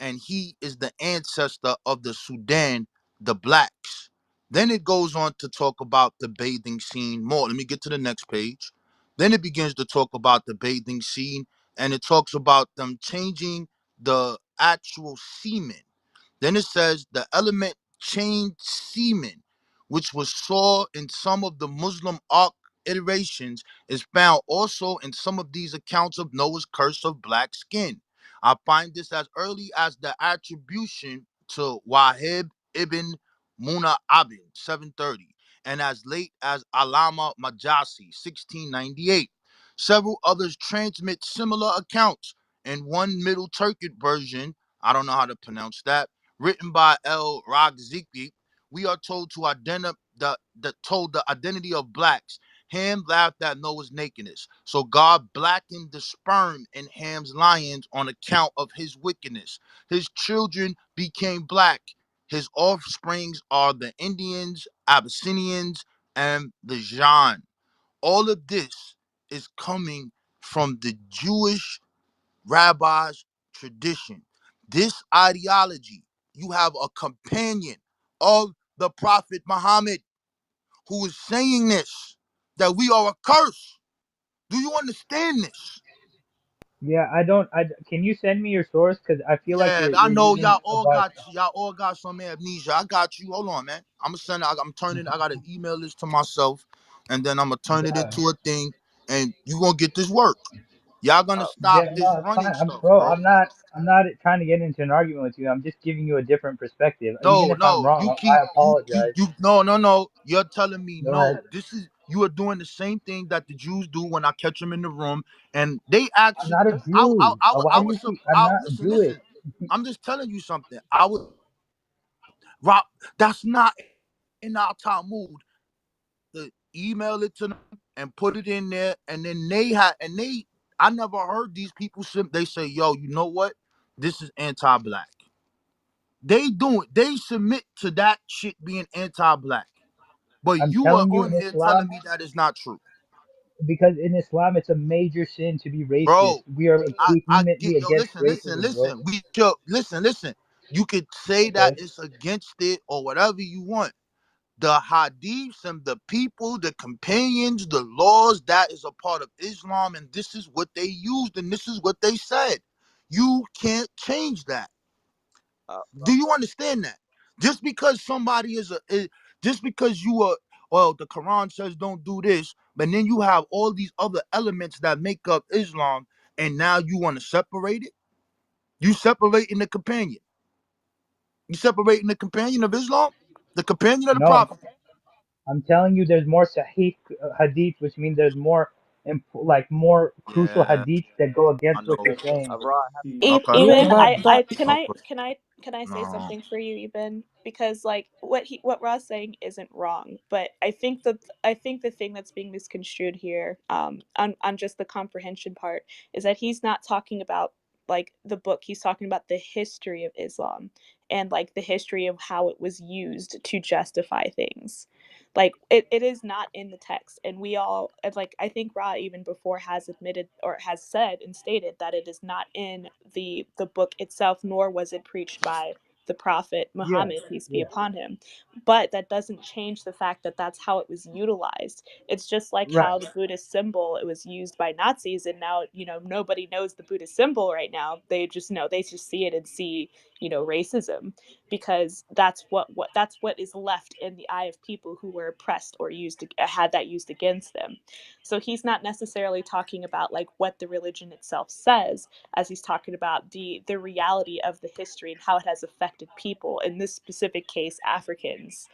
And he is the ancestor of the Sudan, the blacks. Then it goes on to talk about the bathing scene more. Let me get to the next page. Then it begins to talk about the bathing scene, and it talks about them changing the actual semen. Then it says the element changed semen, which was saw in some of the Muslim ark iterations, is found also in some of these accounts of Noah's curse of black skin. I find this as early as the attribution to Wahib ibn Muna Abin, 730, and as late as Alama Majasi, 1698. Several others transmit similar accounts. In one Middle Turkic version, I don't know how to pronounce that, written by El Ragziki, we are told to told the identity of blacks. Ham laughed at Noah's nakedness, so God blackened the sperm in Ham's lions on account of his wickedness. His children became black. His offsprings are the Indians, Abyssinians, and the Jan. All of this is coming from the Jewish rabbis' tradition. This ideology, you have a companion of the Prophet Muhammad who is saying this, that we are a curse. Do you understand this? Yeah, I don't. Can you send me your source? Because I feel like Yeah, you're I you're know using a bunch. y'all all got some amnesia. I got you. Hold on, man. I gotta email this to myself, and then I'm gonna turn it Yeah, into a thing, and you gonna get this work. Y'all gonna stop yeah, this no, it's running fine. stuff, Bro, bro. I'm not trying to get into an argument with you. I'm just giving you a different perspective. Even No, if I'm no, wrong, I apologize. no. You're telling me Go no. ahead. You are doing the same thing that the Jews do when I catch them in the room, and they I'm actually, not a Jew. Why I do you was, keep? I'm not Jewish. listen. I'm just telling you something. I was, Rob. That's not in our Talmud. To email it to them and put it in there, and then I never heard these people. They say, "Yo, you know what? This is anti-black." They submit to that shit being anti-black. But I'm you are telling you, on in here telling Islam, me that is not true. because in Islam, it's a major sin to be racist. Bro, We are I get vehemently yo, against racism, bro. listen. We should listen. You could say that Okay. it's against it or whatever you want. The hadiths and the people, the companions, the laws, that is a part of Islam, and this is what they used and this is what they said. You can't change that. Do you understand that? Just because somebody just because you are, well, the Quran says don't do this, but then you have all these other elements that make up Islam, and now you want to separate it? You separating the companion. You separating the companion of Islam, the companion of the No, Prophet. I'm telling you, there's more Sahih hadith, which means there's more, like more crucial Yeah, hadith that go I against what know. you're saying. Okay. Even I But can I say No. something for you, even because like what Ra's saying isn't wrong, but I think the thing that's being misconstrued here, on just the comprehension part, is that he's not talking about like the book. He's talking about the history of Islam and like the history of how it was used to justify things. Like it is not in the text, and we all, and like I think Ra even before has admitted or has said and stated that it is not in the book itself, nor was it preached by the prophet Yeah, Muhammad, peace be yeah, upon him. But that doesn't change the fact that that's how it was utilized. It's just like right. how the Buddhist symbol, it was used by Nazis, and now nobody knows the Buddhist symbol right now. They just know, they just see it and see racism, because that's what is left in the eye of people who were oppressed or had that used against them. So he's not necessarily talking about like what the religion itself says, as he's talking about the reality of the history and how it has affected people, in this specific case Africans,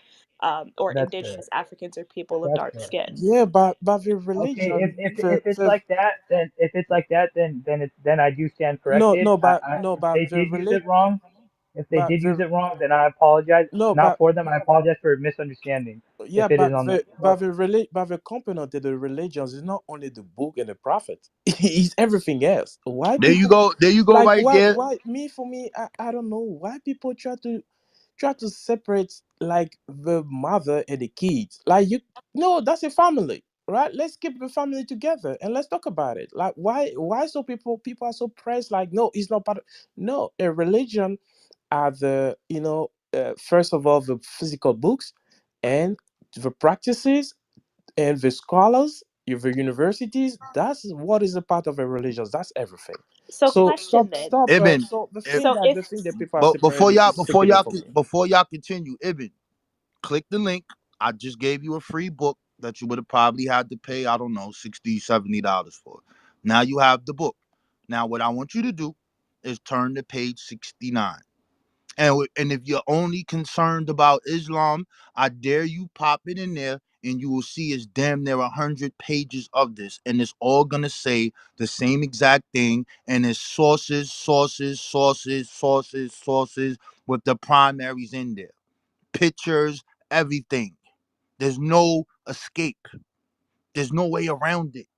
or That's fair. indigenous Africans, or people of That's dark fair. skin. yeah, but the Okay, religion, if it's like that, then if it's like that, then I do stand no, corrected. no, but no, If but they the did use religion. it wrong, If they but did use the it wrong, then I apologize. no, Not for them. I apologize for misunderstanding. yeah, If it is on them. but the component of the religions is not only the book and the prophet. It's everything else. Why There you people go. There you go like right there. why me for me I don't know why people try to separate like the mother and the kids. Like you no, that's a family, right? Let's keep the family together and let's talk about it. Like why so people are so pressed like no, it's not part of no, a religion are the first of all the physical books and the practices and the scholars the universities. That's what is a part of a religion. That's everything. So So question then. Ibn. so eh, So the if thing that people are But separating is circular for me. before y'all continue, Ibn, click the link. I just gave you a free book that you would have probably had to pay, I don't know, $60, $70 for. Now you have the book. Now what I want you to do is turn to page 69. And if you're only concerned about Islam, I dare you pop it in there and you will see it's damn near 100 pages of this. And it's all gonna say the same exact thing. And it's sources, sources, sources, sources, sources with the primaries in there. Pictures, everything. There's no escape. There's no way around it.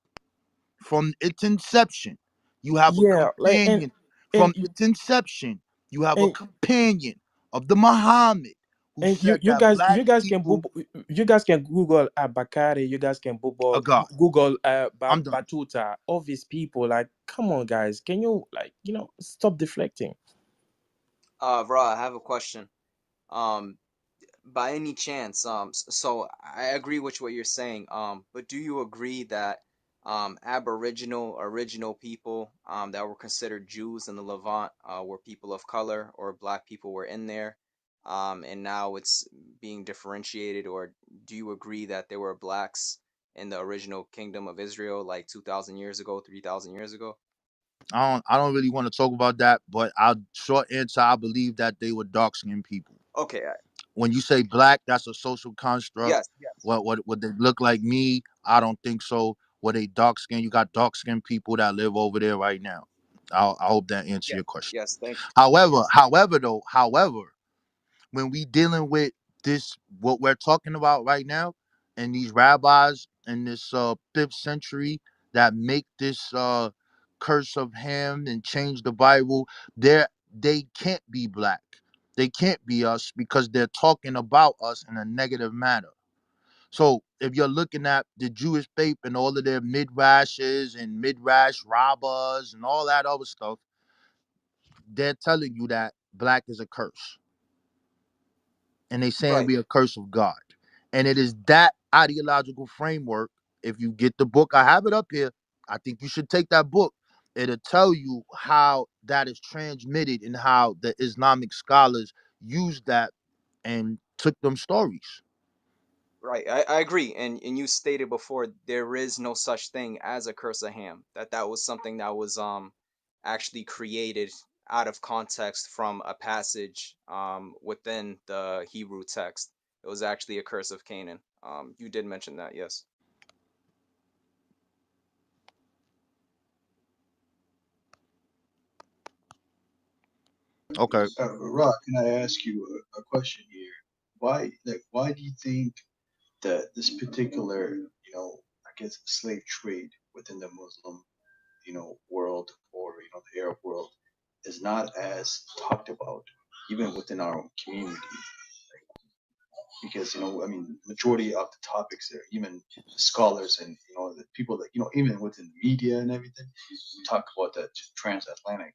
From its inception, you have a Yeah, like companion. and From its inception, you have a and companion of the Muhammad who and said that black people you guys can Google Bakari, you guys can are God. Google I'm done. Batuta, all these people. Like, come on, guys, can you like stop deflecting? Ra, I have a question. Um, by any chance, so I agree with what you're saying. But do you agree that Aboriginal original people that were considered Jews in the Levant were people of color or black people were in there, and now it's being differentiated? Or do you agree that there were blacks in the original kingdom of Israel like 2,000 years ago, 3,000 years ago? I don't really want to talk about that, but our short answer, I believe that they were dark skinned people. Okay, When you say black, that's a social construct. yes. What they look like me? I don't think so. Were they dark skinned? You got dark skinned people that live over there right now. I hope that answers Yes, your question. yes, thank you. However, when we dealing with this, what we're talking about right now, and these rabbis in this 5th century that make this curse of Ham and change the Bible, they can't be black. They can't be us because they're talking about us in a negative manner. So if you're looking at the Jewish faith and all of their midrashes and midrash rabbis and all that other stuff, they're telling you that black is a curse, and they saying Right. we a curse of God. And it is that ideological framework. If you get the book, I have it up here. I think you should take that book. It'll tell you how that is transmitted and how the Islamic scholars used that and took them stories. Right, I agree, and you stated before there is no such thing as a curse of Ham. That was something that was actually created out of context from a passage within the Hebrew text. It was actually a curse of Canaan. You did mention that, yes. Okay. Rock, can I ask you a question here? Why do you think that this particular, I guess, slave trade within the Muslim, world, or the Arab world is not as talked about, even within our own community? Because I mean, majority of the topics there, even scholars and the people that even within the media and everything, we talk about that transatlantic,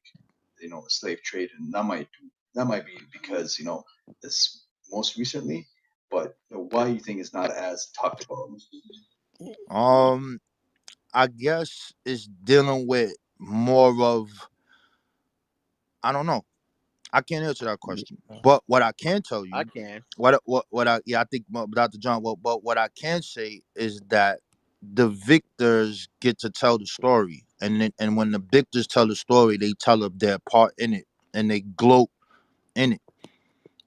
slave trade, and that might be because it's most recently, but why do you think it's not as talked about? Um, I guess it's dealing with more of, I don't know. I can't answer that question. But what I can tell I you, can. what I yeah, I think Dr. John. But what I can say is that the victors get to tell the story, and when the victors tell the story, they tell of their part in it, and they gloat in it.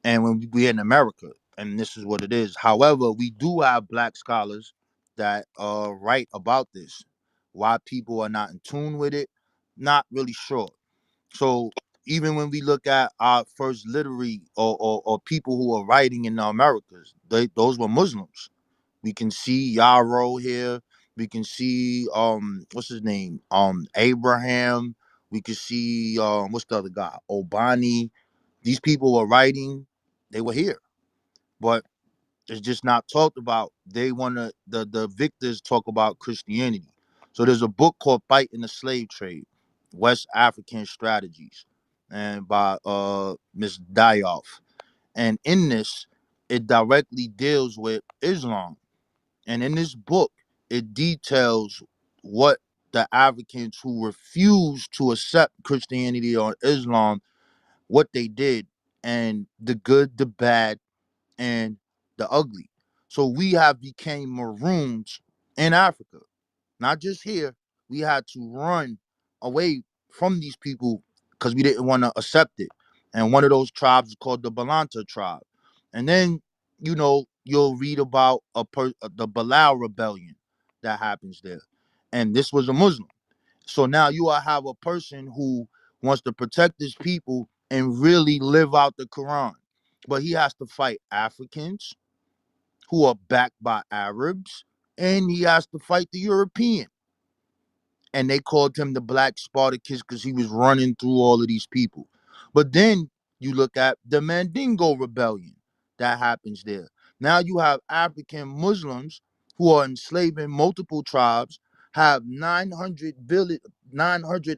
And when we in America, and this is what it is. However, we do have black scholars that write about this. Why people are not in tune with it, not really sure. So even when we look at our first literary or people who are writing in the Americas, those were Muslims. We can see Yarrow here. We can see what's his name? Abraham. We can see what's the other guy? Obani. These people were writing, they were here. But it's just not talked about. They wanna the victors talk about Christianity. So there's a book called Fighting the Slave Trade, West African Strategies, and by Miss Dioff. And in this, it directly deals with Islam. And in this book, it details what the Africans who refused to accept Christianity or Islam, what they did, and the good, the bad, and the ugly. So we have became maroons in Africa, not just here. We had to run away from these people because we didn't want to accept it. And one of those tribes is called the Balanta tribe. And then, you'll read about the Balao rebellion that happens there. And this was a Muslim. So now you will have a person who wants to protect his people and really live out the Quran. But he has to fight Africans who are backed by Arabs, and he has to fight the European. And they called him the Black Spartacus because he was running through all of these people. But then you look at the Mandingo rebellion that happens there. Now you have African Muslims who are enslaving multiple tribes, have 900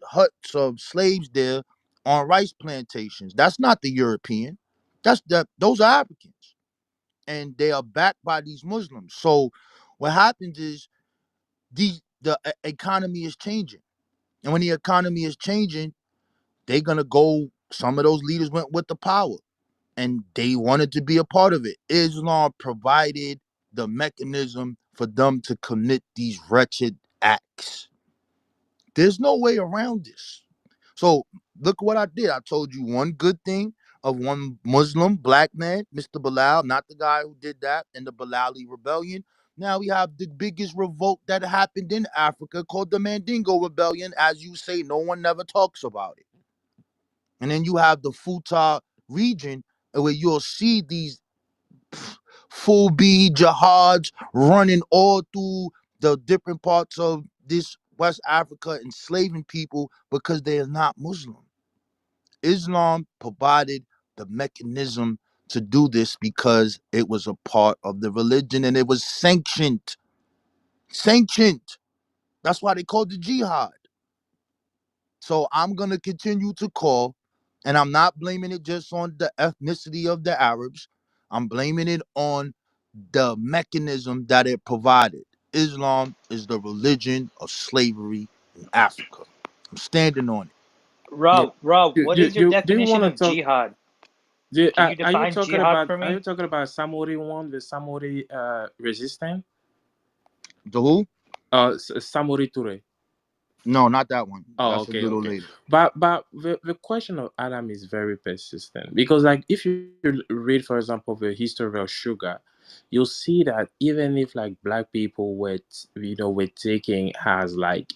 huts of slaves there on rice plantations. That's not the European. Those are Africans. And they are backed by these Muslims. So what happens is the economy is changing. And when the economy is changing, they're gonna go. Some of those leaders went with the power, and they wanted to be a part of it. Islam provided the mechanism for them to commit these wretched acts. There's no way around this. So look what I did. I told you one good thing of one Muslim black man, Mr. Bilal, not the guy who did that in the Bilali rebellion. Now we have the biggest revolt that happened in Africa called the Mandingo Rebellion. As you say, no one never talks about it. And then you have the Futa region where you'll see these full B jihads running all through the different parts of this West Africa, enslaving people because they are not Muslim. Islam provided the mechanism to do this because it was a part of the religion and it was sanctioned. Sanctioned. That's why they called it jihad. So I'm going to continue to call, and I'm not blaming it just on the ethnicity of the Arabs. I'm blaming it on the mechanism that it provided. Islam is the religion of slavery in Africa. I'm standing on it. Rob, Yeah. what is your Do you definition want to of talk? jihad? Can you define jihad for Are you me? talking about Samori one, the Samori resistance? The who? Samori Toure. No, not that one. Oh, That's a okay, little okay. later. But the question of Adam is very persistent because, like, if you read, for example, the history of sugar, you'll see that even if like black people were taking as like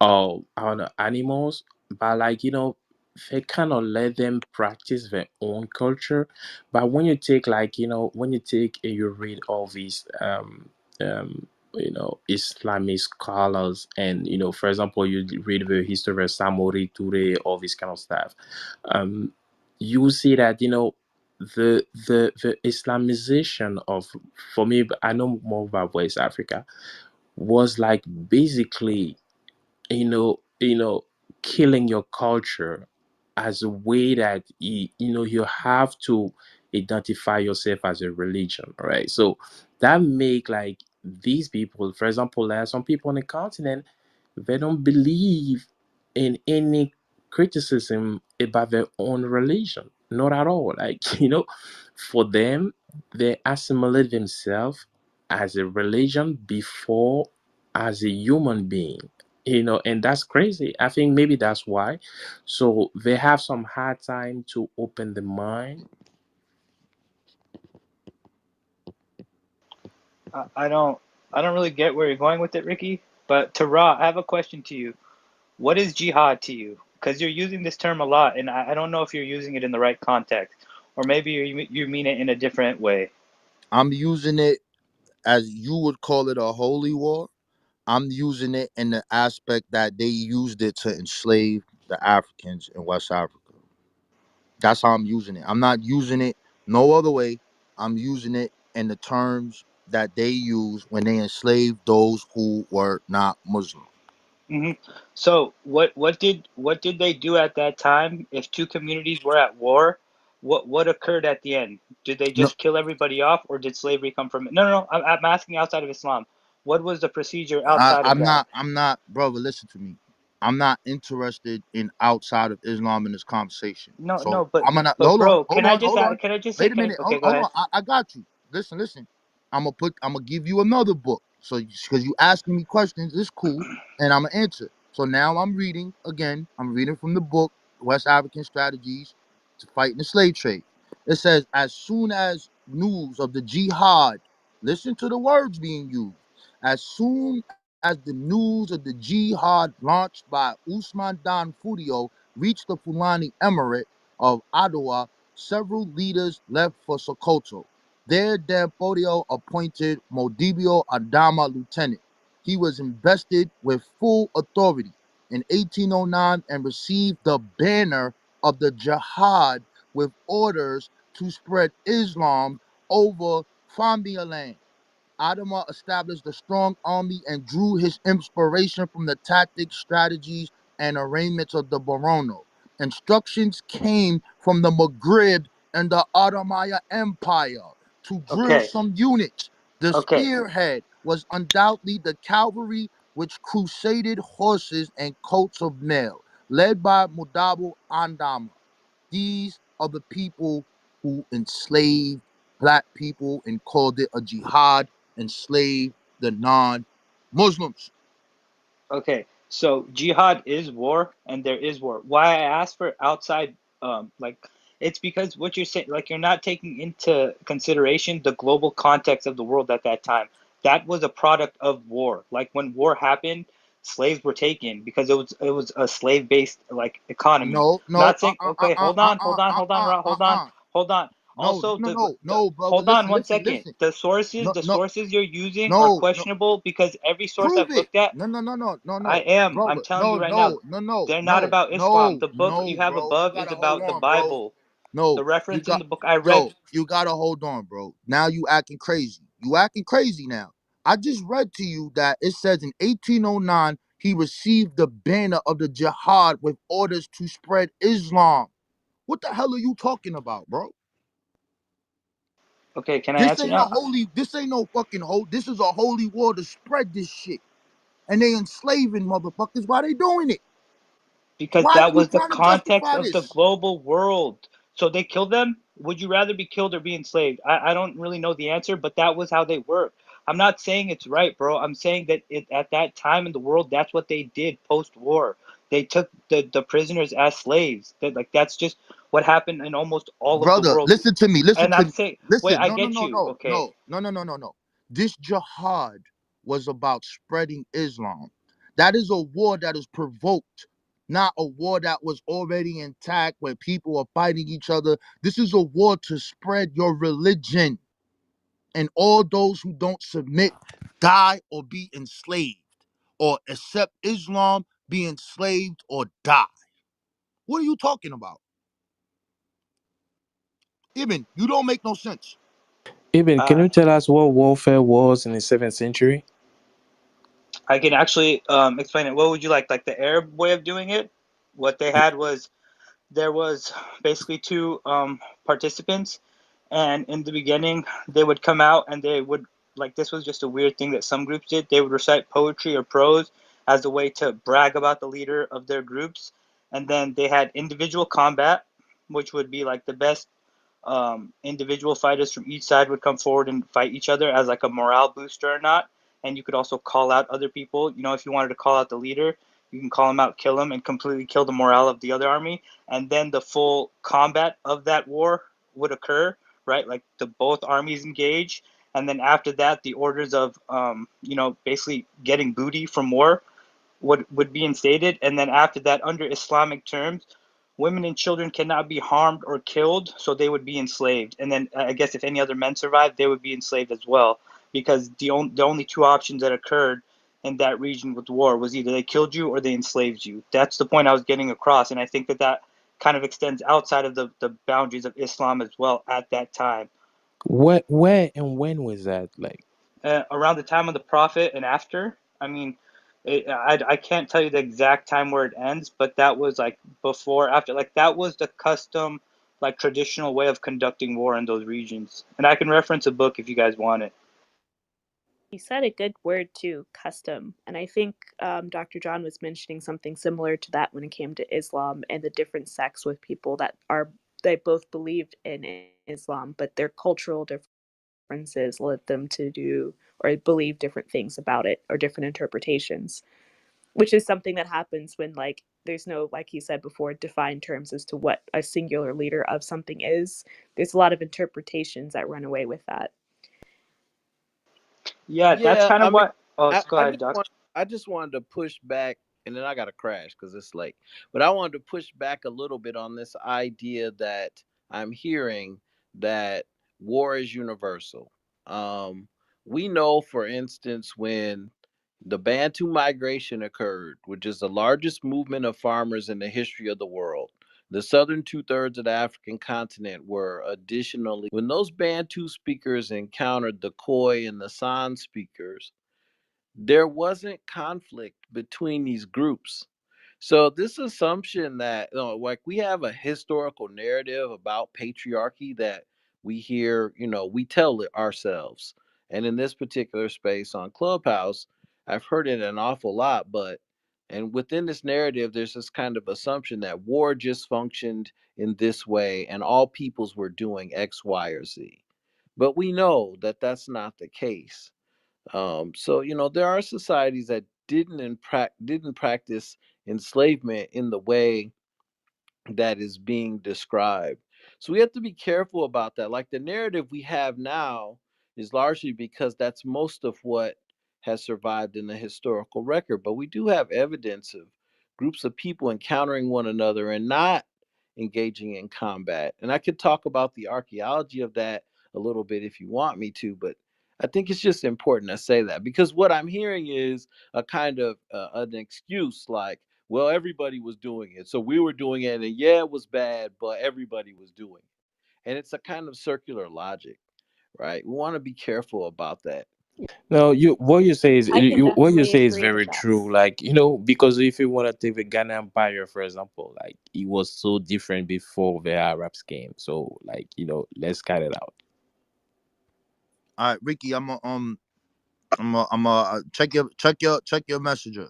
I don't know, animals, but like they kind of let them practice their own culture. But when you take like when you take and you read all these Islamic scholars, and for example you read the history of Samori Toure, all this kind of stuff, um you will see that the Islamization of, for me, I know more about West Africa, was like basically killing your culture as a way that you have to identify yourself as a religion, right? So that make like these people, for example, there are some people on the continent, they don't believe in any criticism about their own religion, not at all. Like for them, they assimilate themselves as a religion before as a human being, and that's crazy. I think maybe that's why. So they have some hard time to open the mind. I don't really get where you're going with it, Ricky. But to Ra, I have a question to you. What is jihad to you? because you're using this term a lot, and I don't know if you're using it in the right context, or maybe you mean it in a different way. I'm using it as you would call it a holy war. I'm using it in the aspect that they used it to enslave the Africans in West Africa. That's how I'm using it. I'm not using it no other way. I'm using it in the terms that they use when they enslaved those who were not Muslim. hmm So what did they do at that time? If two communities were at war, what occurred at the end? Did they No, just kill everybody off, or did slavery come from it? No, no, no. I'm asking outside of Islam. What was the procedure outside of I'm that? not. I'm not, brother. Listen to me. I'm not interested in outside of Islam in this conversation. No, So no, but I'm gonna but hold on, bro, hold on, hold on. can I just say Wait a can I, minute. okay, go Hold ahead. on. I got you. Listen, listen. I'm gonna give you another book. So because you asking me questions, it's cool, and I'm gonna answer. So now I'm reading again. I'm reading from the book West African Strategies to Fight in the Slave Trade. It says as soon as news of the jihad, listen to the words being used. As soon as the news of the jihad launched by Usman Dan Fudio reached the Fulani Emirate of Adwa, several leaders left for Sokoto. There, Dampodio appointed Modibio Adama lieutenant. He was invested with full authority in 1809 and received the banner of the Jihad with orders to spread Islam over Fambia land. Adama established a strong army and drew his inspiration from the tactics, strategies, and arraignments of the Borono. Instructions came from the Maghrib and the Ottoman Empire to drill Okay, some units. The okay, spearhead was undoubtedly the cavalry, which crusaded horses and coats of mail, led by Mudabo Andama. These are the people who enslaved black people and called it a jihad, enslaved the non-Muslims. okay. So jihad is war, and there is war. Why I asked for outside, like it's because what you're saying, like you're not taking into consideration the global context of the world at that time. That was a product of war. Like when war happened, slaves were taken because it was a slave-based like economy. No, I'm no, not saying okay, hold on, hold on. no, no, Also, no, no, the no, brother. hold on Listen, one listen, second. listen. The sources No, the no, sources you're using are no, no. questionable because every source Prove I've it. looked at No, no, no, no, no, I no, am. I'm brother. telling No, you right now, no, no, no, they're not no, about Islam. no, The book you no, have bro. You above is gotta hold about the on, bro. Bible. The No, you reference in got the book I read. yo, you gotta hold on, bro. Now you acting crazy. You acting crazy now. I just read to you that it says in 1809 he received the banner of the jihad with orders to spread Islam. What the hell are you talking about, bro? Okay, can I This answer ain't a now? holy, this ain't no fucking this is a holy war to spread this shit. And they enslaving motherfuckers. Why they doing it? Because Why are that you was the trying to context justify of the this? global world. So they killed them? Would you rather be killed or be enslaved? I don't really know the answer, but that was how they worked. I'm not saying it's right, bro. I'm saying that at that time in the world, that's what they did post-war. They took the prisoners as slaves. That's just what happened in almost all of the Brother, world. listen to me. Listen And to I'm me. saying, wait, Listen. I No, no, get no, you. no, Okay. no, no, no, no, no, no. This jihad was about spreading Islam. That is a war that is provoked, not a war that was already intact where people are fighting each other. This is a war to spread your religion. And all those who don't submit die or be enslaved, or accept Islam, be enslaved or die. What are you talking about? Ibn, you don't make no sense. Even, can Uh, you tell us what warfare was in the 7th century? I can actually explain it. What would you like? Like the Arab way of doing it? What they had was there was basically two participants, and in the beginning they would come out and they would like this was just a weird thing that some groups did. They would recite poetry or prose as a way to brag about the leader of their groups, and then they had individual combat, which would be like the best individual fighters from each side would come forward and fight each other as like a morale booster or not. And you could also call out other people. You know, if you wanted to call out the leader, you can call him out, kill him, and completely kill the morale of the other army. And then the full combat of that war would occur, right? Like the both armies engage, and then after that, the orders of, basically getting booty from war would be instated, and then after that, under Islamic terms, women and children cannot be harmed or killed, so they would be enslaved. And then I guess if any other men survived, they would be enslaved as well, because the only two options that occurred in that region with war was either they killed you or they enslaved you. That's the point I was getting across, and I think that that kind of extends outside of the boundaries of Islam as well at that time. Where and when was that? Like, Around the time of the Prophet and after. I mean, I can't tell you the exact time where it ends, but that was like before, after, like that was the custom, like traditional way of conducting war in those regions. And I can reference a book if you guys want it. You said a good word too, custom. And I think Dr. John was mentioning something similar to that when it came to Islam and the different sects with people that are, they both believed in Islam, but their cultural differences led them to do or believe different things about it or different interpretations, which is something that happens when, like, there's no, like he said before, defined terms as to what a singular leader of something is. There's a lot of interpretations that run away with that. Yeah, that's Yeah, kind I of mean, what. Oh, let's go I ahead, just Doc. I just wanted to push back, and then I got to crash because it's late. But I wanted to push back a little bit on this idea that I'm hearing that war is universal. Um, we know, for instance, when the Bantu migration occurred, which is the largest movement of farmers in the history of the world. The southern two-thirds of the African continent were additionally, when those Bantu speakers encountered the Khoi and the San speakers, there wasn't conflict between these groups. So this assumption that, like, we have a historical narrative about patriarchy that we hear, we tell it ourselves. And in this particular space on Clubhouse, I've heard it an awful lot, but and within this narrative, there's this kind of assumption that war just functioned in this way and all peoples were doing X, Y, or Z. But we know that that's not the case. So there are societies that didn't practice enslavement in the way that is being described. So we have to be careful about that. Like, the narrative we have now is largely because that's most of what has survived in the historical record. But we do have evidence of groups of people encountering one another and not engaging in combat. And I could talk about the archaeology of that a little bit if you want me to, but I think it's just important to say that because what I'm hearing is a kind of an excuse like, well, everybody was doing it. So we were doing it, and yeah, it was bad, but everybody was doing it. And it's a kind of circular logic, right? We want to be careful about that. no, you I can what you definitely say is agree with very that. true. Like, because if you want to take the Ghana Empire, for example, like it was so different before the Arabs came. So, like, let's cut it out. All right, Ricky, I'm check your messenger.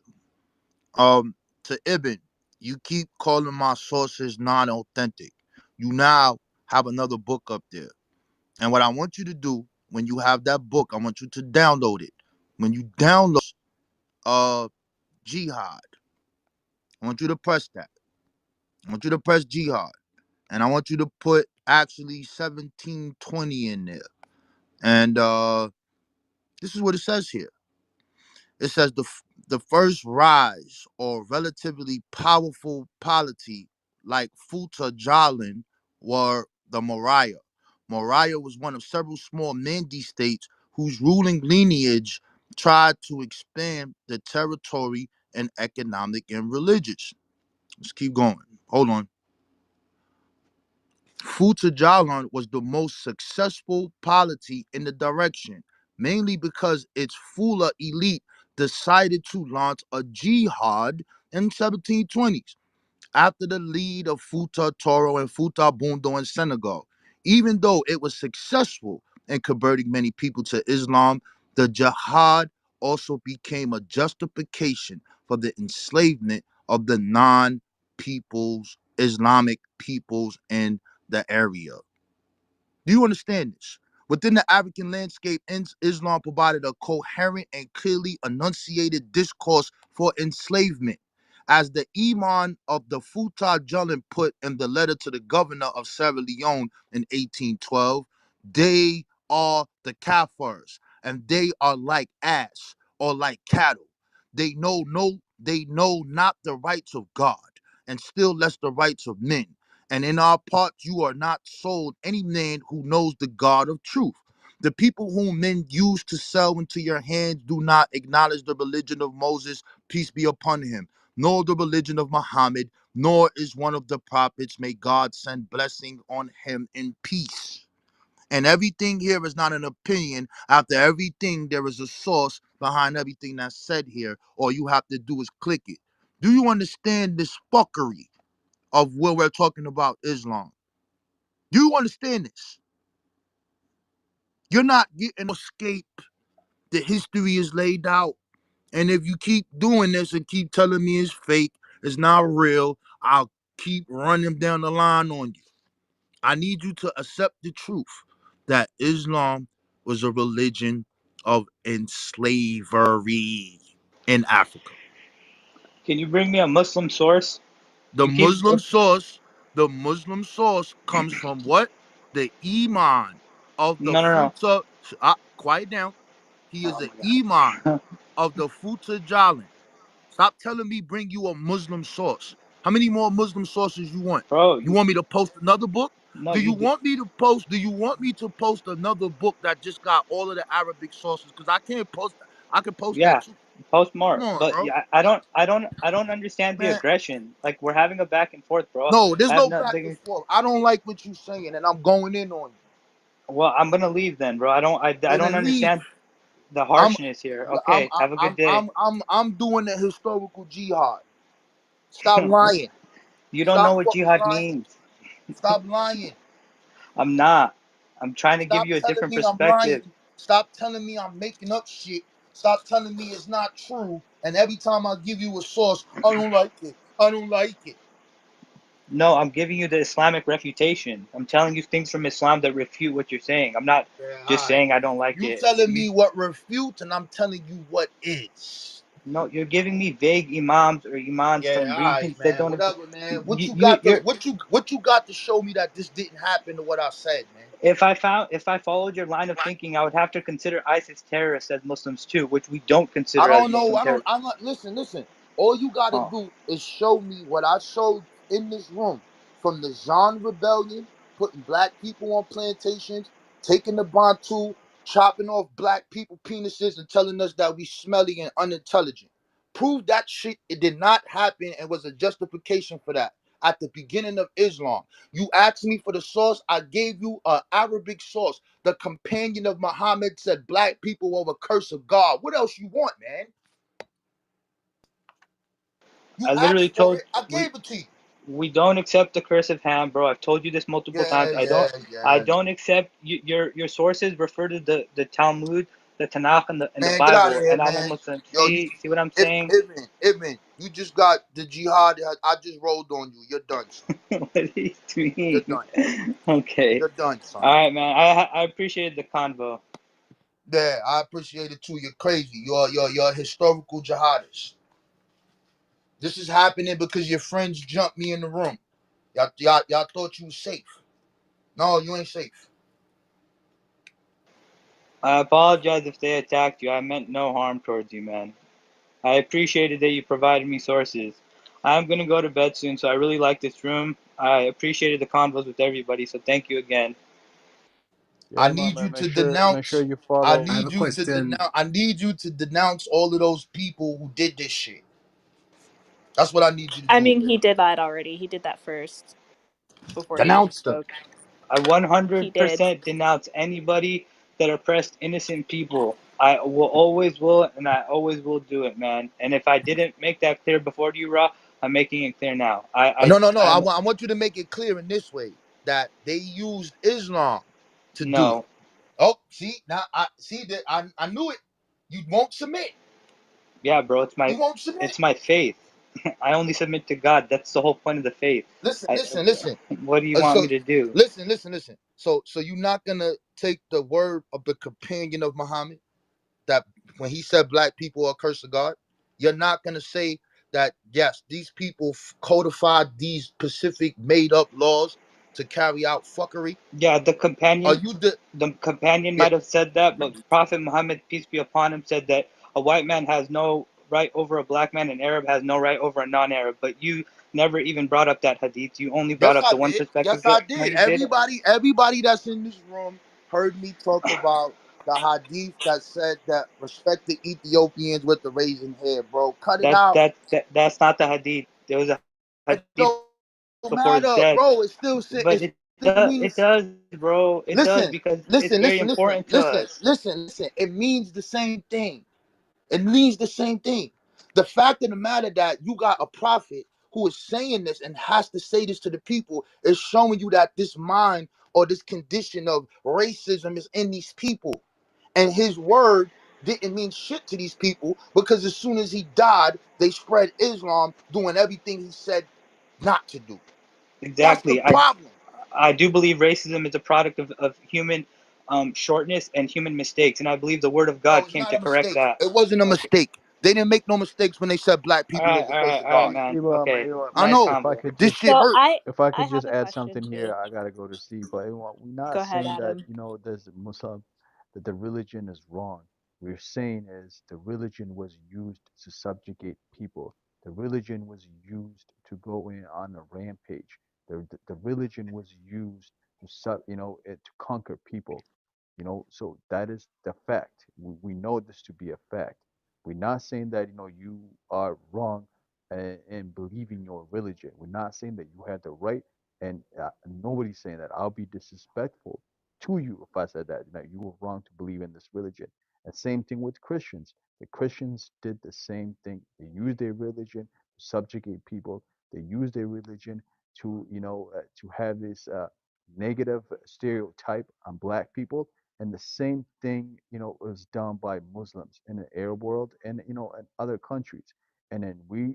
To Ibn, you keep calling my sources non-authentic. You now have another book up there. And what I want you to do when you have that book, I want you to download it. When you download jihad, I want you to press that. I want you to press jihad. And I want you to put actually 1720 in there. And this is what it says here. It says the first rise or relatively powerful polity like Futa Jalin were the Moriah. Moriah was one of several small Mandi states whose ruling lineage tried to expand the territory and economic and religious. Let's keep going. Hold on. Futajalon was the most successful polity in the direction, mainly because its Fula elite decided to launch a jihad in 1720s after the lead of Futa Toro and Futa Bundo in Senegal. Even though it was successful in converting many people to Islam, the jihad also became a justification for the enslavement of the non-peoples, Islamic peoples in the area. Do you understand this? Within the African landscape, Islam provided a coherent and clearly enunciated discourse for enslavement. As the Imam of the Futa Jallin put in the letter to the governor of Sierra Leone in 1812, they are the Kafirs, and they are like ass or like cattle. They know no they know not the rights of God, and still less the rights of men. And in our parts, you are not sold any man who knows the God of truth. The people whom men use to sell into your hands do not acknowledge the religion of Moses, peace be upon him, nor the religion of Muhammad, nor is one of the prophets. May God send blessing on him in peace. And everything here is not an opinion. After everything, there is a source behind everything that's said here. All you have to do is click it. Do you understand this fuckery of what we're talking about Islam? Do you understand this? You're not getting escape. The history is laid out. And if you keep doing this and keep telling me it's fake, it's not real, I'll keep running down the line on you. I need you to accept the truth that Islam was a religion of enslavery in Africa. Can you bring me a Muslim source? The You keep Muslim source, the Muslim source comes from what? The Iman of the no, no, no. Futa. Quiet down. He is Oh an my Iman god, of the Futa Jalan. Stop telling me bring you a Muslim source. How many more Muslim sources you want? bro. You want me to post another book? No, Do you you do. want me to post? Do you want me to post another book that just got all of the Arabic sources? Because I can't post that. I can post that Yeah, too. post Come more. on, But bro. yeah, I don't understand the Man. aggression. Like we're having a back and forth, bro. No, there's I have no back and nothing. forth. I don't like what you saying, and I'm going in on you. Well, I'm gonna leave then, bro. I Well, don't then leave. understand the I'm harshness here. I'm Okay, have a good day. I'm doing the historical jihad. Stop lying. You don't know Stop what fucking jihad lying. means. Stop lying. I'm not. I'm trying to give Stop you a telling different me I'm perspective. lying. Stop telling me I'm making up shit. Stop telling me it's not true. And every time I give you a source, I don't like it. I don't like it. No, I'm giving you the Islamic refutation. I'm telling you things from Islam that refute what you're saying. I'm not Yeah, just all right. saying I don't like You it. telling me what refutes, and I'm telling you what is. No, you're giving me vague imams or imams Yeah, from all right, regions that man. don't exist. Whatever, man. What you got to You're. what you got to show me that this didn't happen to what I said, man? If I followed your line of thinking, I would have to consider ISIS terrorists as Muslims too, which we don't I consider as don't know. Muslim terrorists. I'm not. Listen. All you got to Oh, do is show me what I showed in this room from the Jean Rebellion, putting black people on plantations, taking the Bantu, chopping off black people penises, and telling us that we smelly and unintelligent. Prove that shit. It did not happen and was a justification for that at the beginning of Islam. You asked me for the source. I gave you an Arabic source. The companion of Muhammad said black people are the curse of God. What else you want, man? You I literally asked for told it. I we gave it to you. we don't accept the curse of Ham, bro. I've told you this multiple times. I Yeah. don't accept your sources refer to the Talmud, the Tanakh, and the Man, get out of Bible, here, and I'm a man. Muslim. Yo, you, See what I'm saying? Ibn, you just got the jihad. I just rolled on you. You're done, son. What do you You're mean? done. Okay, You're done, son. all right, man. I appreciated the convo. Yeah, I appreciate it too. You're crazy. You're a historical jihadist. This is happening because your friends jumped me in the room. Y'all thought you was safe. No, you ain't safe. I apologize if they attacked you. I meant no harm towards you, man. I appreciated that you provided me sources. I'm gonna go to bed soon, so I really like this room. I appreciated the convos with everybody, so thank you again. I Yeah, my need you man. to Make sure denounce. you I follow. I have need a you to question. denounce. I need you to denounce all of those people who did this shit. That's what I need you to I do. mean, he did that already. He did that first before he even Denounce them. spoke. I He did. 100% denounce anybody that oppressed innocent people. I will always will, and I always will do it, man. And if I didn't make that clear before to you, Ra, I'm making it clear now. No. I'm I want you to make it clear in this way that they used Islam to do it. no, Oh, see now, I see that. I knew it. You won't submit. yeah, bro. You won't submit. It's my faith. I only submit to God. That's the whole point of the faith. Listen, I, listen, listen. what do you want So me to do? listen. So you're not gonna take the word of the companion of Muhammad that when he said black people are cursed of God, you're not gonna say that yes, these people codified these specific made up laws to carry out fuckery. Yeah, Are you the the companion yeah? might have said that, but Prophet Muhammad, peace be upon him, said that a white man has no right over a black man, an Arab has no right over a non-Arab. But you never even brought up that hadith. You only brought Yes, up I the one did. perspective. Yes, I No, did. you did. Everybody that's in this room heard me talk about the hadith that said that respect the Ethiopians with the raising hair, bro. Cut it out. That's not the hadith. There was a hadith It don't before his death. matter, bro. It still But it still it means. does, bro. It does Listen, because it's listen, very listen, listen, important to listen, us. listen. It means the same thing. It means the same thing. The fact of the matter that you got a prophet who is saying this and has to say this to the people is showing you that this mind or this condition of racism is in these people. And his word didn't mean shit to these people because as soon as he died, they spread Islam doing everything he said not to do. That's the Exactly. problem. I do believe racism is a product of human shortness and human mistakes, and I believe the word of No, God it's came not to a correct mistake. that. It wasn't a mistake. They didn't make no mistakes when they said black people was the face of All right, God. man. Imam, Okay, I Imam, nice know. if I combo. could This just shit So hurt. I if I could have just a add question something too. here, I gotta go to sleep. But Imam, we're Go not ahead, saying that Adam. there's a Muslim that the religion is wrong. We're saying is the religion was used to subjugate people. The religion was used to go in on a rampage. The religion was used to to conquer people. So that is the fact. We know this to be a fact. We're not saying that you are wrong and believe in your religion. We're not saying that you had the right, and nobody's saying that. I'll be disrespectful to you if I said that you were wrong to believe in this religion. And same thing with Christians. The Christians did the same thing. They used their religion to subjugate people. They used their religion to have this negative stereotype on black people. And the same thing was done by Muslims in the Arab world and in other countries. And then we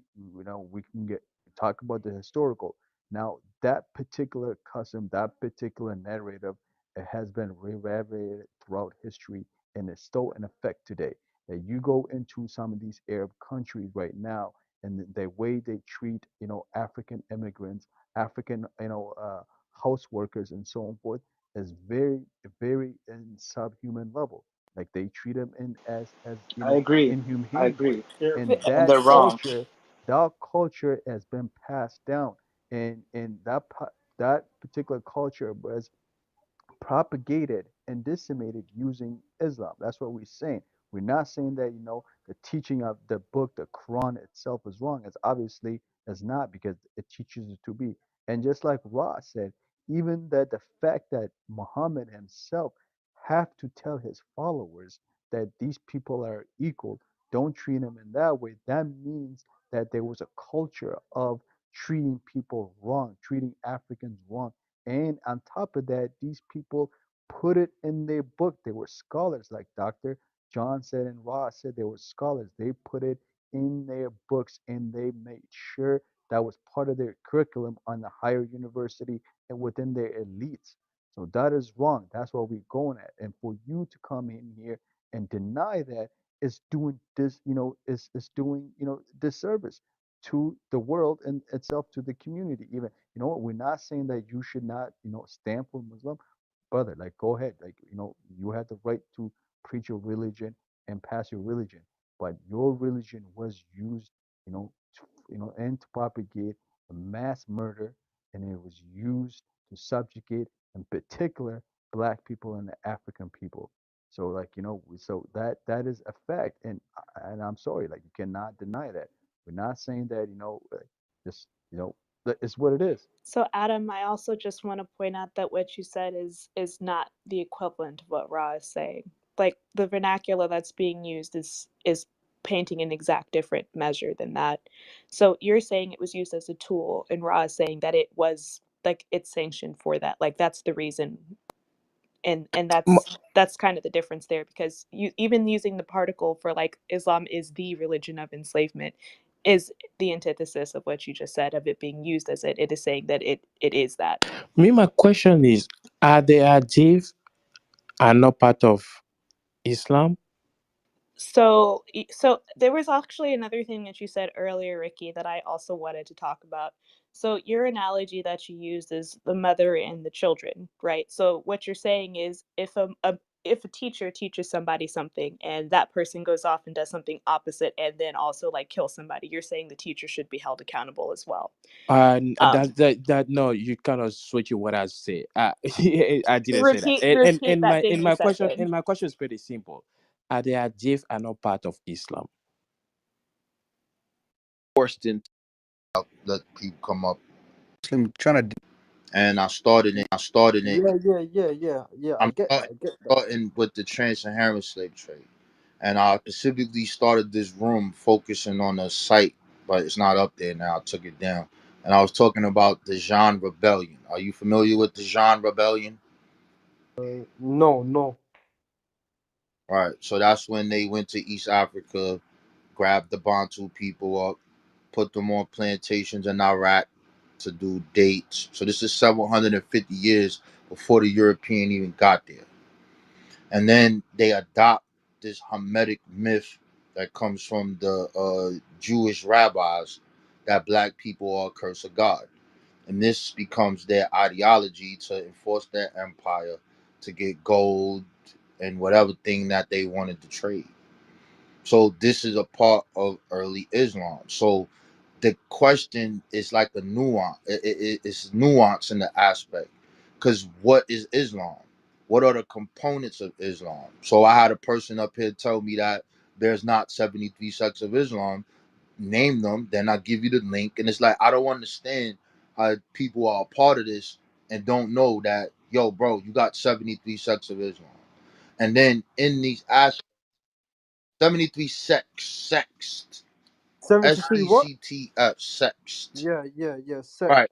can get talk about the historical. Now that particular custom, that particular narrative, it has been reverberated throughout history and is still in effect today. That you go into some of these Arab countries right now, and the way they treat African immigrants, African house workers, and so on forth is very very in subhuman level. Like they treat them in as I agree. I inhumane way. agree. And And they're wrong. that culture has been passed down, and that particular culture was propagated and disseminated using Islam. That's what we're saying. We're not saying that the teaching of the book, the Quran itself, is wrong. It's obviously is not, because it teaches it to be. And just like Ra said, even that the fact that Muhammad himself have to tell his followers that these people are equal, don't treat them in that way. That means that there was a culture of treating people wrong, treating Africans wrong. And on top of that, these people put it in their book. They were scholars, like Dr. John said and Ross said they were scholars. They put it in their books and they made sure that was part of their curriculum on the higher university and within their elites. So that is wrong. That's what we're going at. And for you to come in here and deny that is doing this, is doing, disservice to the world and itself, to the community. Even we're not saying that you should not stand for Muslim, brother. Like, go ahead, like you have the right to preach your religion and pass your religion, but your religion was used and to propagate a mass murder, and it was used to subjugate in particular black people and the African people. So like so that is a fact. And I'm sorry, like, you cannot deny that. We're not saying that, just, that is what it is. So Adam, I also just want to point out that what you said is not the equivalent of what Ra is saying. Like the vernacular that's being used is painting an exact different measure than that. So you're saying it was used as a tool, and Ra is saying that it was like it's sanctioned for that. Like that's the reason, and that's kind of the difference there, because you even using the particle for like Islam is the religion of enslavement is the antithesis of what you just said of it being used as it is saying that it is that. Me, my question is, are the hadith are not part of Islam? So there was actually another thing that you said earlier, Ricky, that I also wanted to talk about. So your analogy that you used is the mother and the children, right? So what you're saying is if if a teacher teaches somebody something and that person goes off and does something opposite and then also like kills somebody, you're saying the teacher should be held accountable as well. That no, you cannot switch what I say. I didn't say that. Repeat that thing And you my said question then. is pretty simple. Are the hadith are not part of Islam? Forced into Let people come up, I'm trying to. and I started it. Yeah. I I'm get that. starting, I get that. starting with the trans-Saharan slave trade, and I specifically started this room focusing on the site, but it's not up there now. I took it down, and I was talking about the Jean Rebellion. Are you familiar with the Jean Rebellion? No, no. Right. So that's when they went to East Africa, grabbed the Bantu people up, put them on plantations in Iraq to do dates. So this is several hundred and 50 years before the European even got there. And then they adopt this Hermetic myth that comes from the Jewish rabbis that black people are a curse of God. And this becomes their ideology to enforce their empire, to get gold and whatever thing that they wanted to trade. So this is a part of early Islam. So the question is like a nuance. It's nuance in the aspect. Because what is Islam? What are the components of Islam? So I had a person up here tell me that there's not 73 sects of Islam. Name them, then I give you the link. And it's like, I don't understand how people are a part of this and don't know that, yo, bro, you got 73 sects of Islam. And then in these aspects, 73 sext. 73 what? SECTF sext. Yeah. Sec. Right.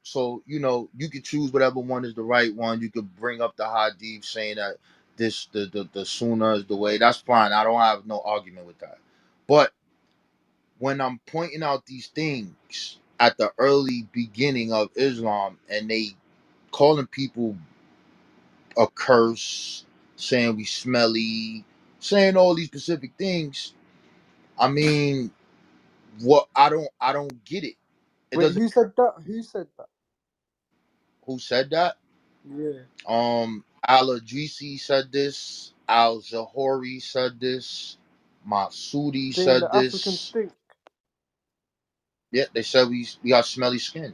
So you could choose whatever one is the right one. You could bring up the hadith saying that this the sunnah is the way. That's fine. I don't have no argument with that. But when I'm pointing out these things at the early beginning of Islam and they calling people a curse, saying we smelly, saying all these specific things, I mean, what I don't get it. It Wait, doesn't. who said that? Who said that? Who said that? Yeah. Al Adrisi said this. Al Zahori said this. Masudi Saying said the African this. stink. Yeah, they said we got smelly skin.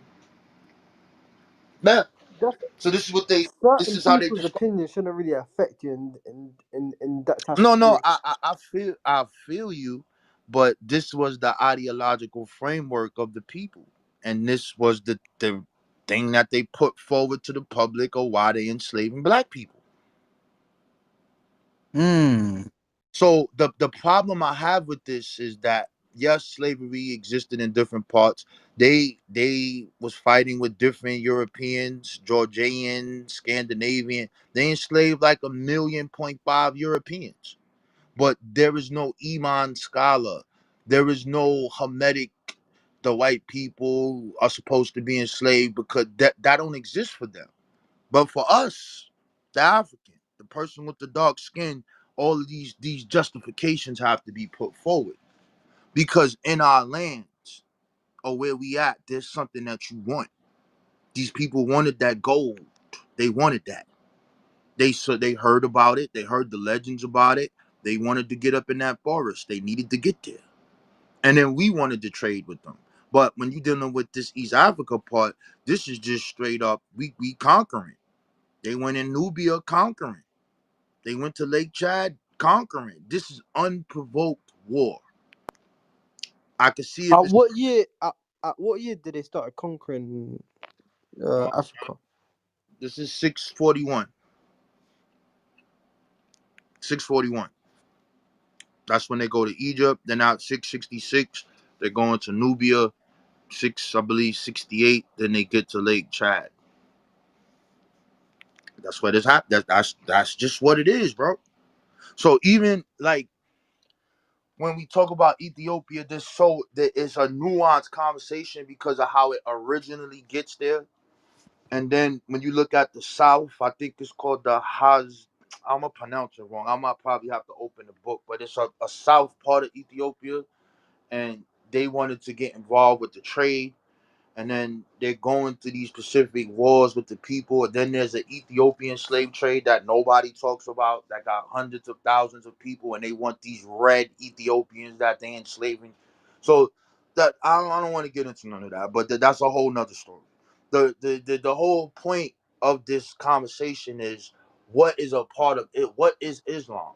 Man, That's so this is what they. This certain is how they people's describe. opinion shouldn't really affect you in that type No, of no, way. I feel you, but this was the ideological framework of the people, and this was the thing that they put forward to the public of why they enslaving black people. Hmm. So the problem I have with this is that yes, slavery existed in different parts. They was fighting with different Europeans, Georgian, Scandinavian. They enslaved like 1.5 million Europeans. But there is no Iman scholar. There is no Hermetic. The white people are supposed to be enslaved because that don't exist for them. But for us, the African, the person with the dark skin, all of these justifications have to be put forward because in our lands or where we at, there's something that you want. These people wanted that gold. They wanted that. They heard about it. They heard the legends about it. They wanted to get up in that forest. They needed to get there, and then we wanted to trade with them. But when you're dealing with this East Africa part, this is just straight up we conquering. They went in Nubia conquering. They went to Lake Chad conquering. This is unprovoked war. I could see if At it's what year? At what year did they start conquering uh, Africa? this is 641. 641. That's when they go to Egypt. Then out 666, they're going to Nubia. I believe 68. Then they get to Lake Chad. That's what is happening. That's just what it is, bro. So even like when we talk about Ethiopia, there is a nuanced conversation because of how it originally gets there. And then when you look at the South, I think it's called the Haz. I'm gonna pronounce it wrong. I might probably have to open the book, but it's a south part of Ethiopia, and they wanted to get involved with the trade. and then they're going to these specific wars with the people. And then there's an Ethiopian slave trade that nobody talks about that got hundreds of thousands of people, and they want these red Ethiopians that they enslaving. So that I don't want to get into none of that, but that's a whole nother story. The whole point of this conversation is what is a part of it. What is Islam?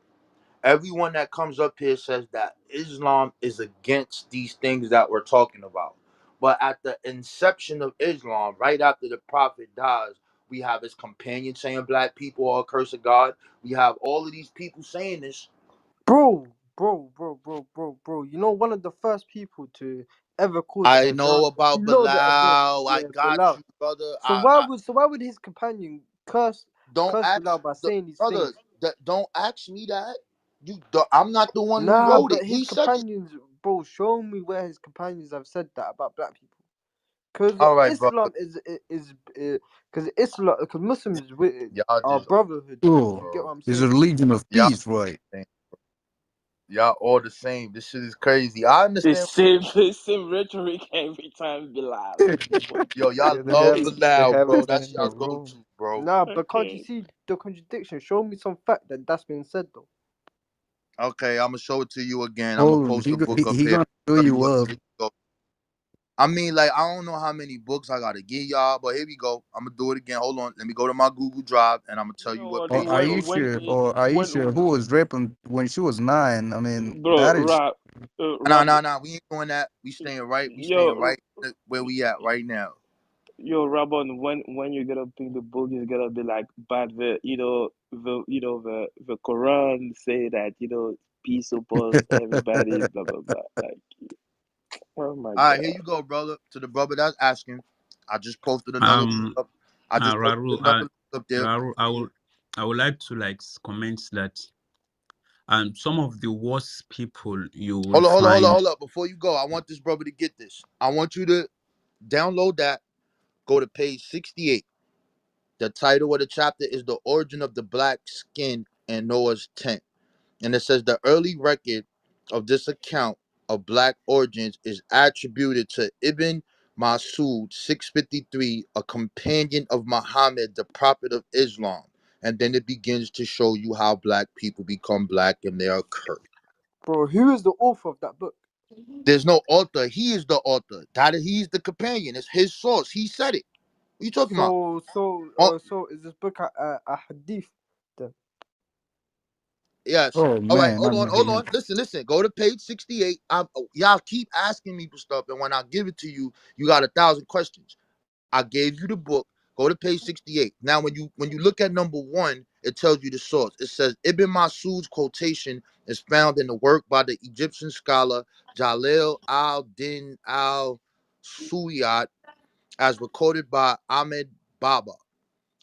Everyone that comes up here says that Islam is against these things that we're talking about. But at the inception of Islam, right after the Prophet dies, we have his companion saying black people are a curse of God. We have all of these people saying this. Bro. You know, one of the first people to ever call the I know Quran. You about know that, Bilal. I yeah, got Bilal. you, brother. So why would his companion Don't curse Bilal ask by the saying these brother. things? Don't ask me that. I'm not the one who Nah, wrote it. but his He said it. companions, bro. Show me where his companions have said that about black people. Because All right, brother. Islam is because Islam, because Muslims Y'all are just brotherhood. Oh, You get bro. what I'm it's a saying? legion of Y'all peace, right? Y'all all the same. This shit is crazy. I The understand. same, the same rhetoric every time, Bilal. Yo, y'all Yeah, love they Bilal, have bro. it That's in the y'all room. go-to, bro. Nah, but can't you Okay. see the contradiction? Show me some fact that's been said though. Okay, I'm gonna show it to you again. I'm gonna Oh, post he the go- book up he here. gonna show Tell you you what. up. Here you go. I mean, like, I don't know how many books I gotta give y'all, but here we go. I'm gonna do it again. Hold on. Let me go to my Google Drive, and I'm gonna You tell you know what what? Or page to go to. Or Aisha, who was raping when she was 9. I mean, that is. Rob, Nah. We ain't doing that. We staying right. We staying yo, right where we at right now. yo, Rabon, when you're gonna pick the book, it's gonna be like, but the Quran say that peace upon everybody, blah blah blah. Like, oh my All right, here God. you go, brother. To the brother that's asking, I just posted another link Um, up. I just Raru, posted another link up there. Raru, I would like to like comment that some of the worst people you will find. Hold up. Before you go, I want this brother to get this. I want you to download that. Go to page 68. The title of the chapter is The Origin of the Black Skin and Noah's Tent. And it says the early record of this account of black origins is attributed to Ibn Masud 653, a companion of Muhammad, the prophet of Islam. And then it begins to show you how black people become black and they are cursed. Bro, who is the author of that book? There's no author. He is the author. He's the companion. It's his source. He said it. What are you talking about? Oh, So is this book a hadith then? yes. Oh All right. man, I Hold mean, on. Listen. Go to page 68. Y'all keep asking me for stuff, and when I give it to you, you got 1,000 questions. I gave you the book. Go to page 68. Now, when you look at number 1, it tells you the source. It says Ibn Masud's quotation is found in the work by the Egyptian scholar Jalil al-Din al-Suyat, as recorded by Ahmed Baba.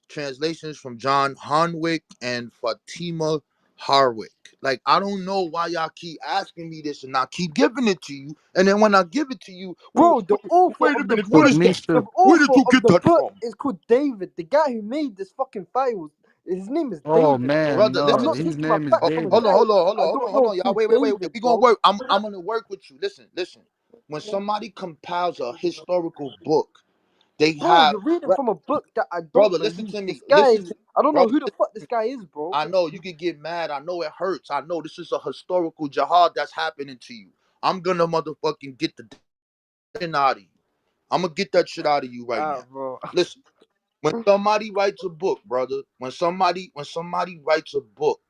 Translations from John Harnwick and Fatima Harwick. Like, I don't know why y'all keep asking me this and I keep giving it to you. And then when I give it to you, well, Bro, the author wait a of the minute, what book, is that? the Mister. Where author did you of get the that book from? is called David. The guy who made this fucking file, his name is Oh David, bro. man, Brother, I'm no, listen not to me. his taking my name is facts from a David. guy I Hold don't on, know y'all. called Wait. David, We gonna bro. work. I'm gonna work with you. Listen. When somebody compiles a historical book, they Bro, have you're reading from a book that I don't brother, listen believe. to me. This guy, I don't know Brother. who the fuck this guy is, bro. I know you could get mad. I know it hurts. I know this is a historical jihad that's happening to you. I'm gonna motherfucking get the out of you. I'm gonna get that shit out of you right now. Bro. Listen. When somebody writes a book, brother, when somebody writes a book,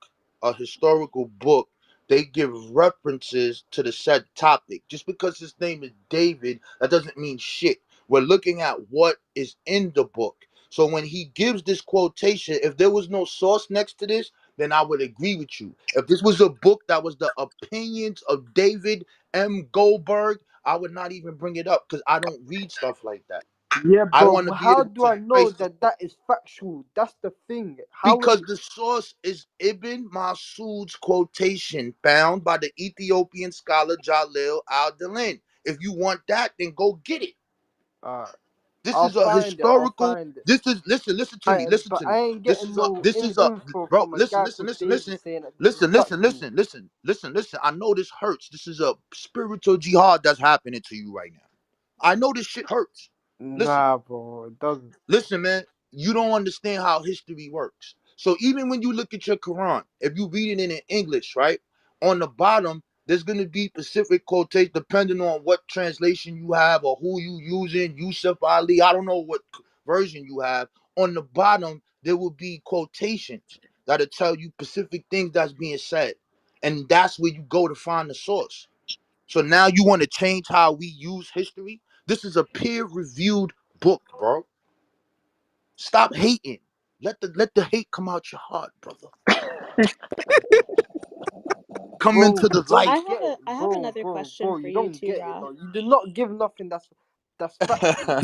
a historical book, they give references to the said topic. Just because his name is David, that doesn't mean shit. We're looking at what is in the book. So when he gives this quotation, if there was no source next to this, then I would agree with you. If this was a book that was the opinions of David M. Goldberg, I would not even bring it up because I don't read stuff like that. Yeah, I but want to be how able do to I know trace the that that is factual? That's the thing. How is because the source is Ibn Masud's quotation found by the Ethiopian scholar Jalil al-Dalin. If you want that, then go get it. uh This I'll is a find it. I'll historical. find it. This is listen to me. Listen But to me. I ain't This getting is a no this is a info bro. from a Listen, guy listen, called listen, David listen, saying that this is listen, listen, factual. listen, listen, listen, listen. I know this hurts. This is a spiritual jihad that's happening to you right now. I know this shit hurts. Listen, Nah, bro, it doesn't. listen, man. You don't understand how history works. So even when you look at your Quran, if you read it in English, right, on the bottom there's gonna be specific quotations depending on what translation you have or who you using. Yusuf Ali, I don't know what version you have. On the bottom there will be quotations that'll tell you specific things that's being said, and that's where you go to find the source. So now you want to change how we use history? This is a peer-reviewed book, bro. Stop hating. Let the hate come out your heart, brother. Come Bro, into you the don't light. get it, I have bro, another bro, question bro. for You you don't too, get it Ra. though. You did not give nothing that's factual.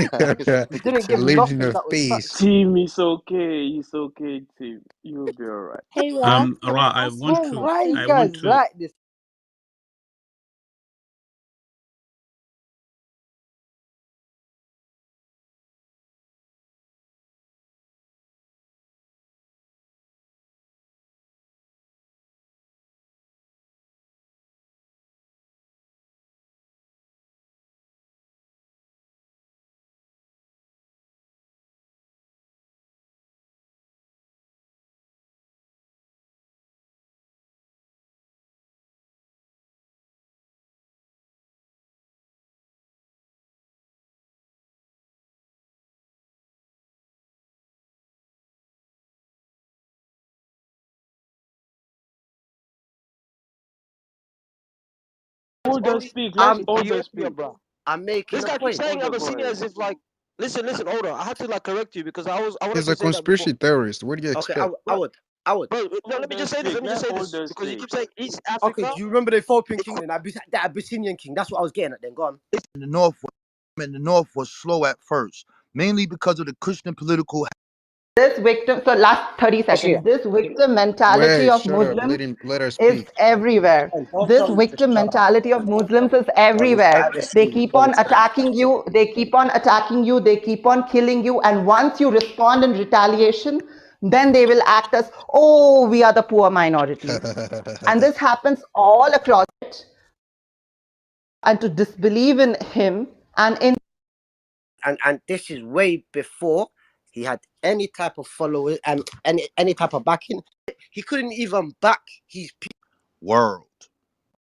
You didn't give Legion nothing of that was Peace. factual. Team, it's okay, team. You'll be alright. Hey Ra, can I Alright, I ask you want a Bro, to, why are you question? I want guys to, like this? Older Only speak. Let I'm older Ethiopia, speak. bro. I'm making This a guy keeps point. saying Older, go Abyssinia ahead. as if like, listen, hold on. I had to like correct you because I wanted He's a to say that before. conspiracy theorist. What do you Okay, expect? I Bro, would, I would. bro, no, let me Older just say this. speak. Let me just Let say this older because you speak. keep saying East Okay, Africa. do you remember the Ethiopian It's king then? The Abyssinian king. That's what I was getting at then. Go on. In the north, was slow at first, mainly because of the Christian political. This victim, so last 30 Okay, seconds, this victim mentality Wait, of shut up. Muslims Let her is speak. everywhere. And don't This tell me to victim shut up. mentality of Muslims is When you everywhere. start this They thing, keep when on you start. attacking you, they keep on attacking you, they keep on killing you, and once you respond in retaliation, then they will act as, oh, we are the poor minorities. And this happens all across it. And to disbelieve in him and in And this is way before he had any type of followers and any type of backing. He couldn't even back his people. World.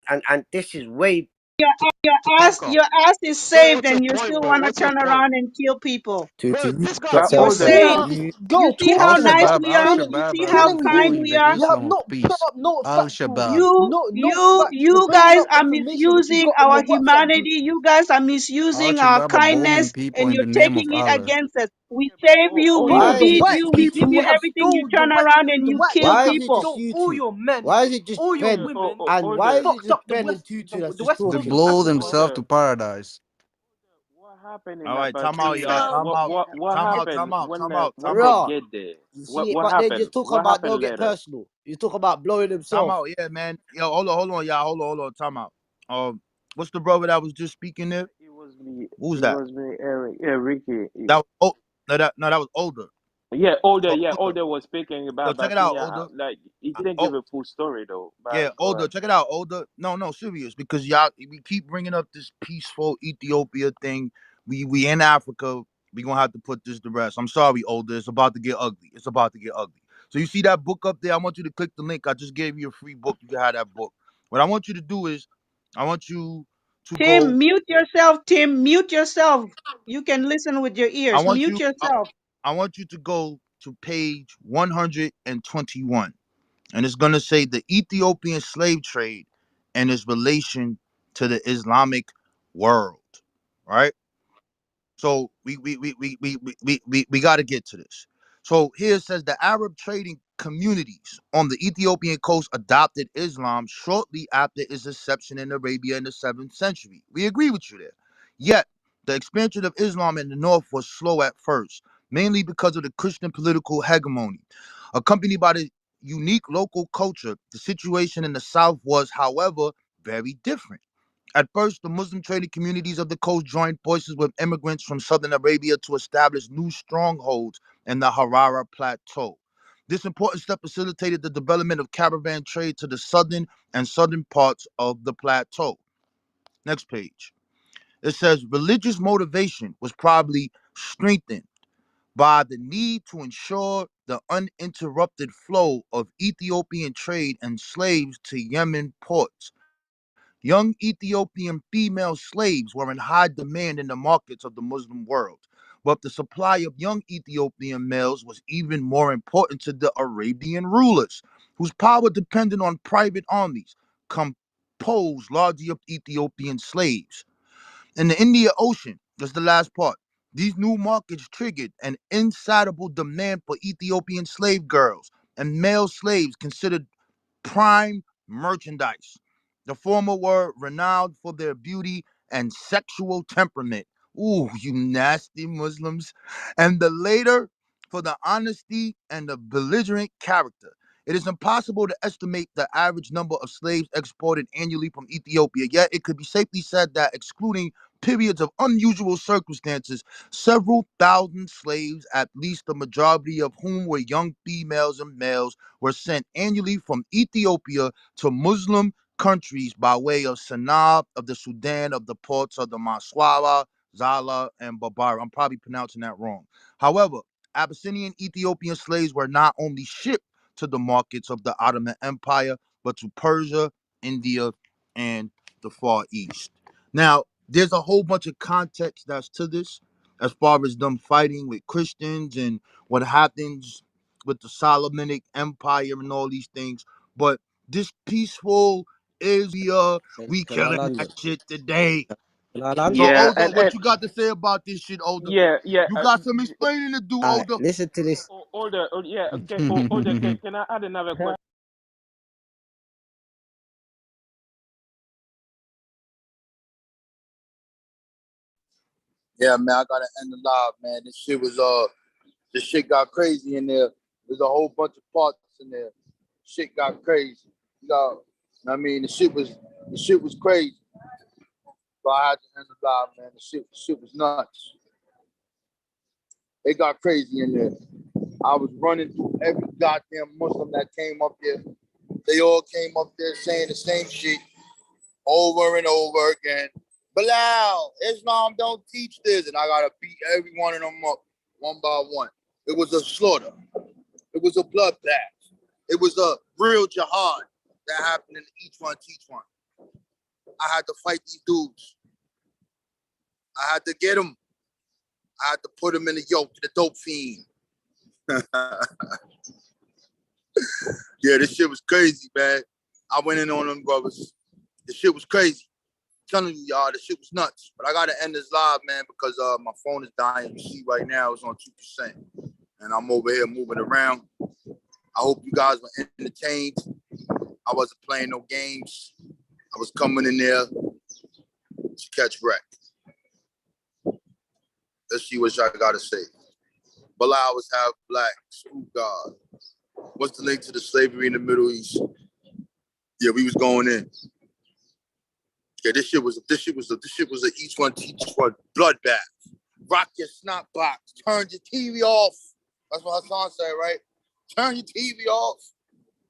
And this is way to conquer. Your ass is So saved what's your and you point, still bro? want to What's your turn point, around and kill people. to bro? use This guy, your You're self bro, as saved. bro, literally, You yo, see talking how Al to him nice about Shabaab, we Al are? killing, You Shabaab see are how killing kind who? upholding we the are? You have Islam of not put peace. up no Al factual, Shabaab. you're You bringing guys up are information which you misusing got in our your WhatsApp group. humanity. You guys are Al misusing our Shabaab are bombing kindness people and in you're the name of taking it Allah. against us. We Yeah, but save you, we older Bro, the why feed speak. white you, we give people you have everything. You stole turn around and the you white kill why people is have it people. just stole you all two? your men, Why is it just all your Ben? women, And why Older. is it fucked just up Ben and Tutu that's The just West To talking? blow African themselves continent. to Older. paradise. What happened in All right, time out, y'all. Abyssinia? Time out. What Time out. happened Time out. Time out. when Time they out. Raw. get there? You see, What but they happened? just talk What about happened don't get later? personal. You talk about blowing Time himself. out. Yeah, man. Yo, hold on, y'all. Hold on. Time out. What's the brother that was just speaking there? It was me. Who was It that? was me, Eric. Yeah, Ricky. That was no, that was older. Yeah, older. So Yeah, older. older was speaking Yo, about check it out, Abyssinia. older. Like he didn't Oh, give a full story though. yeah, But go older. ahead. Check it out, older. No, serious. Because y'all, we keep bringing up this peaceful Ethiopia thing. We in Africa. We gonna have to put this to rest. I'm sorry, older. It's about to get ugly. It's about to get ugly. So you see that book up there? I want you to click the link. I just gave you a free book. You can have that book. What I want you to do is, I want you to go. Tim, mute yourself. Tim, mute yourself. You can listen with your I ears. want Mute you. yourself. I want you to go to page 121. And it's going to say the Ethiopian slave trade and its relation to the Islamic world, right? So we got to get to this. So here it says the Arab trading communities on the Ethiopian coast adopted Islam shortly after its inception in Arabia in the 7th century. We agree with you there. Yet the expansion of Islam in the north was slow at first, mainly because of the Christian political hegemony. Accompanied by the unique local culture, the situation in the south was, however, very different. At first, the Muslim trading communities of the coast joined forces with immigrants from southern Arabia to establish new strongholds in the Harara Plateau. This important step facilitated the development of caravan trade to the southern parts of the plateau. Next page. It says religious motivation was probably strengthened by the need to ensure the uninterrupted flow of Ethiopian trade and slaves to Yemen ports. Young Ethiopian female slaves were in high demand in the markets of the Muslim world, but the supply of young Ethiopian males was even more important to the Arabian rulers, whose power depended on private armies composed largely of Ethiopian slaves. In the Indian Ocean, that's the last part. These new markets triggered an insatiable demand for Ethiopian slave girls and male slaves considered prime merchandise. The former were renowned for their beauty and sexual temperament. Ooh, you nasty Muslims. And the later for the honesty and the belligerent character. It is impossible to estimate the average number of slaves exported annually from Ethiopia, yet it could be safely said that, excluding periods of unusual circumstances, several thousand slaves, at least the majority of whom were young females and males, were sent annually from Ethiopia to Muslim countries by way of Sana'a, of the Sudan, of the ports of the Maswara, Zala, and Babar. I'm probably pronouncing that wrong. However, Abyssinian Ethiopian slaves were not only shipped to the markets of the Ottoman Empire, but to Persia, India, and the Far East. Now, there's a whole bunch of context that's to this, as far as them fighting with Christians and what happens with the Solomonic Empire and all these things. But this peaceful Israel, we Can I killing land that it? shit today. Can I land So, it? Yeah, Older, what you got to say about this shit, Older? yeah. You got some explaining to do, Older. Listen to this. Older, yeah. Okay, older. Can I add another question? Yeah, man, I gotta end the live, man. This shit got crazy in there. There's a whole bunch of parts in there. Shit got crazy. You know, I mean, the shit was crazy. But I had to end the live, man. The shit was nuts. It got crazy in there. I was running through every goddamn Muslim that came up there. They all came up there saying the same shit over and over again. Bilal, Islam don't teach this. And I gotta beat every one of them up one by one. It was a slaughter. It was a bloodbath. It was a real jihad that happened in each one teach one. I had to fight these dudes. I had to get them. I had to put them in the yoke to the dope fiend. Yeah, this shit was crazy, man. I went in on them brothers. This shit was crazy. I'm telling you, y'all, this shit was nuts. But I gotta end this live, man, because my phone is dying. You see right now it's on 2%. And I'm over here moving around. I hope you guys were entertained. I wasn't playing no games. I was coming in there to catch wreck. Let's see what y'all gotta say. Bilal was half black. Screw God. What's the link to the slavery in the Middle East? Yeah, we was going in. Yeah, this shit was a each one teach one bloodbath. Rock your snot box. Turn your TV off. That's what Hassan said, right? Turn your TV off.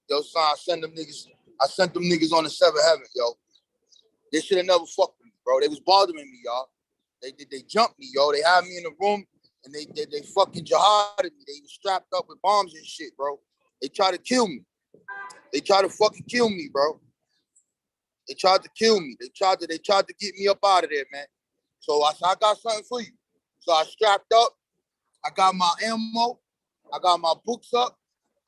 Yo, son, I sent them niggas on the seventh heaven, yo. They should have never fucked with me, bro. They was bothering me, y'all. They jumped me, yo. They had me in the room and they fucking jihaded me. They was strapped up with bombs and shit, bro. They tried to kill me. They tried to fucking kill me, bro. They tried to kill me. They tried to get me up out of there, man. So I said, I got something for you. So I strapped up. I got my ammo. I got my books up.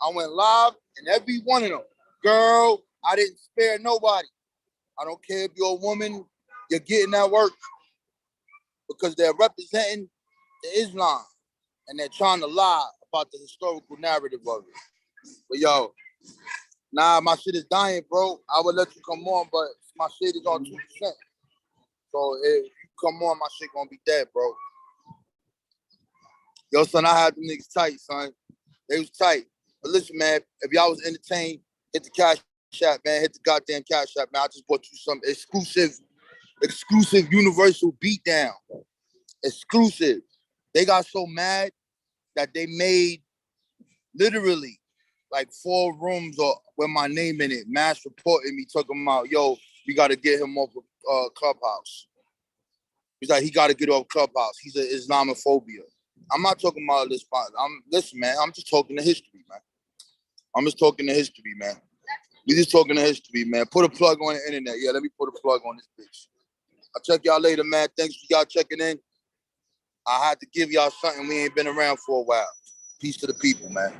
I went live, and every one of them, girl, I didn't spare nobody. I don't care if you're a woman, you're getting that work because they're representing the Islam and they're trying to lie about the historical narrative of it. But yo, nah, my shit is dying, bro. I would let you come on, but my shit is on 2%. So if you come on, my shit gonna be dead, bro. Yo, son, I had them niggas tight, son. They was tight. But listen, man, if y'all was entertained, hit the cash app, man. Hit the goddamn cash app, man. I just bought you some exclusive universal beatdown. Exclusive. They got so mad that they made literally like 4 rooms with my name in it. Mass reporting me, talking about, yo, we got to get him off of Clubhouse. He's like, he got to get off Clubhouse. He's an Islamophobia. I'm not talking about this. Listen, man. I'm just talking to history, man. I'm just talking to history, man. We just talking to history, man. Put a plug on the internet. Yeah, let me put a plug on this bitch. I'll check y'all later, man. Thanks for y'all checking in. I had to give y'all something. We ain't been around for a while. Peace to the people, man.